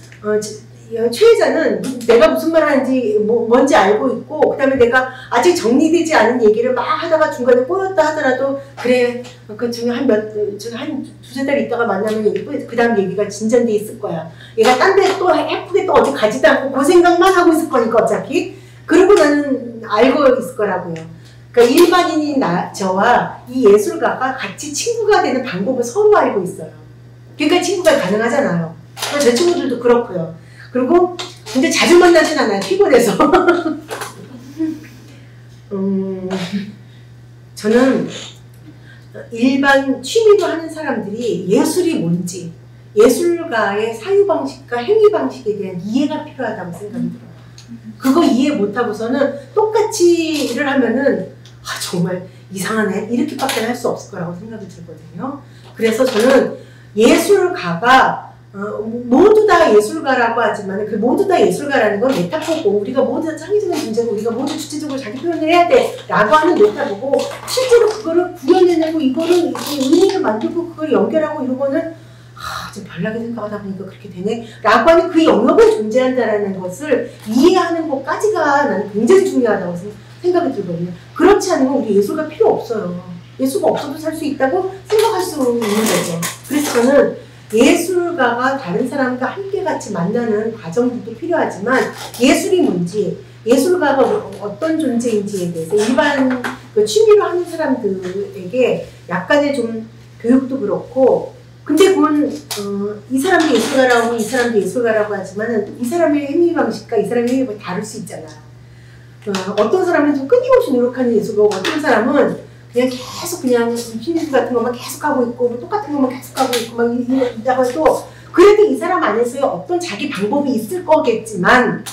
최혜자는 내가 무슨 말 하는지 뭔지 알고 있고 그 다음에 내가 아직 정리되지 않은 얘기를 막 하다가 중간에 꼬였다 하더라도 그래 그 중에 한 두세 달 있다가 만나면 그 다음 얘기가 진전돼 있을 거야. 얘가 딴 데 또 예쁘게 또 어디 가지도 않고 그 생각만 하고 있을 거니까 어차피 그러고 나는 알고 있을 거라고요. 그러니까 일반인인 저와 이 예술가가 같이 친구가 되는 방법을 서로 알고 있어요. 그러니까 친구가 가능하잖아요. 제 친구들도 그렇고요. 그리고 근데 자주 만나진 않아요. 피곤해서. 저는 일반 취미로 하는 사람들이 예술이 뭔지 예술가의 사유방식과 행위방식에 대한 이해가 필요하다고 생각이 들어요. 그거 이해 못하고서는 똑같이 일을 하면은 정말 이상하네 이렇게밖에 할 수 없을 거라고 생각이 들거든요. 그래서 저는 예술가가 모두 다 예술가라고 하지만 그 모두 다 예술가라는 건 메타포고 우리가 모두 다 창의적인 존재고 우리가 모두 주체적으로 자기 표현을 해야 돼 라고 하는 메타포고 실제로 그거를 구현해내고 이거를 의미를 만들고 그걸 연결하고 이런 거는 좀 별나게 생각하다 보니까 그렇게 되네 라고 하는 그 영역은 존재한다라는 것을 이해하는 것까지가 나는 굉장히 중요하다고 생각이 들거든요. 그렇지 않으면 우리 예술가 필요 없어요. 예술가 없어도 살 수 있다고 생각할 수 있는 거죠. 그래서 저는 예술가가 다른 사람과 함께 같이 만나는 과정도 필요하지만 예술이 뭔지 예술가가 어떤 존재인지에 대해서 일반 취미로 하는 사람들에게 약간의 좀 교육도 그렇고 근데 그건 이 사람도 예술가라고 이 사람도 예술가라고 하지만 이 사람의 행위 방식과 이 사람의 행위 방식이 다를 수 있잖아요. 어떤 사람은 좀 끊임없이 노력하는 예술가고 어떤 사람은 그냥 계속 그냥 피니스 같은 것만 계속 하고 있고 똑같은 것만 계속 하고 있고 막 이러다가 또 그래도 이 사람 안에서의 어떤 자기 방법이 있을 거겠지만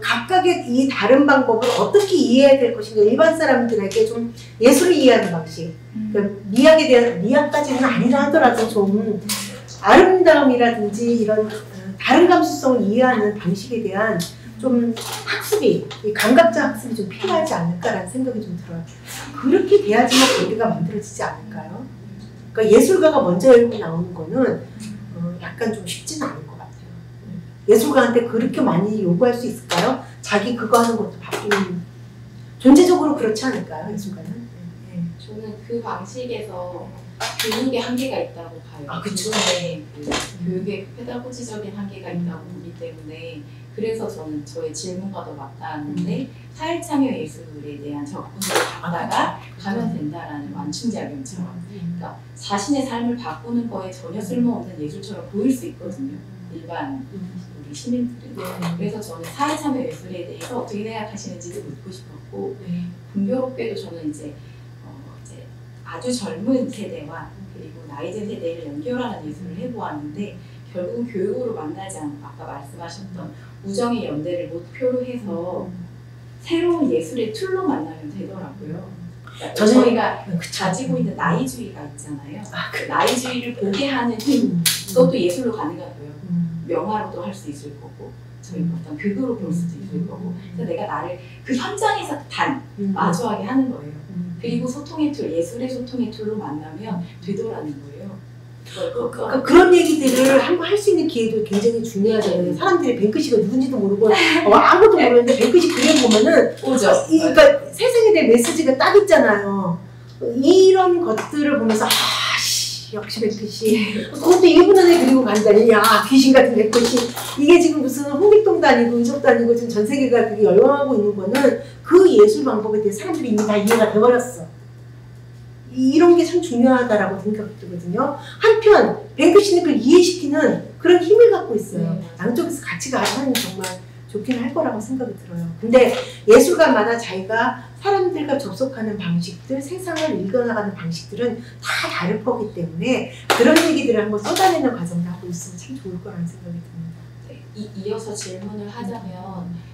각각의 이 다른 방법을 어떻게 이해해야 될 것인가 일반 사람들에게 좀 예술을 이해하는 방식 그러니까 미학에 대한 미학까지는 아니라 하더라도 좀 아름다움이라든지 이런 다른 감수성을 이해하는 방식에 대한 좀 학습이, 감각자 학습이 좀 필요하지 않을까라는 생각이 좀 들어요. 그렇게 돼야지만 관계가 만들어지지 않을까요? 그러니까 예술가가 먼저 열고 나오는 거는 약간 좀 쉽지는 않을 것 같아요. 예술가한테 그렇게 많이 요구할 수 있을까요? 자기 그거 하는 것도 바쁜 존재적으로 그렇지 않을까요? 예술가는? 저는 그 방식에서 교육의 한계가 있다고 봐요. 아, 그쵸. 교육의 페다고지적인 한계가 있다고 보기 때문에 그래서 저는 저의 질문과도 맞닿았는데 사회참여 예술에 대한 접근을 갖다가 가면 된다라는 완충작용처럼 그러니까 자신의 삶을 바꾸는 거에 전혀 쓸모없는 예술처럼 보일 수 있거든요. 일반 우리 시민들은. 그래서 저는 사회참여 예술에 대해서 어떻게 생각하시는지도 묻고 싶었고 분교롭게도 저는 이제 아주 젊은 세대와 그리고 나이든 세대를 연결하는 예술을 해보았는데 결국은 교육으로 만나지 않고 아까 말씀하셨던 우정의 연대를 목표로 해서 새로운 예술의 툴로 만나면 되더라고요. 그러니까 저희가 가지고 있는 나이주의가 있잖아요. 그 나이주의를 보게 하는 힘, 그것도 예술로 가능하고요. 명화로도 할 수 있을 거고 저희 어떤 극으로 볼 수도 있을 거고 그래서 내가 나를 그 현장에서 마주하게 하는 거예요. 그리고 소통의 툴, 예술의 소통의 툴로 만나면 되더라는 거예요. 그러니까 그런 얘기들을 한번 할 수 있는 기회도 굉장히 중요하잖아요. 사람들이 뱅크시가 누군지도 모르고 아무것도 모르는데 뱅크시 그려보면은 그러니까 세상에 대한 메시지가 딱 있잖아요. 이런 것들을 보면서 역시 뱅크시 그것도 1분 안에 그리고 간다니 야 귀신 같은 뱅크시 이게 지금 무슨 홍길동도 아니고 의족도 아니고 지금 전 세계가 그게 열광하고 있는 거는 그 예술 방법에 대해 사람들이 이미 다 이해가 돼버렸어. 이런 게 참 중요하다라고 생각이 들거든요. 한편 뱅크시는 그걸 이해시키는 그런 힘을 갖고 있어요. 양쪽에서 같이 가면 정말 좋긴 할 거라고 생각이 들어요. 근데 예술가마다 자기가 사람들과 접속하는 방식들, 세상을 읽어나가는 방식들은 다 다를 거기 때문에 그런 얘기들을 한번 쏟아내는 과정도 하고 있으면 참 좋을 거라는 생각이 듭니다. 네, 이어서 질문을 하자면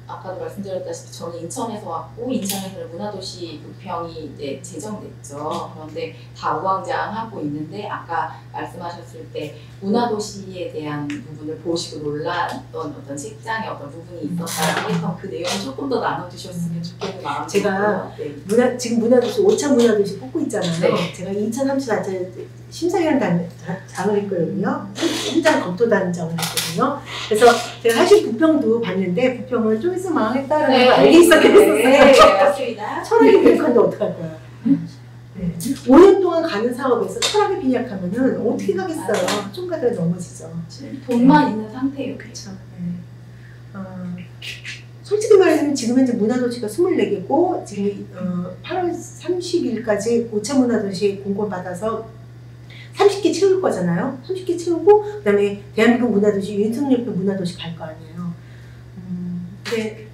아까도 말씀드렸다시피 저는 인천에서 왔고 인천에서는 문화도시 부평이 이제 제정됐죠. 그런데 다 우왕좌왕하고 있는데 아까 말씀하셨을 때 문화도시에 대한 부분을 보시고 놀랐던 어떤 책장의 어떤 부분이 있었다고 했던 그 내용을 조금 더 나눠주셨으면 좋겠는 마음이 제가 들고요. 지금 문화도시 5차 문화도시 뽑고 있잖아요. 네. 제가 2034년 심사위원 장을 했거든요. 현장 검토단장을 했거든요. 그래서 제가 사실 부평도 봤는데 부평을 좀 있으면 망하겠다라는 걸 알고 있었긴 했었어요. 네, 맞습니다. 철학이 빈약한데 어떡할 거야. 네. 5년 동안 가는 사업에서 철학이 빈약하면은 어떻게 가겠어요. 좀 가다가 넘어지죠. 돈만 있는 상태예요. 그렇죠. 네. 솔직히 말해서 지금 현재 문화도시가 24개고 지금 8월 30일까지 5차 문화도시 공고를 받아서 30개 채울 거잖아요. 30개 채우고 그다음에 대한민국 문화도시 윤석열표 문화도시 갈 거 아니에요. 근데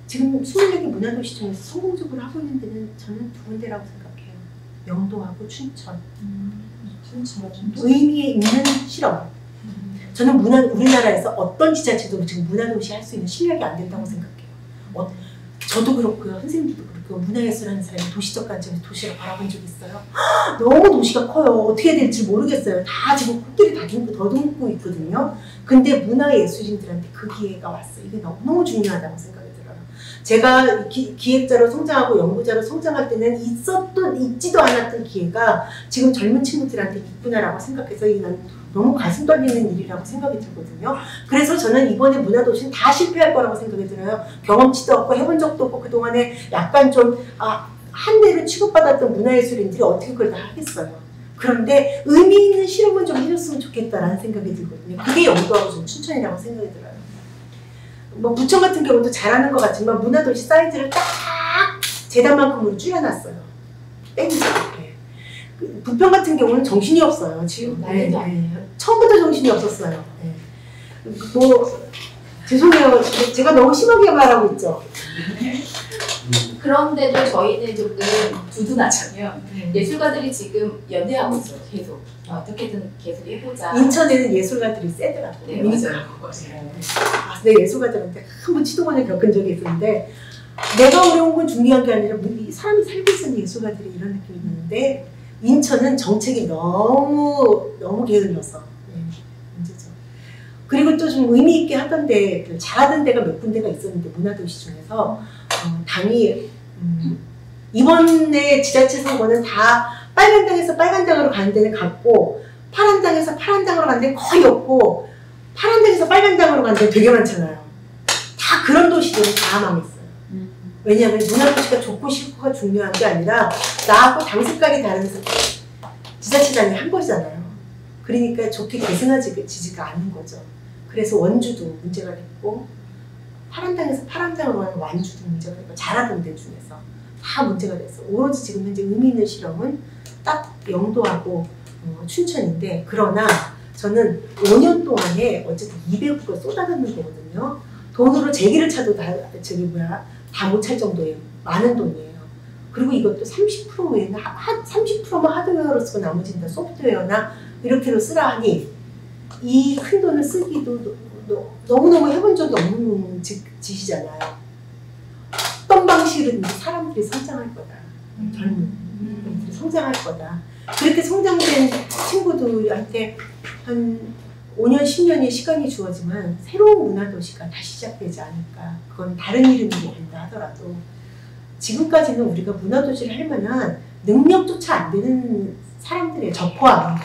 지금 24개 문화도시 중에서 성공적으로 하고 있는 데는 저는 두 군데라고 생각해요. 영도하고 춘천. 의미 있는 실험. 저는 우리나라에서 어떤 지자체도 지금 문화도시 할 수 있는 실력이 안 된다고 생각해요. 저도 그렇고요. 선생님들도 그렇고 문화예술 하는 사람이 도시적 관점에서 도시를 바라본 적 있어요. 너무 도시가 커요. 어떻게 해야 될지 모르겠어요. 다 지금 코끼리 다 더듬고 있거든요. 근데 문화예술인들한테 그 기회가 왔어요. 이게 너무 중요하다고 생각이 들어요. 제가 기획자로 성장하고 연구자로 성장할 때는 있지도 않았던 기회가 지금 젊은 친구들한테 있구나라고 생각해서 이건 너무 가슴 떨리는 일이라고 생각이 들거든요. 그래서 저는 이번에 문화도시는 다 실패할 거라고 생각이 들어요. 경험치도 없고 해본 적도 없고 그동안에 약간 좀 한 대로 취급받았던 문화예술인들이 어떻게 그걸 다 하겠어요. 그런데 의미 있는 실험은 좀 해줬으면 좋겠다라는 생각이 들거든요. 그게 영도하고 좀 춘천이라고 생각이 들어요. 뭐 부천 같은 경우도 잘하는 것 같지만 문화도시 사이즈를 딱 재단만큼으로 줄여놨어요. 땡기죠. 네. 부평 같은 경우는 정신이 없어요. 지금 처음부터 정신이 없었어요. 네. 뭐 죄송해요. 제가 너무 심하게 말하고 있죠. 그런데도 저희는 조금 두둔하자면 예술가들이 지금 연대하고 있어요. 계속 어떻게든 계속 해보자. 인천에는 예술가들이 세더라고요. 네, 맞아요. 내 예술가들한테 한번 치동원을 겪은 적이 있었는데 내가 어려운 건 중요한 게 아니라 사람이 살고 있는 예술가들이 이런 느낌이 있는데 인천은 정책이 너무 게을러서 문제죠. 그리고 또 좀 의미 있게 하던데 잘하던 데가 몇 군데가 있었는데 문화도시 중에서 당이 이번에 지자체 선거는 다 빨간 당에서 빨간 당으로 가는 데는 갔고 파란 당에서 파란 당으로 가는 데는 거의 없고 파란 당에서 빨간 당으로 가는 데는 되게 많잖아요. 다 그런 도시들은 다 망했어요. 왜냐하면 문화도시가 좋고 싫고가 중요한 게 아니라 나하고 당 색깔이 다르면서 지자체장이 한 거잖아요. 그러니까 좋게 계승하지가 않은 거죠. 그래서 원주도 문제가 됐고 파란 당에서 파란 당으로 가는 완주도 문제가 됐고 잘하던 데 중에서 다 문제가 됐어. 오로지 지금 현재 의미 있는 실험은 딱 영도하고 춘천인데 그러나 저는 5년 동안에 어쨌든 200억을 쏟아붓는 거거든요. 돈으로 제기를 차도 다 못 찰 정도의 많은 돈이에요. 그리고 이것도 30%에는 30%만 하드웨어로 쓰고 나머지는 다 소프트웨어나 이렇게로 쓰라 하니 이 큰 돈을 쓰기도 너무너무 해본 적이 없는 짓이잖아요. 어떤 방식으로든지 사람들이 성장할 거다. 젊은 사람들이 성장할 거다. 그렇게 성장된 친구들한테 한 5년, 10년의 시간이 주어지면 새로운 문화도시가 다시 시작되지 않을까. 그건 다른 이름이 된다 하더라도 지금까지는 우리가 문화도시를 할 만한 능력조차 안 되는 사람들의 저 포함.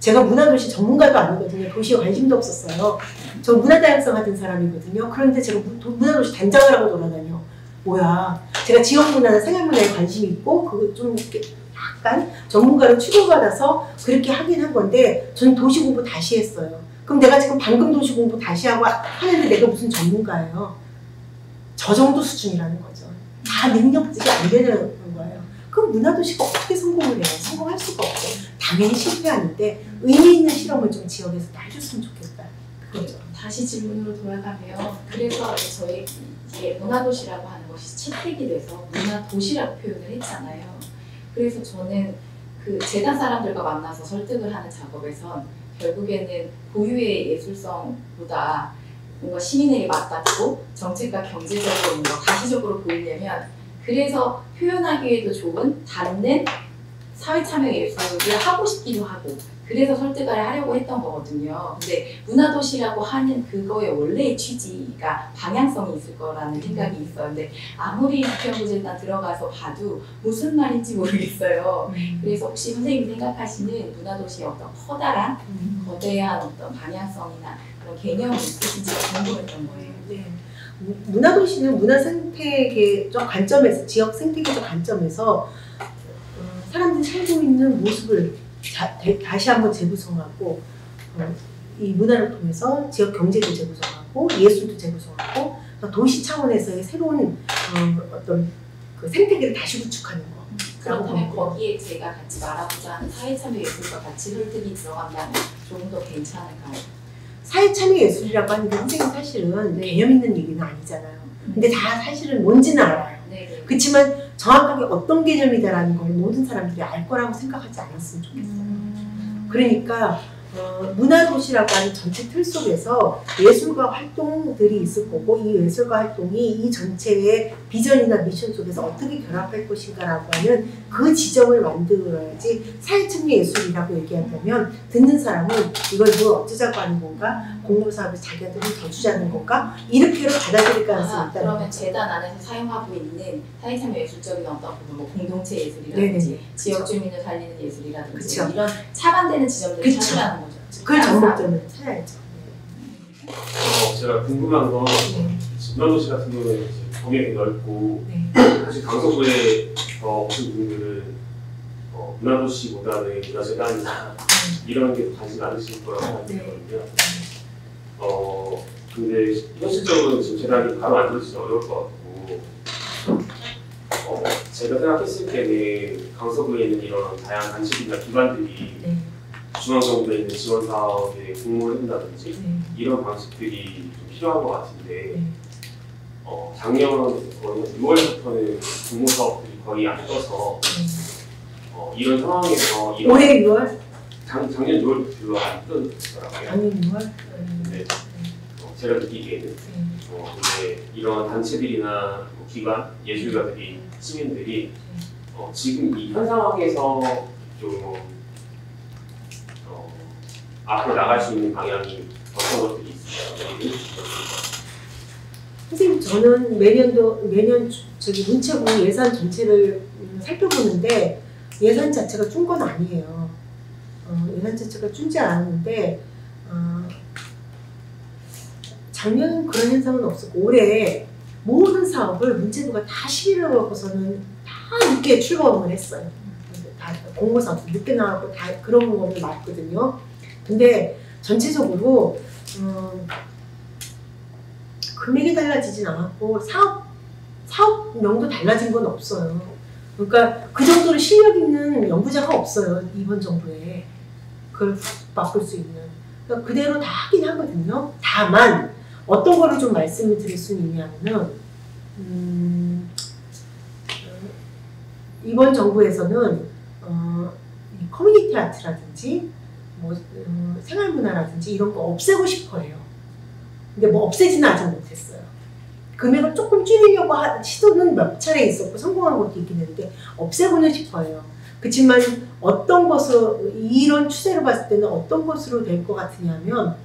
제가 문화도시 전문가도 아니거든요. 도시에 관심도 없었어요. 저 문화다양성 하던 사람이거든요. 그런데 제가 문화도시 단장을 하고 돌아다녀. 뭐야. 제가 지역문화나 생활문화에 관심이 있고 그거 좀 이렇게 약간 전문가로 취급받아서 그렇게 하긴 한 건데 저는 도시 공부 다시 했어요. 그럼 내가 지금 방금 도시 공부 다시 하고 하는데 내가 무슨 전문가예요. 저 정도 수준이라는 거죠. 다 능력직이 안 되는 거예요. 그럼 문화도시가 어떻게 성공을 해요? 성공할 수가 없고 당연히 실패하는데 의미 있는 실험을 좀 지역에서 다 해줬으면 좋겠다. 그거죠. 다시 질문으로 돌아가면 그래서 저희 이게 문화도시라고 하는 것이 채택이 돼서 문화도시라고 표현을 했잖아요. 그래서 저는 그 재단 사람들과 만나서 설득을 하는 작업에선 결국에는 고유의 예술성보다 뭔가 시민에게 맞닿고 정책과 경제적으로 뭔가 가시적으로 보이려면 그래서 표현하기에도 좋은 닿는 사회참여 예술을 하고 싶기도 하고 그래서 설득을 하려고 했던 거거든요. 근데 문화도시라고 하는 그거의 원래의 취지가 방향성이 있을 거라는 생각이 있어요. 근데 아무리 부평구재단 들어가서 봐도 무슨 말인지 모르겠어요. 그래서 혹시 선생님이 생각하시는 문화도시의 어떤 커다란 거대한 어떤 방향성이나 그런 개념이 있으신지가 궁금했던 거예요. 네. 문화도시는 문화 생태계적 관점에서 지역 생태계적 관점에서 사람들이 살고 있는 모습을 다시 한번 재구성하고 이 문화를 통해서 지역 경제도 재구성하고 예술도 재구성하고 도시 차원에서의 새로운 어떤 그 생태계를 다시 구축하는 거. 그렇다면 거기에 제가 같이 말하고자 하는 사회참여 예술과 같이 설득이 들어간다면 좀 더 괜찮을까요? 사회참여 예술이라고 하는 게 선생님 사실은 개념 있는 얘기는 아니잖아요. 근데 다 사실은 뭔지는 알아요. 그렇지만 정확하게 어떤 개념이다라는 걸 모든 사람들이 알 거라고 생각하지 않았으면 좋겠어요. 그러니까 문화도시라고 하는 전체 틀 속에서 예술가 활동들이 있을 거고 이 예술가 활동이 이 전체의 비전이나 미션 속에서 어떻게 결합할 것인가라고 하는 그 지점을 만들어야지 사회참여 예술이라고 얘기한다면 듣는 사람은 이걸 뭘 어쩌자고 하는 건가? 공모사업을 자기한테 더 주자는 건가? 이렇게로 받아들일 가능성이 있다는 거죠. 그러면 재단 안에서 사용하고 있는 사회참여 예술적인 어떤 부분, 뭐 공동체 예술이라든지 지역 주민을 살리는 예술이라든지 그쵸. 이런 차반되는 지점들을 그쵸. 찾으라는 거죠. 그걸 접목점을 찾아야죠. 제가 궁금한 건 문화도시 같은 경우는 범위가 넓고 사실 강서구에 오신 분들은 문화도시보다는 문화재단이나 이런 게 관심 많으실 거라고 생각하거든요. 근데 현실적으로 지금 재단이 바로 만들어지기 어려울 것 같고 제가 생각했을 때는 강서구에 있는 이런 다양한 단체들이나 기관들이 중앙정부에 있는 지원 사업에 공모를 해준다든지 이런 방식들이 좀 필요한 것 같은데 작년 거의 6월부터는 공모 사업들이 거의 안 떠서 이런 상황에서 올해 6월? 작년 6월부터 별로 안 뜨더라고요. 작년 6월? 네. 제가 느끼기에는 근데 이런 단체들이나 기관, 예술가들이, 시민들이 지금 이 현 상황에서 좀 앞으로 나갈 수 있는 방향이 어떤 것들이 있을까요? 선생님, 저는 매년 저기 문체부 예산 전체를 살펴보는데 예산 자체가 준 건 아니에요. 예산 자체가 준지 않았는데 작년은 그런 현상은 없었고 올해 모든 사업을 문체부가 다 11월 하고서는 다 늦게 출범을 했어요. 다 공모사업도 늦게 나가고 다 그런 거는 맞거든요. 근데 전체적으로 금액이 달라지진 않았고 사업명도 달라진 건 없어요. 그러니까 그 정도로 실력 있는 연구자가 없어요. 이번 정부에 그걸 바꿀 수 있는. 그러니까 그대로 다 하긴 하거든요. 다만 어떤 거를 좀 말씀을 드릴 수 있냐면은 이번 정부에서는 커뮤니티 아트라든지 생활문화라든지 이런 거 없애고 싶어 해요. 근데 뭐 없애지는 아직 못했어요. 금액을 조금 줄이려고 시도는 몇 차례 있었고 성공한 것도 있긴 했는데 없애고는 싶어 해요. 그렇지만 어떤 것으로 이런 추세로 봤을 때는 어떤 것으로 될 것 같으냐면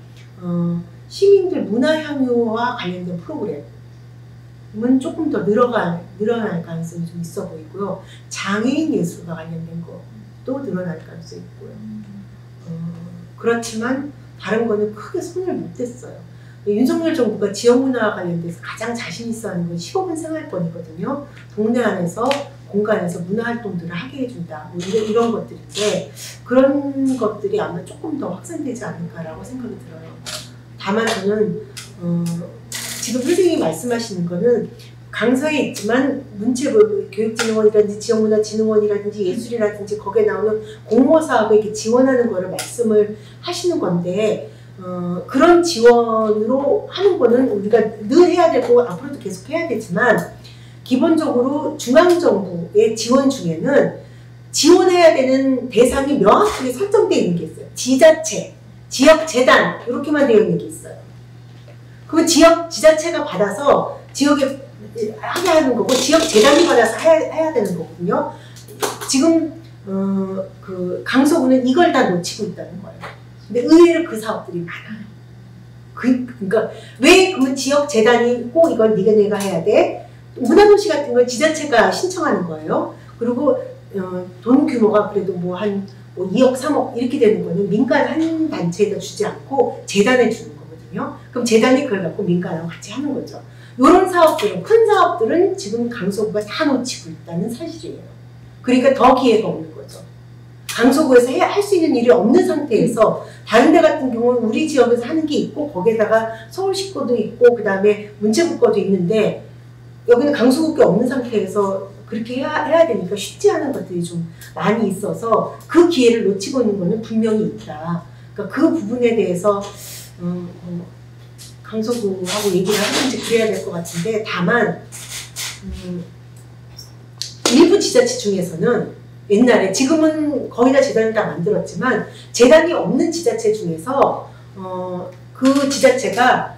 시민들 문화향유와 관련된 프로그램은 조금 더 늘어날 가능성이 좀 있어 보이고요. 장애인 예술과 관련된 것도 늘어날 가능성이 있고요. 그렇지만 다른 거는 크게 손을 못 댔어요. 윤석열 정부가 지역문화와 관련돼서 가장 자신 있어 하는 건 15분 생활권이거든요. 동네 안에서 공간에서 문화활동들을 하게 해준다. 뭐 이런 것들인데 그런 것들이 아마 조금 더 확산되지 않을까라고 생각이 들어요. 다만 저는 지금 선생님이 말씀하시는 거는 강서에 있지만 문체부, 교육진흥원이라든지 지역문화진흥원이라든지 예술이라든지 거기에 나오는 공모사업에 이렇게 지원하는 거를 말씀을 하시는 건데 그런 지원으로 하는 거는 우리가 늘 해야 되고 앞으로도 계속 해야 되지만 기본적으로 중앙정부의 지원 중에는 지원해야 되는 대상이 명확하게 설정되어 있는 게 있어요. 지자체, 지역재단 이렇게만 되어 있는 게 있어요. 그러면 지자체가 받아서 지역에 하게 하는 거고 지역재단이 받아서 해야 되는 거거든요. 지금 그 강서구는 이걸 다 놓치고 있다는 거예요. 근데 의외로 그 사업들이 많아요. 그러니까 왜 그러면 지역재단이 꼭 이걸 내가 해야 돼? 문화도시 같은 건 지자체가 신청하는 거예요. 그리고 돈 규모가 그래도 뭐 한 2억, 3억 이렇게 되는 거는 민간 한 단체에다 주지 않고 재단에 주는 거거든요. 그럼 재단이 그걸 갖고 민간하고 같이 하는 거죠. 이런 사업들은, 큰 사업들은 지금 강서구가 다 놓치고 있다는 사실이에요. 그러니까 더 기회가 없는 거죠. 강서구에서 할 수 있는 일이 없는 상태에서 다른 데 같은 경우는 우리 지역에서 하는 게 있고 거기에다가 서울시 거도 있고 그 다음에 문체부 거도 있는데 여기는 강서구가 없는 상태에서 그렇게 해야 되니까 쉽지 않은 것들이 좀 많이 있어서 그 기회를 놓치고 있는 거는 분명히 있다. 그러니까 그 부분에 대해서 강서구하고 얘기를 하든지 그래야 될 것 같은데 다만 일부 지자체 중에서는 옛날에 지금은 거의 다 재단을 다 만들었지만 재단이 없는 지자체 중에서 그 지자체가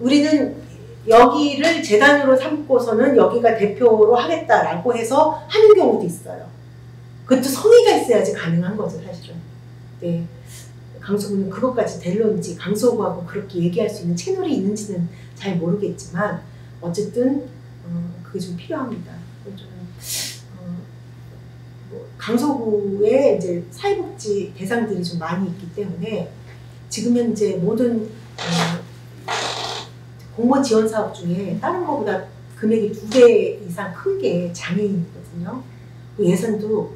우리는 여기를 재단으로 삼고서는 여기가 대표로 하겠다라고 해서 하는 경우도 있어요. 그것도 성의가 있어야지 가능한 거죠, 사실은. 네. 강서구는 그것까지 될런지 강서구하고 그렇게 얘기할 수 있는 채널이 있는지는 잘 모르겠지만 어쨌든 그게 좀 필요합니다. 강서구에 이제 사회복지 대상들이 좀 많이 있기 때문에 지금 현재 모든 공무원 지원 사업 중에 다른 것보다 금액이 2배 이상 큰 게 장애인이거든요. 그 예산도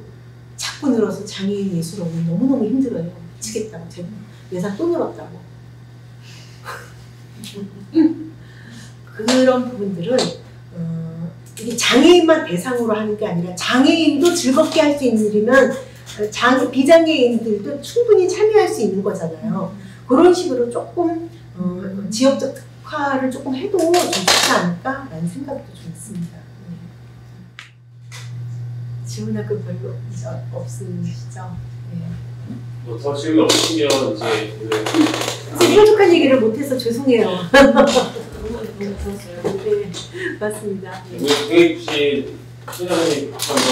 자꾸 늘어서 장애인 예술원은 너무너무 힘들어요. 미치겠다고 제가 예산 또 늘었다고. 그런 부분들은 이게 장애인만 대상으로 하는 게 아니라 장애인도 즐겁게 할 수 있는 일이면 비장애인들도 충분히 참여할 수 있는 거잖아요. 그런 식으로 조금 지역적 특화를 조금 해도 좀 좋지 않을까라는 생각도 좀 있습니다. 질문할 거 별로 없으시죠? 네. 뭐 더 질문 없으시면 이제 뾰족한 얘기를 못해서 죄송해요. 너무 좋았어요. 네, 맞습니다. 오늘 공해주신 소장님 박수 한번